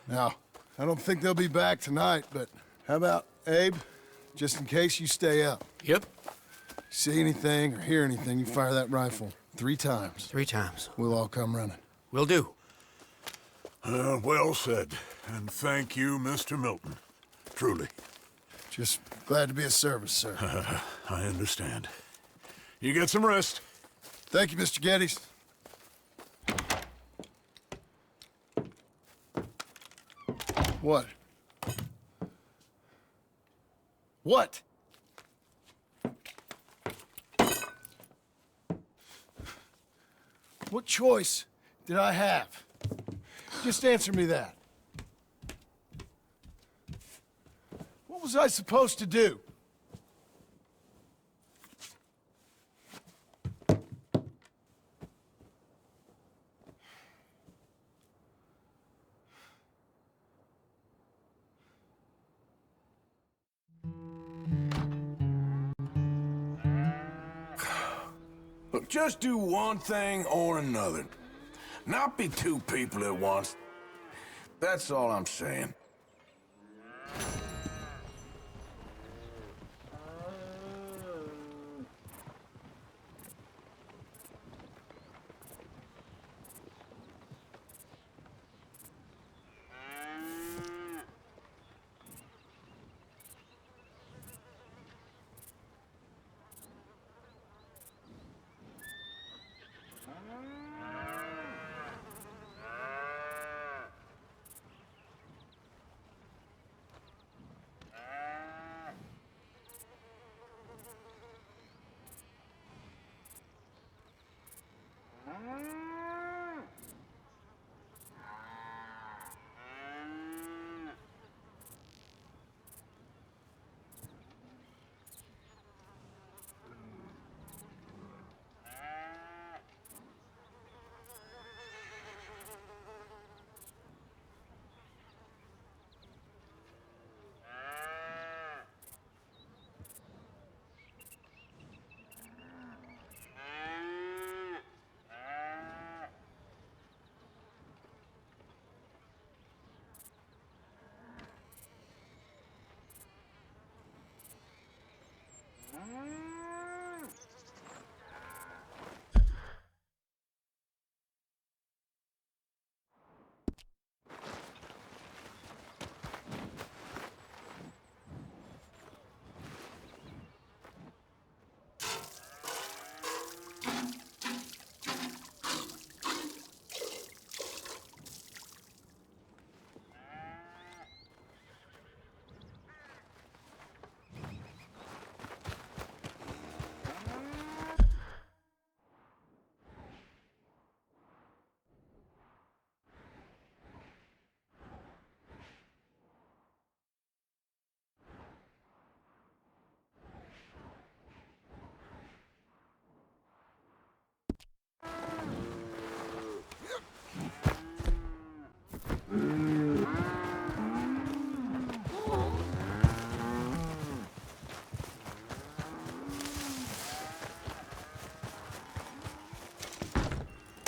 Now, I don't think they'll be back tonight, but how about Abe? Just in case you stay up. Yep. See anything or hear anything, you fire that rifle 3 times. 3 times. We'll all come running. Will do. Well said. And thank you, Mr. Milton. Truly. Just glad to be of service, sir. I understand. You get some rest. Thank you, Mr. Geddes. What? What? What choice did I have? Just answer me that. What was I supposed to do? Look, just do one thing or another. Not be 2 people at once. That's all I'm saying.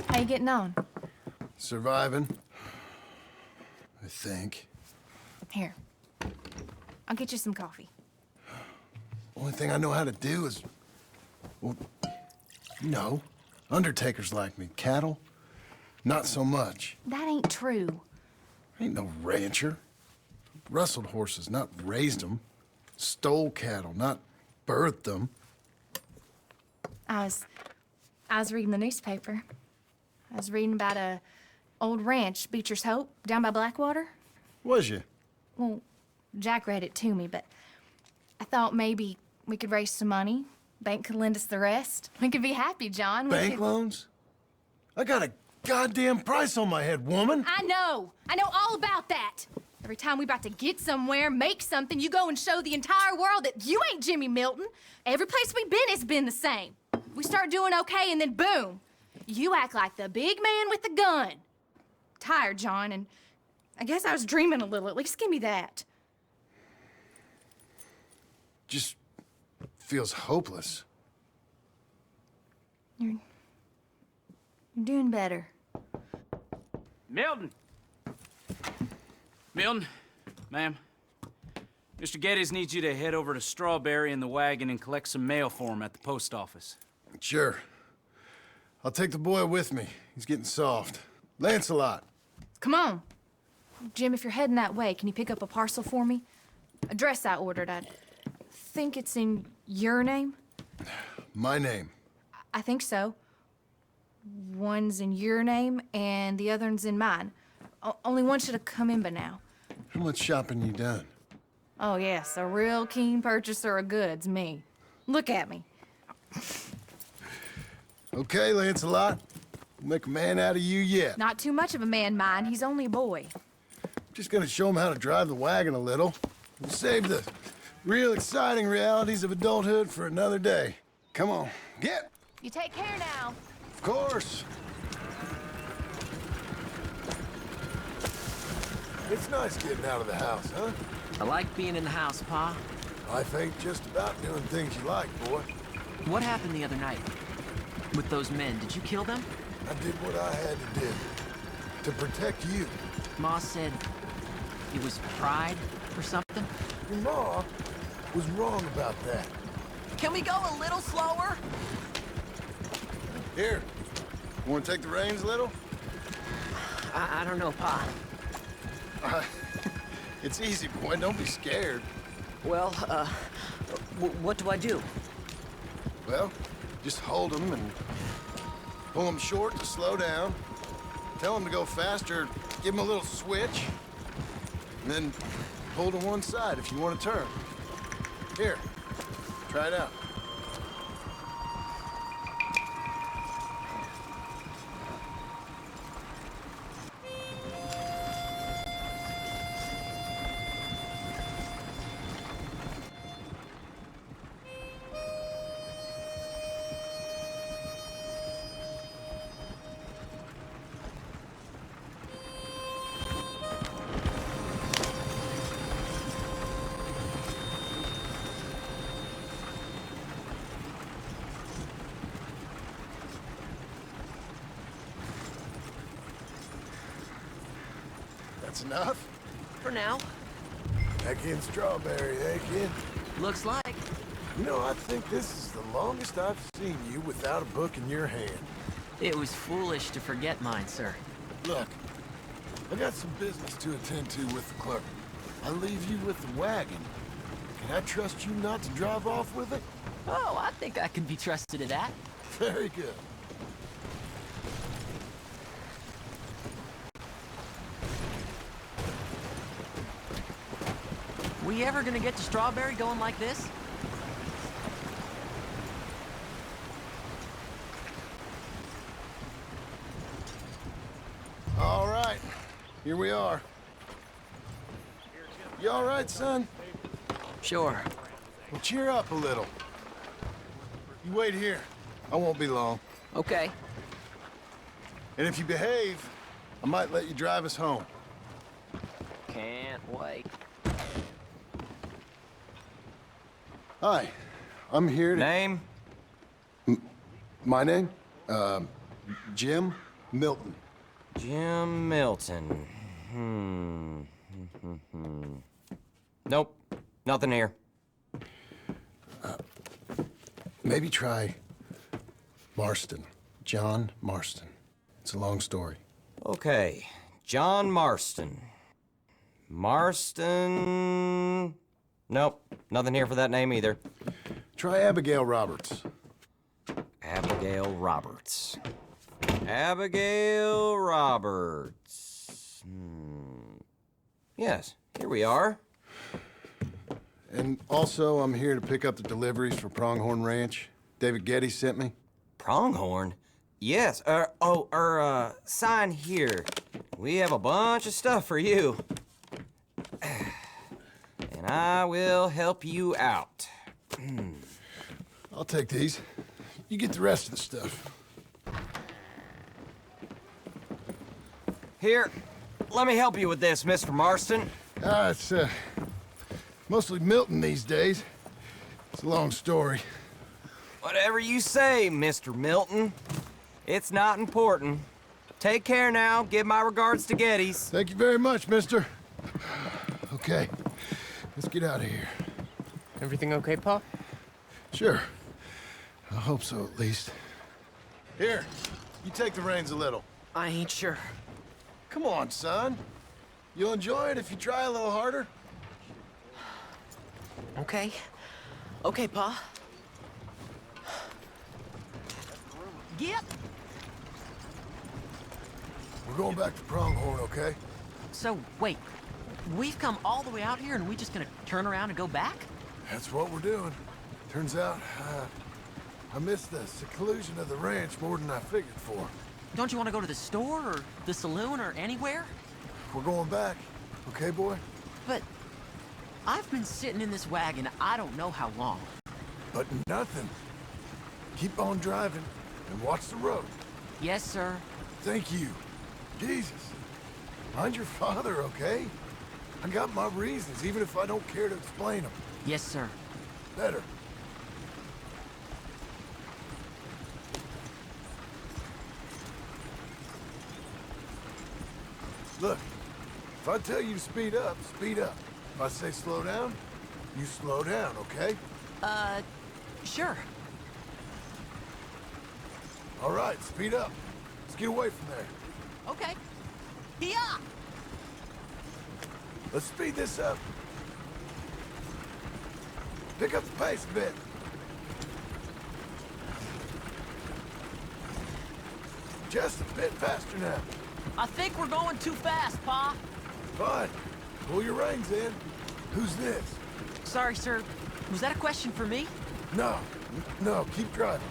How you getting on? Surviving. I think. Here. I'll get you some coffee. Only thing I know how to do is... Well, you know, undertakers like me. Cattle, not so much. That ain't true. I ain't no rancher. Rustled horses, not raised them. Stole cattle, not birthed them. I was reading the newspaper. I was reading about a old ranch, Beecher's Hope, down by Blackwater. Was you? Well, Jack read it to me, but I thought maybe we could raise some money. Bank could lend us the rest. We could be happy, John. Bank loans? I got a goddamn price on my head, woman. I know all about that. Every time we about to get somewhere, make something, you go and show the entire world that you ain't Jimmy Milton. Every place we've been, it's been the same. We start doing okay, and then boom, you act like the big man with the gun. Tired, John, and I guess I was dreaming a little. At least give me that. Just feels hopeless. You're doing better. Milton! Milton, ma'am. Mr. Geddes needs you to head over to Strawberry in the wagon and collect some mail for him at the post office. Sure. I'll take the boy with me. He's getting soft. Lancelot. Come on. Jim, if you're heading that way, can you pick up a parcel for me? A dress I ordered. I think it's in your name? My name. I think so. One's in your name, and the other one's in mine. Only one should have come in by now. How much shopping you done? Oh, yes, a real keen purchaser of goods, me. Look at me. Okay, Lancelot. We'll make a man out of you yet. Not too much of a man, mind. He's only a boy. Just gonna show him how to drive the wagon a little. We'll save the real exciting realities of adulthood for another day. Come on, get! You take care now. Of course. It's nice getting out of the house, huh? I like being in the house, Pa. Life ain't just about doing things you like, boy. What happened the other night? With those men, did you kill them? I did what I had to do. To protect you. Ma said it was pride or something? Your Ma was wrong about that. Can we go a little slower? Here. Want to take the reins a little? I don't know, Pa. It's easy, boy. Don't be scared. Well, what do I do? Well, just hold them and pull them short to slow down. Tell them to go faster, give them a little switch. And then pull to one side if you want to turn. Here, try it out. That's enough? For now. Back in Strawberry, eh, kid? Looks like. You know, I think this is the longest I've seen you without a book in your hand. It was foolish to forget mine, sir. Look, I got some business to attend to with the clerk. I leave you with the wagon. Can I trust you not to drive off with it? Oh, I think I can be trusted to that. Very good. We ever gonna get to Strawberry going like this? All right, here we are. You all right, son? Sure. Well, cheer up a little. You wait here. I won't be long. Okay. And if you behave, I might let you drive us home. Can't wait. Hi, I'm here to... Name? My name? Jim Milton. Jim Milton. Nope, nothing here. Maybe try Marston. John Marston. It's a long story. Okay, John Marston. Marston... Nope, nothing here for that name either. Try Abigail Roberts. Abigail Roberts. Abigail Roberts. Yes, here we are. And also, I'm here to pick up the deliveries for Pronghorn Ranch. David Getty sent me. Pronghorn? Yes, sign here. We have a bunch of stuff for you. And I will help you out. I'll take these. You get the rest of the stuff. Here, let me help you with this, Mr. Marston. It's, mostly Milton these days. It's a long story. Whatever you say, Mr. Milton. It's not important. Take care now. Give my regards to Geddes. Thank you very much, mister. Okay, let's get out of here. Everything okay, Pa? Sure. I hope so, at least. Here, you take the reins a little. I ain't sure. Come on, son. You'll enjoy it if you try a little harder. Okay. Okay, Pa. Get! We're going back to Pronghorn, okay? So, wait. We've come all the way out here and we just gonna turn around and go back? That's what we're doing. Turns out, I missed the seclusion of the ranch more than I figured for. Don't you want to go to the store or the saloon or anywhere? We're going back, okay, boy? But I've been sitting in this wagon I don't know how long. But nothing. Keep on driving and watch the road. Yes, sir. Thank you. Jesus. Mind your father, okay? I got my reasons, even if I don't care to explain them. Yes, sir. Better. Look, if I tell you to speed up, speed up. If I say slow down, you slow down, okay? Sure. All right, speed up. Let's get away from there. Okay. Yeah. Let's speed this up. Pick up the pace a bit. Just a bit faster now. I think we're going too fast, Pa. Fine. Pull your reins in. Who's this? Sorry, sir. Was that a question for me? No. No, keep driving.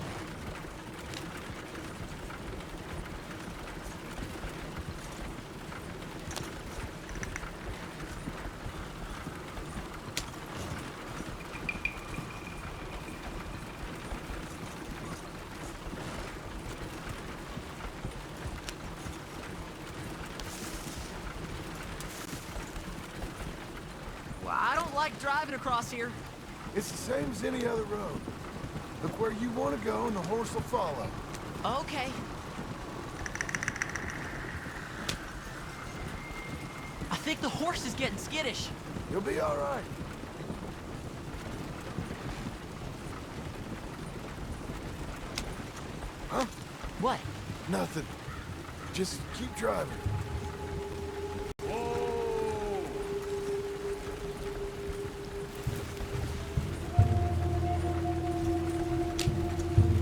I don't like driving across here. It's the same as any other road. Look where you want to go and the horse will follow. Okay. I think the horse is getting skittish. You'll be all right. Huh? What? Nothing. Just keep driving.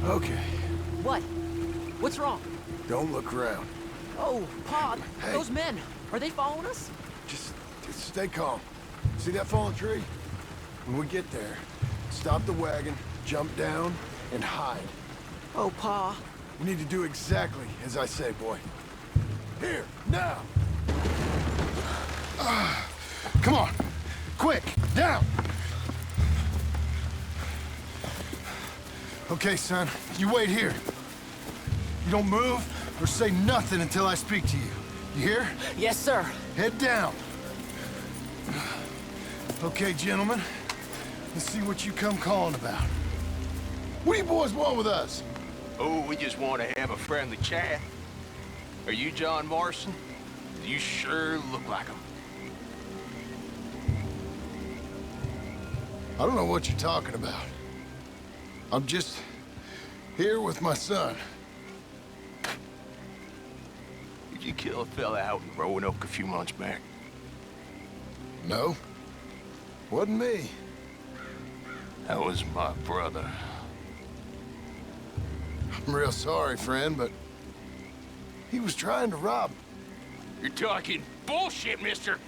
Okay. What? What's wrong? Don't look around. Oh, Pa, Hey. those men, are they following us? Just stay calm. See that fallen tree? When we get there, stop the wagon, jump down, and hide. Oh, Pa. You need to do exactly as I say, boy. Here, now! Come on. Quick, down. Okay, son, you wait here. You don't move or say nothing until I speak to you. You hear? Yes, sir. Head down. Okay, gentlemen. Let's see what you come calling about. What do you boys want with us? Oh, we just want to have a friendly chat. Are you John Morrison? You sure look like him. I don't know what you're talking about. I'm just here with my son. Did you kill a fella out in Roanoke a few months back? No. Wasn't me. That was my brother. I'm real sorry, friend, but he was trying to rob. You're talking bullshit, mister.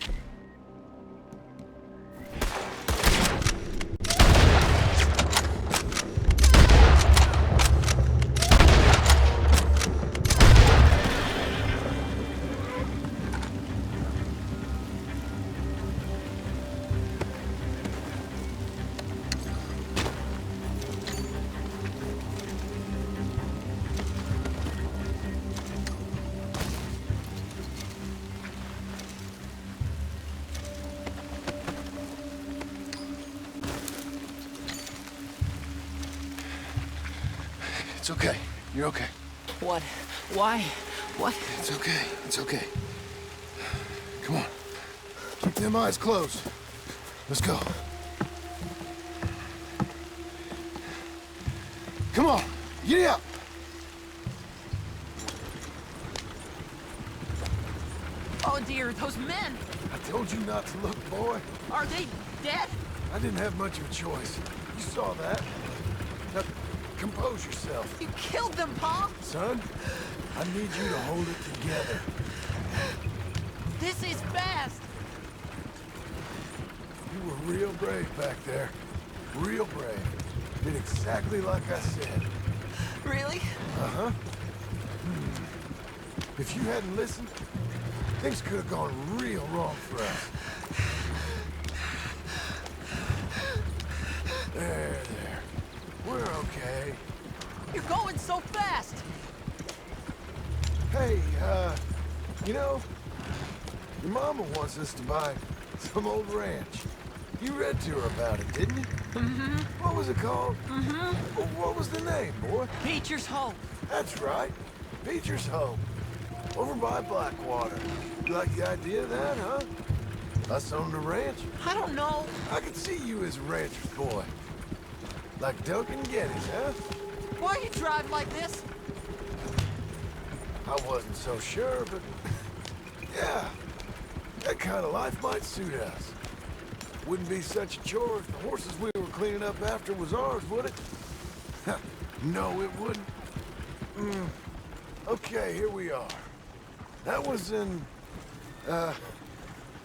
It's okay. You're okay. What? Why? What? It's okay. It's okay. Come on. Keep them eyes closed. Let's go. Come on. Get up. Oh, dear, those men! I told you not to look, boy. Are they dead? I didn't have much of a choice. You saw that. Now, compose yourself. You killed them, Pa! Son, I need you to hold it together. This is fast! You were real brave back there. Real brave. Did exactly like I said. Really? Uh-huh. If you hadn't listened, things could have gone real wrong for us. There. We're okay. You're going so fast! Hey, you know, your mama wants us to buy some old ranch. You read to her about it, didn't you? Mm-hmm. What was it called? Mm-hmm. What was the name, boy? Beecher's Hope. That's right. Beecher's Hope. Over by Blackwater. You like the idea of that, huh? Us own the ranch? I don't know. I could see you as a rancher's boy. Like Duncan Geddes, huh? Why you drive like this? I wasn't so sure, but... yeah. That kind of life might suit us. Wouldn't be such a chore if the horses we were cleaning up after was ours, would it? No, it wouldn't. Okay, here we are. That was an,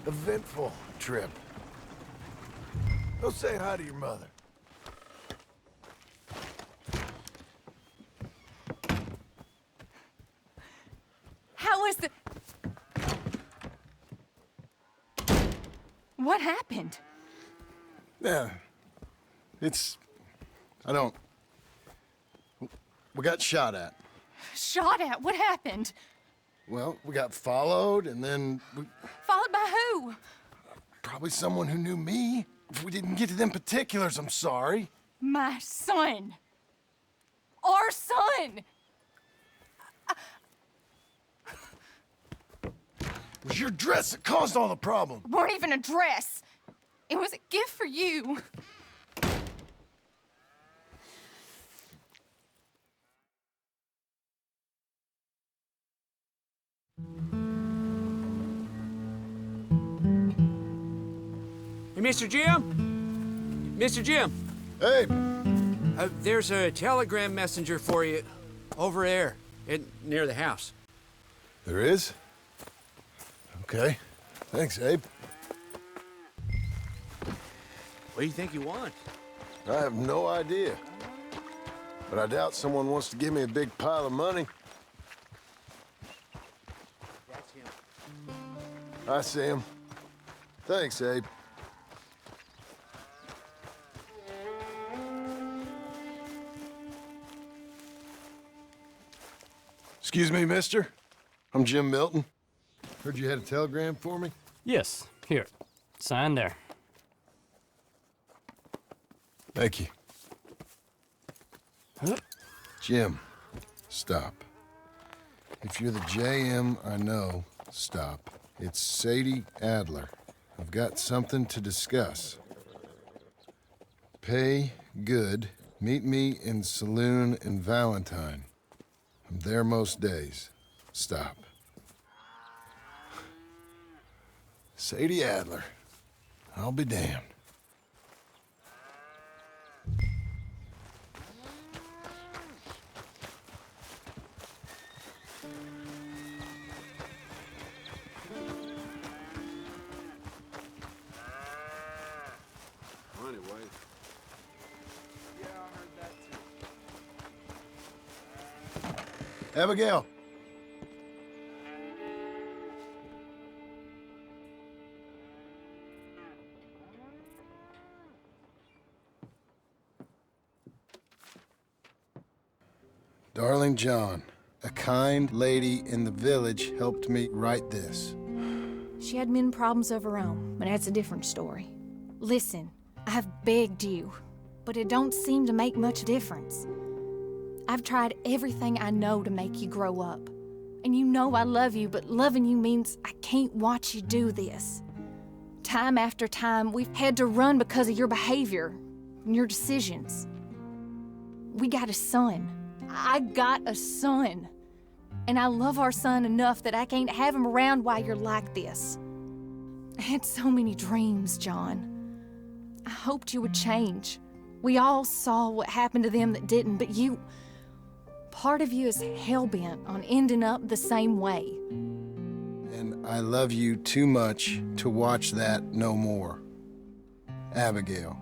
eventful trip. Go say hi to your mother. How was the... What happened? Yeah. I don't... We got shot at. Shot at? What happened? Well, we got followed, and then Followed by who? probably someone who knew me. If we didn't get to them particulars, I'm sorry. My son. Our son. It was your dress that caused all the problem. It weren't even a dress. It was a gift for you. Hey, Mr. Jim? Mr. Jim? Hey. There's a telegram messenger for you over there, near the house. There is? Okay. Thanks, Abe. What do you think you want? I have no idea. But I doubt someone wants to give me a big pile of money. That's him. I see him. Thanks, Abe. Excuse me, mister. I'm Jim Milton. Heard you had a telegram for me? Yes. Here. Sign there. Thank you. Huh? Jim, stop. If you're the JM I know, stop. It's Sadie Adler. I've got something to discuss. Pay good. Meet me in Saloon in Valentine. I'm there most days. Stop. Sadie Adler. I'll be damned. Anyway. Yeah, I heard that too. Abigail. Darling John, a kind lady in the village helped me write this. She had men problems of her own, but that's a different story. Listen, I've begged you, but it don't seem to make much difference. I've tried everything I know to make you grow up. And you know I love you, but loving you means I can't watch you do this. Time after time, we've had to run because of your behavior and your decisions. We got a son. I got a son. And I love our son enough that I can't have him around while you're like this. I had so many dreams, John. I hoped you would change. We all saw what happened to them that didn't, but you... Part of you is hell-bent on ending up the same way. And I love you too much to watch that no more. Abigail.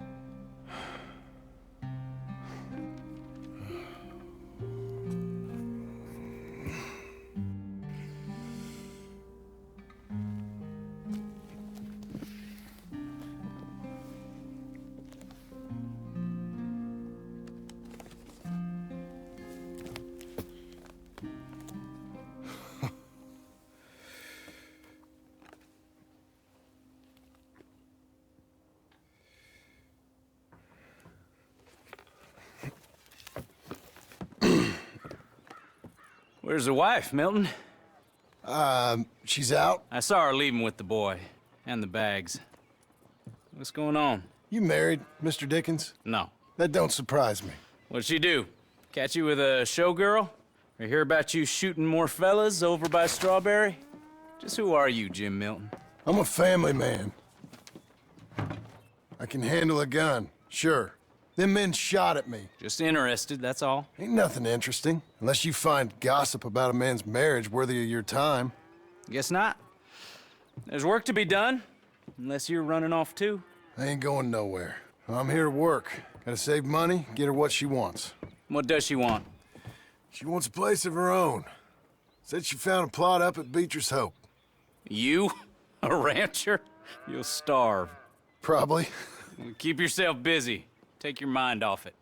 Where's the wife, Milton? She's out. I saw her leaving with the boy. And the bags. What's going on? You married, Mr. Dickens? No. That don't surprise me. What'd she do? Catch you with a showgirl? Or hear about you shooting more fellas over by Strawberry? Just who are you, Jim Milton? I'm a family man. I can handle a gun, sure. Them men shot at me. Just interested, that's all. Ain't nothing interesting, unless you find gossip about a man's marriage worthy of your time. Guess not. There's work to be done, unless you're running off too. I ain't going nowhere. I'm here to work. Gotta save money, get her what she wants. What does she want? She wants a place of her own. Said she found a plot up at Beecher's Hope. You? A rancher? You'll starve. Probably. Keep yourself busy. Take your mind off it.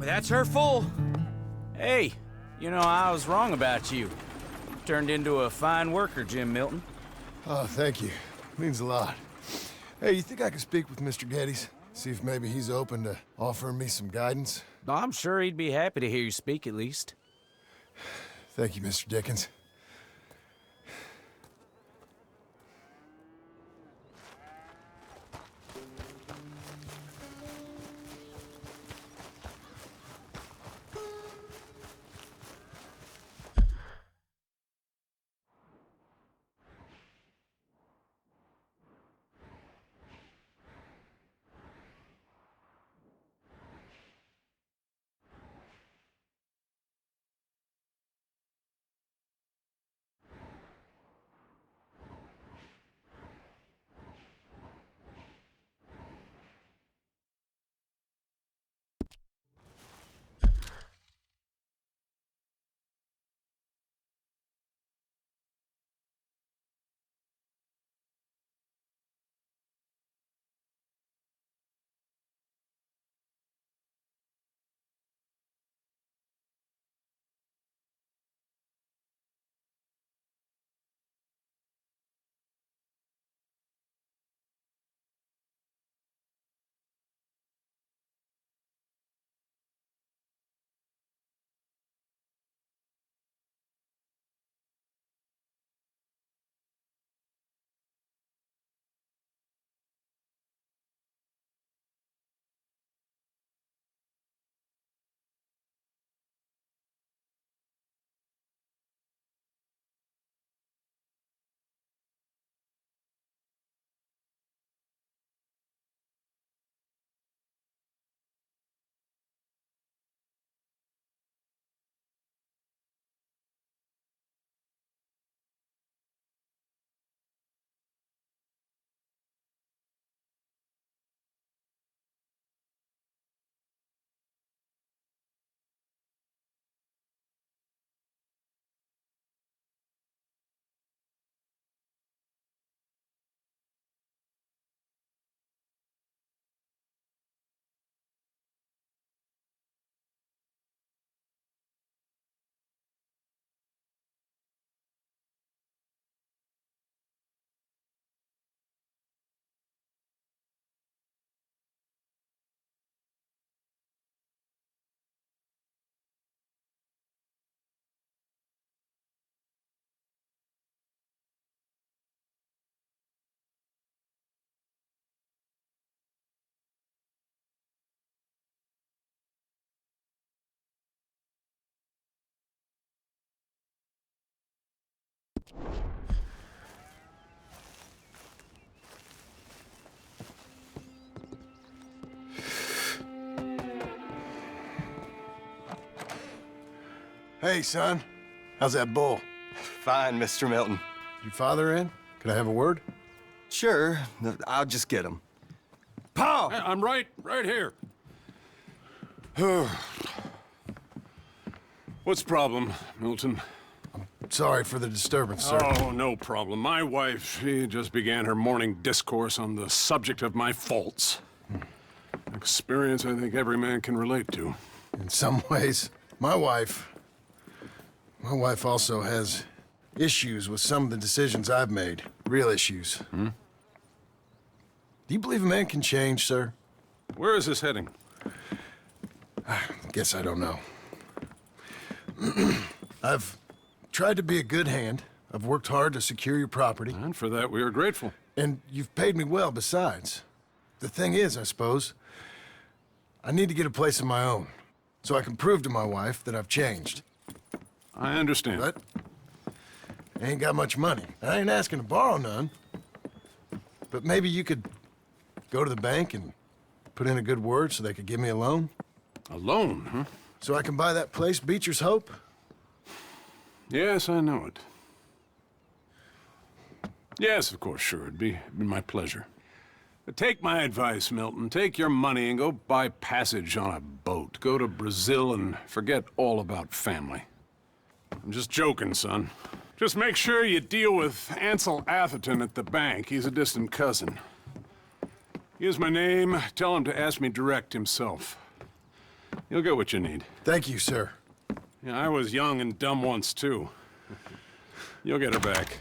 That's her full. Hey, you know, I was wrong about you. Turned into a fine worker, Jim Milton. Oh, thank you. Means a lot. Hey, you think I could speak with Mr. Geddes? See if maybe he's open to offering me some guidance? I'm sure he'd be happy to hear you speak, at least. Thank you, Mr. Dickens. Hey, son. How's that bull? Fine, Mr. Milton. Your father in? Can I have a word? Sure. I'll just get him. Pa! Hey, I'm right here. What's the problem, Milton? Sorry for the disturbance, sir. Oh, no problem. My wife, she just began her morning discourse on the subject of my faults. Experience I think every man can relate to. In some ways, my wife also has issues with some of the decisions I've made. Real issues. Hmm? Do you believe a man can change, sir? Where is this heading? I guess I don't know. I've tried to be a good hand. I've worked hard to secure your property. And for that, we are grateful. And you've paid me well besides. The thing is, I suppose, I need to get a place of my own, so I can prove to my wife that I've changed. I understand. But I ain't got much money. I ain't asking to borrow none. But maybe you could go to the bank and put in a good word so they could give me a loan? A loan, huh? So I can buy that place, Beecher's Hope? Yes, I know it. Yes, of course, sure. It'd be my pleasure. But take my advice, Milton. Take your money and go buy passage on a boat. Go to Brazil and forget all about family. I'm just joking, son. Just make sure you deal with Ansel Atherton at the bank. He's a distant cousin. Here's my name. Tell him to ask me direct himself. You'll get what you need. Thank you, sir. Yeah, I was young and dumb once, too. You'll get her back.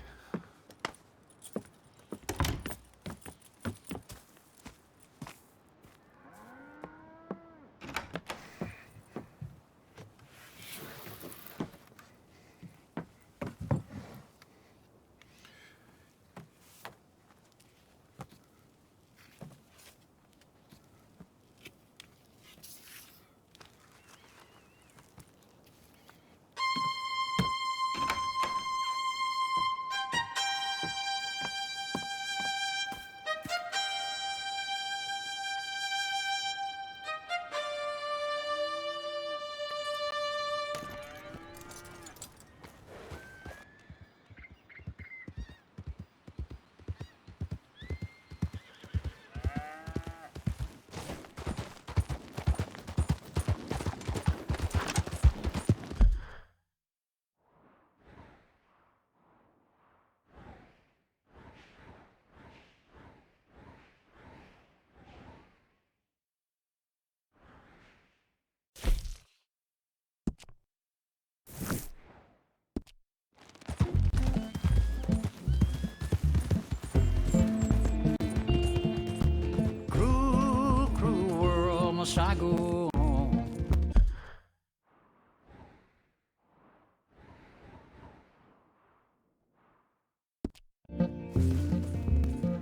must I go on?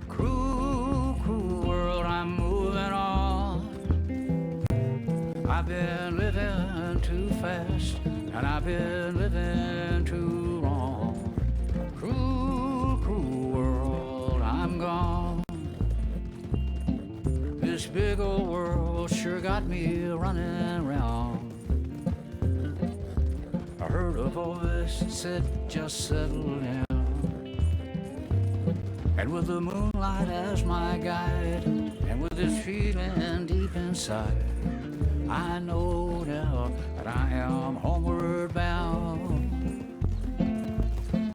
Cruel, cruel world, I'm moving on. I've been living too fast, and I've been living too wrong. Cruel, cruel world, I'm gone. This big old world sure got me running round. I heard a voice that said, just settle down. And with the moonlight as my guide, and with this feeling deep inside, I know now that I am homeward bound.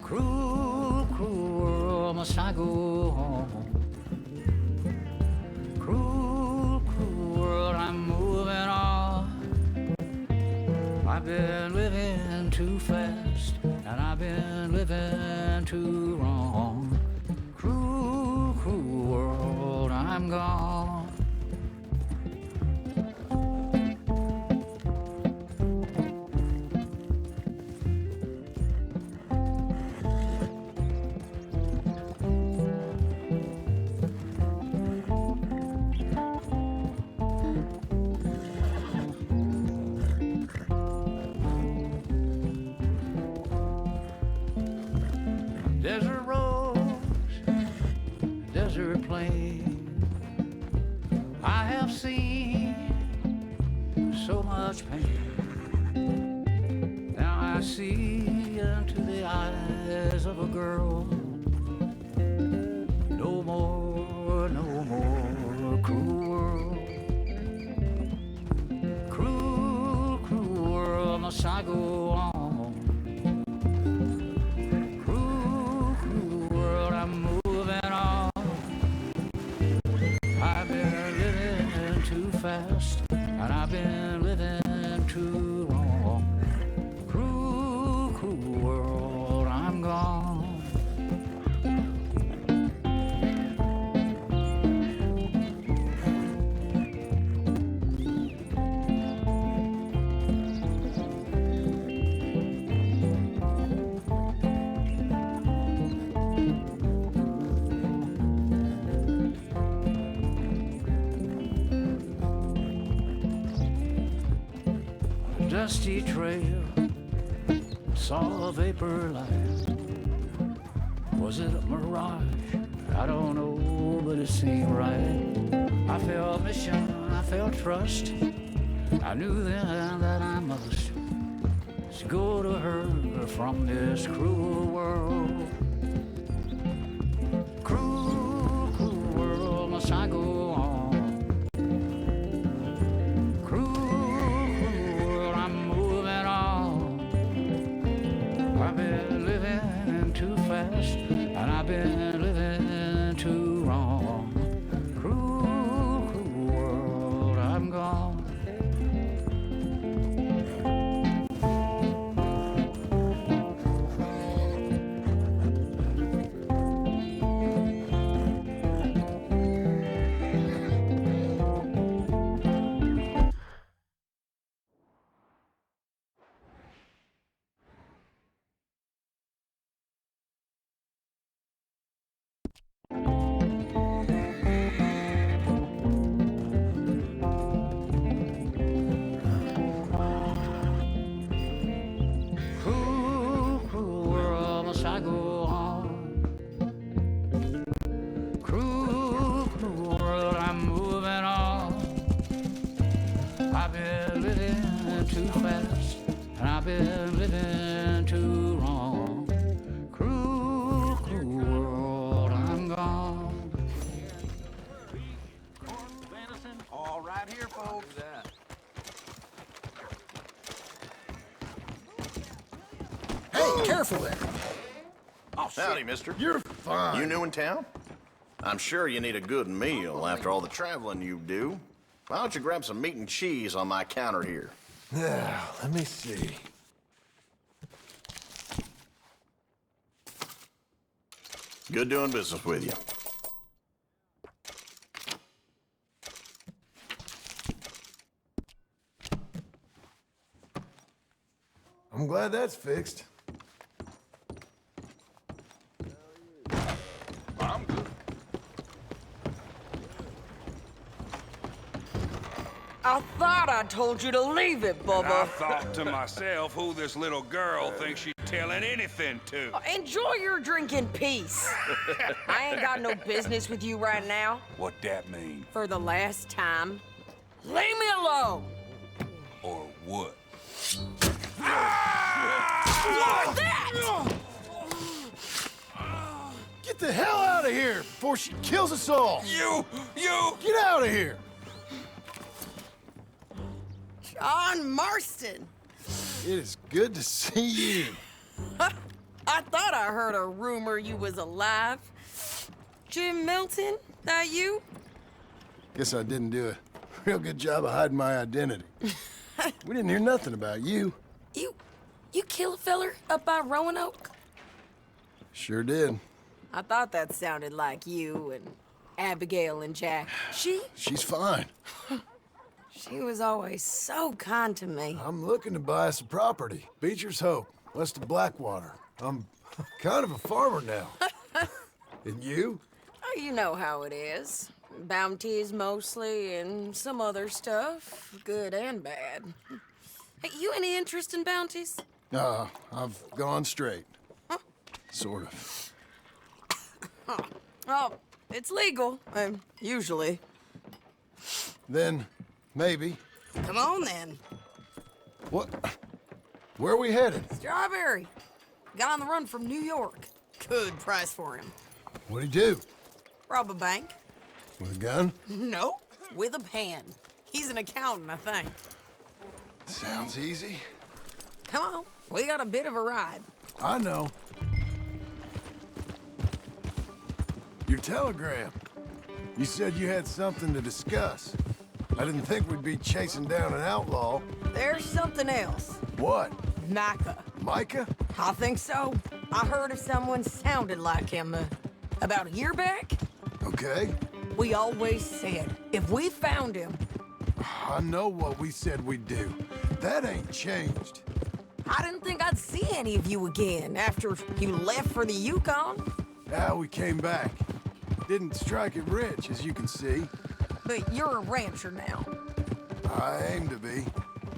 Cruel, cruel world, must I go home? Cruel, cruel world, I'm moving on. I've been living too fast, and I've been living too wrong. Cruel, cruel world, I'm gone. Desert roads, desert plain, I have seen so much pain. Now I see into the eyes of a girl. No more, no more cruel world. Cruel, cruel world, must I go on? I'm moving on. I've been living too fast, and I've been living too wrong. Cruel, cruel world, I'm gone. Dusty trail, saw a vapor light. Was it a mirage? I don't know, but it seemed right. I felt mission, I felt trust. I knew then that I must go to her from this cruel world. Cruel, cruel world, must I go on? I've been living too fast, and I've been living too wrong. Cruel, cruel world, I'm gone. I've been living too fast, and I've been living too wrong. Cruel, cruel world, I'm gone. All right here, folks. Hey, careful there. Howdy, mister. You're fine. You new in town? I'm sure you need a good meal after all the traveling you do. Why don't you grab some meat and cheese on my counter here? Now, let me see. Good doing business with you. I'm glad that's fixed. I'm good. I thought I told you to leave it, Bubba. I thought to myself who this little girl thinks she's telling anything to. Enjoy your drink in peace. I ain't got no business with you right now. What that mean? For the last time, leave me alone. Or what? Like that! Get the hell out of here before she kills us all! You! Get out of here! John Marston. It is good to see you. I thought I heard a rumor you was alive. Jim Milton, that you? Guess I didn't do a real good job of hiding my identity. We didn't hear nothing about you. You kill a feller up by Roanoke? Sure did. I thought that sounded like you and Abigail and Jack. She's fine. She was always so kind to me. I'm looking to buy us a property. Beecher's Hope, west of Blackwater. I'm kind of a farmer now. And you? Oh, you know how it is. Bounties mostly, and some other stuff, good and bad. Hey, you any interest in bounties? I've gone straight. Sort of. Oh, it's legal, usually. Then, maybe. Come on, then. What? Where are we headed? Strawberry. Got on the run from New York. Good price for him. What'd he do? Rob a bank. With a gun? No, with a pen. He's an accountant, I think. Sounds easy. Come on, we got a bit of a ride. I know. Your telegram. You said you had something to discuss. I didn't think we'd be chasing down an outlaw. There's something else. What? Micah. Micah? I think so. I heard of someone sounded like him about a year back. Okay. We always said, if we found him... I know what we said we'd do. That ain't changed. I didn't think I'd see any of you again after you left for the Yukon. Now we came back. Didn't strike it rich, as you can see. But you're a rancher now. I aim to be.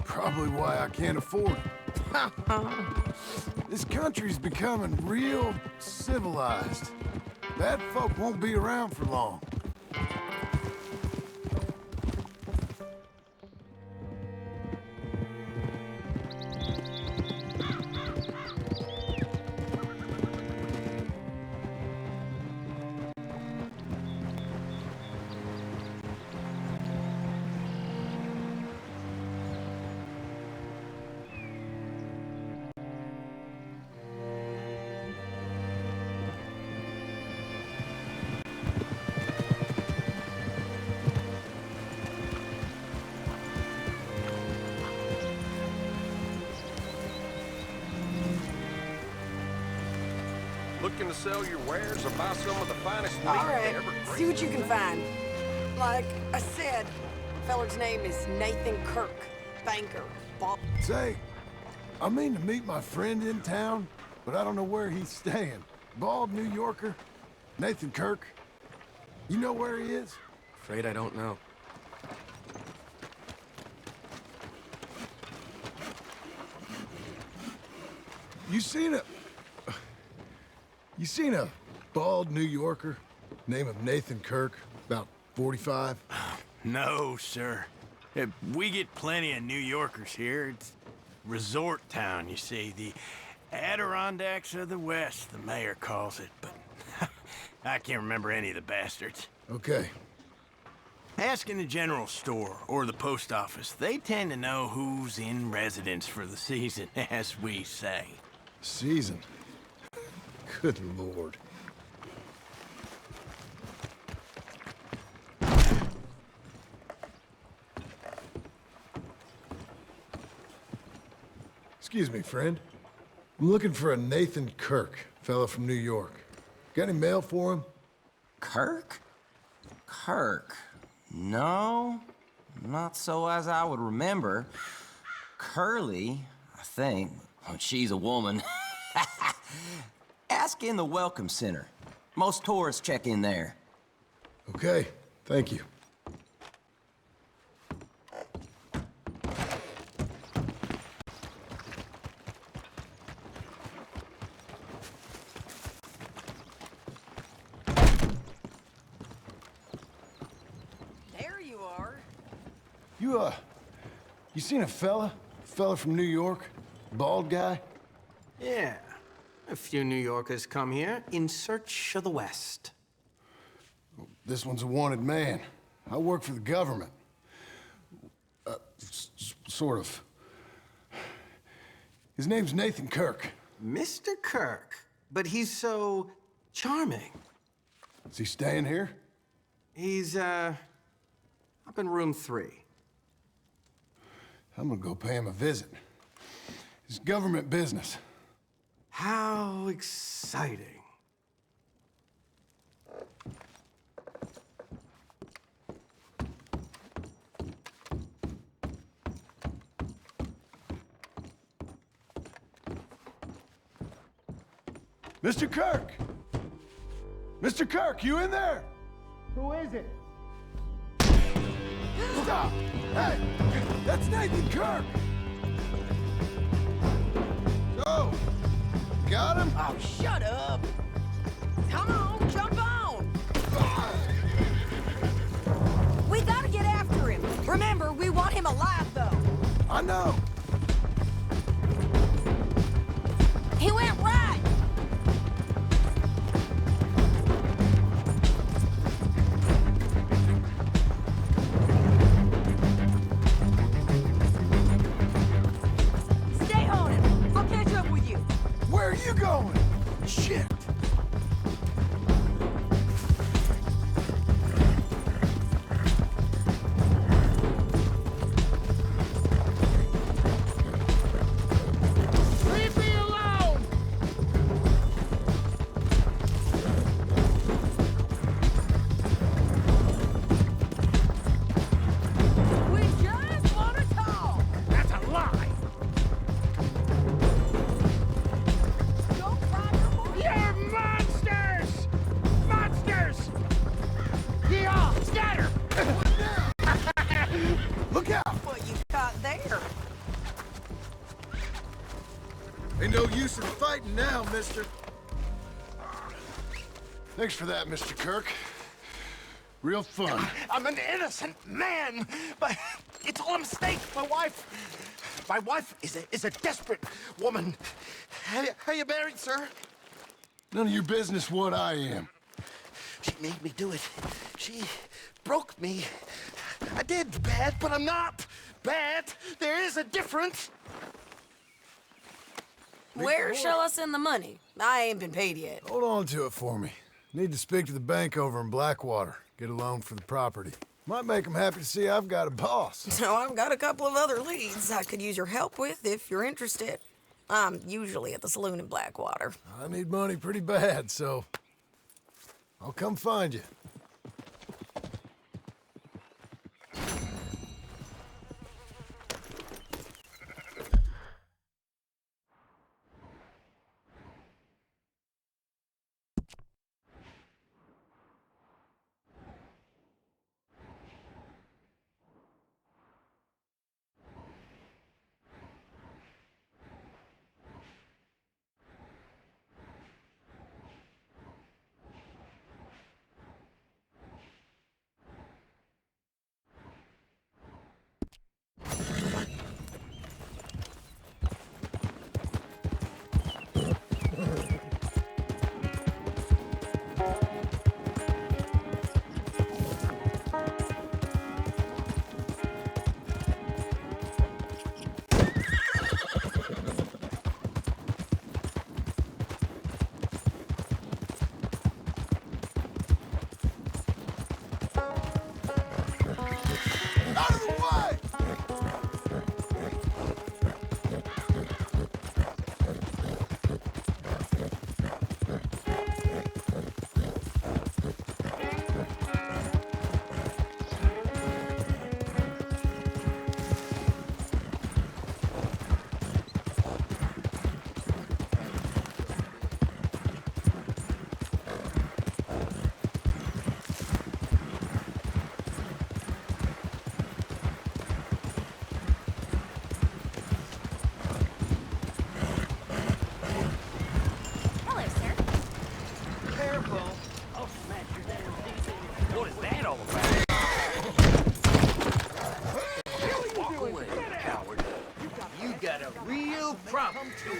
Probably why I can't afford it. This country's becoming real civilized. Bad folk won't be around for long. Looking to sell your wares or buy some of the finest meat All right, ever see what you can find. Like I said, feller's name is Nathan Kirk, banker. Say, I mean to meet my friend in town, but I don't know where he's staying. Bald New Yorker, Nathan Kirk. You know where he is? Afraid I don't know. You seen a bald New Yorker, name of Nathan Kirk, about 45? No, sir. We get plenty of New Yorkers here. It's resort town, you see. The Adirondacks of the West, the mayor calls it, but I can't remember any of the bastards. Okay. Ask in the general store or the post office. They tend to know who's in residence for the season, as we say. Season? Good Lord. Excuse me, friend. I'm looking for a Nathan Kirk, fella from New York. Got any mail for him? Kirk? Kirk? No, not so as I would remember. Curly, I think. Oh, she's a woman. Ask in the Welcome Center. Most tourists check in there. Okay, thank you. There you are. You seen a fella? Fella from New York? Bald guy? Yeah. A few New Yorkers come here in search of the West. This one's a wanted man. I work for the government. Sort of. His name's Nathan Kirk. Mr. Kirk? But he's so charming. Is he staying here? He's, up in room 3. I'm gonna go pay him a visit. It's government business. How exciting. Mr. Kirk! Mr. Kirk, you in there? Who is it? Stop! Hey! That's Nathan Kirk! Go! Got him? Oh, shut up! Come on, jump on! We gotta get after him. Remember, we want him alive, though. I know. He went right. Stay on him. I'll catch up with you. Where are you going? Shit! Leave me alone! We just want to talk. That's a lie! Don't cry no more. You're monsters! Monsters! Yeah, scatter! Look out! What you got there? Ain't no use in fighting now, mister. Thanks for that, Mr. Kirk. Real fun. I'm an innocent man, but it's all a mistake. My wife is a desperate woman. Are you married, sir? None of your business what I am. She made me do it. She broke me. I did bad, but I'm not bad. There is a difference. Where shall I send the money? I ain't been paid yet. Hold on to it for me. Need to speak to the bank over in Blackwater. Get a loan for the property. Might make them happy to see I've got a boss. So I've got a couple of other leads I could use your help with if you're interested. I'm usually at the saloon in Blackwater. I need money pretty bad, so I'll come find you. got a real problem too.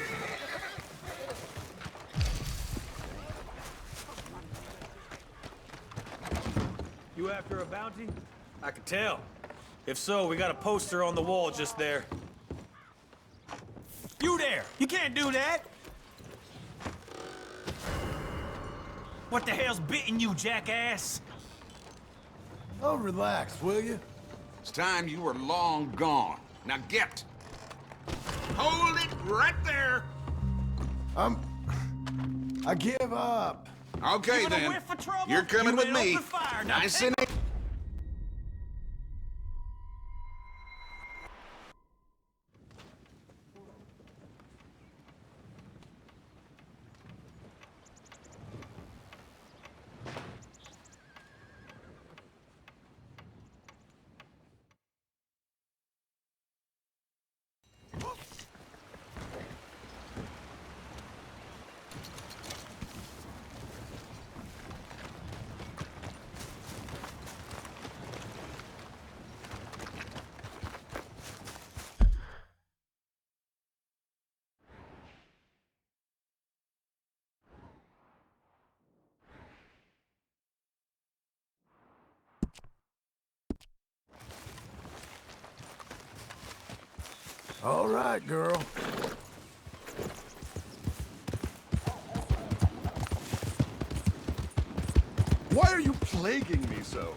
You after a bounty? I can tell. If so, we got a poster on the wall just there. You there! You can't do that! What the hell's bitten you, jackass? Oh, relax, will you? It's time you were long gone. Now get! Hold it right there! I give up. Okay, Even a then. whiff of trouble? You're coming You with ain't me. open fire. Now Nice take and... All right, girl. Why are you plaguing me so?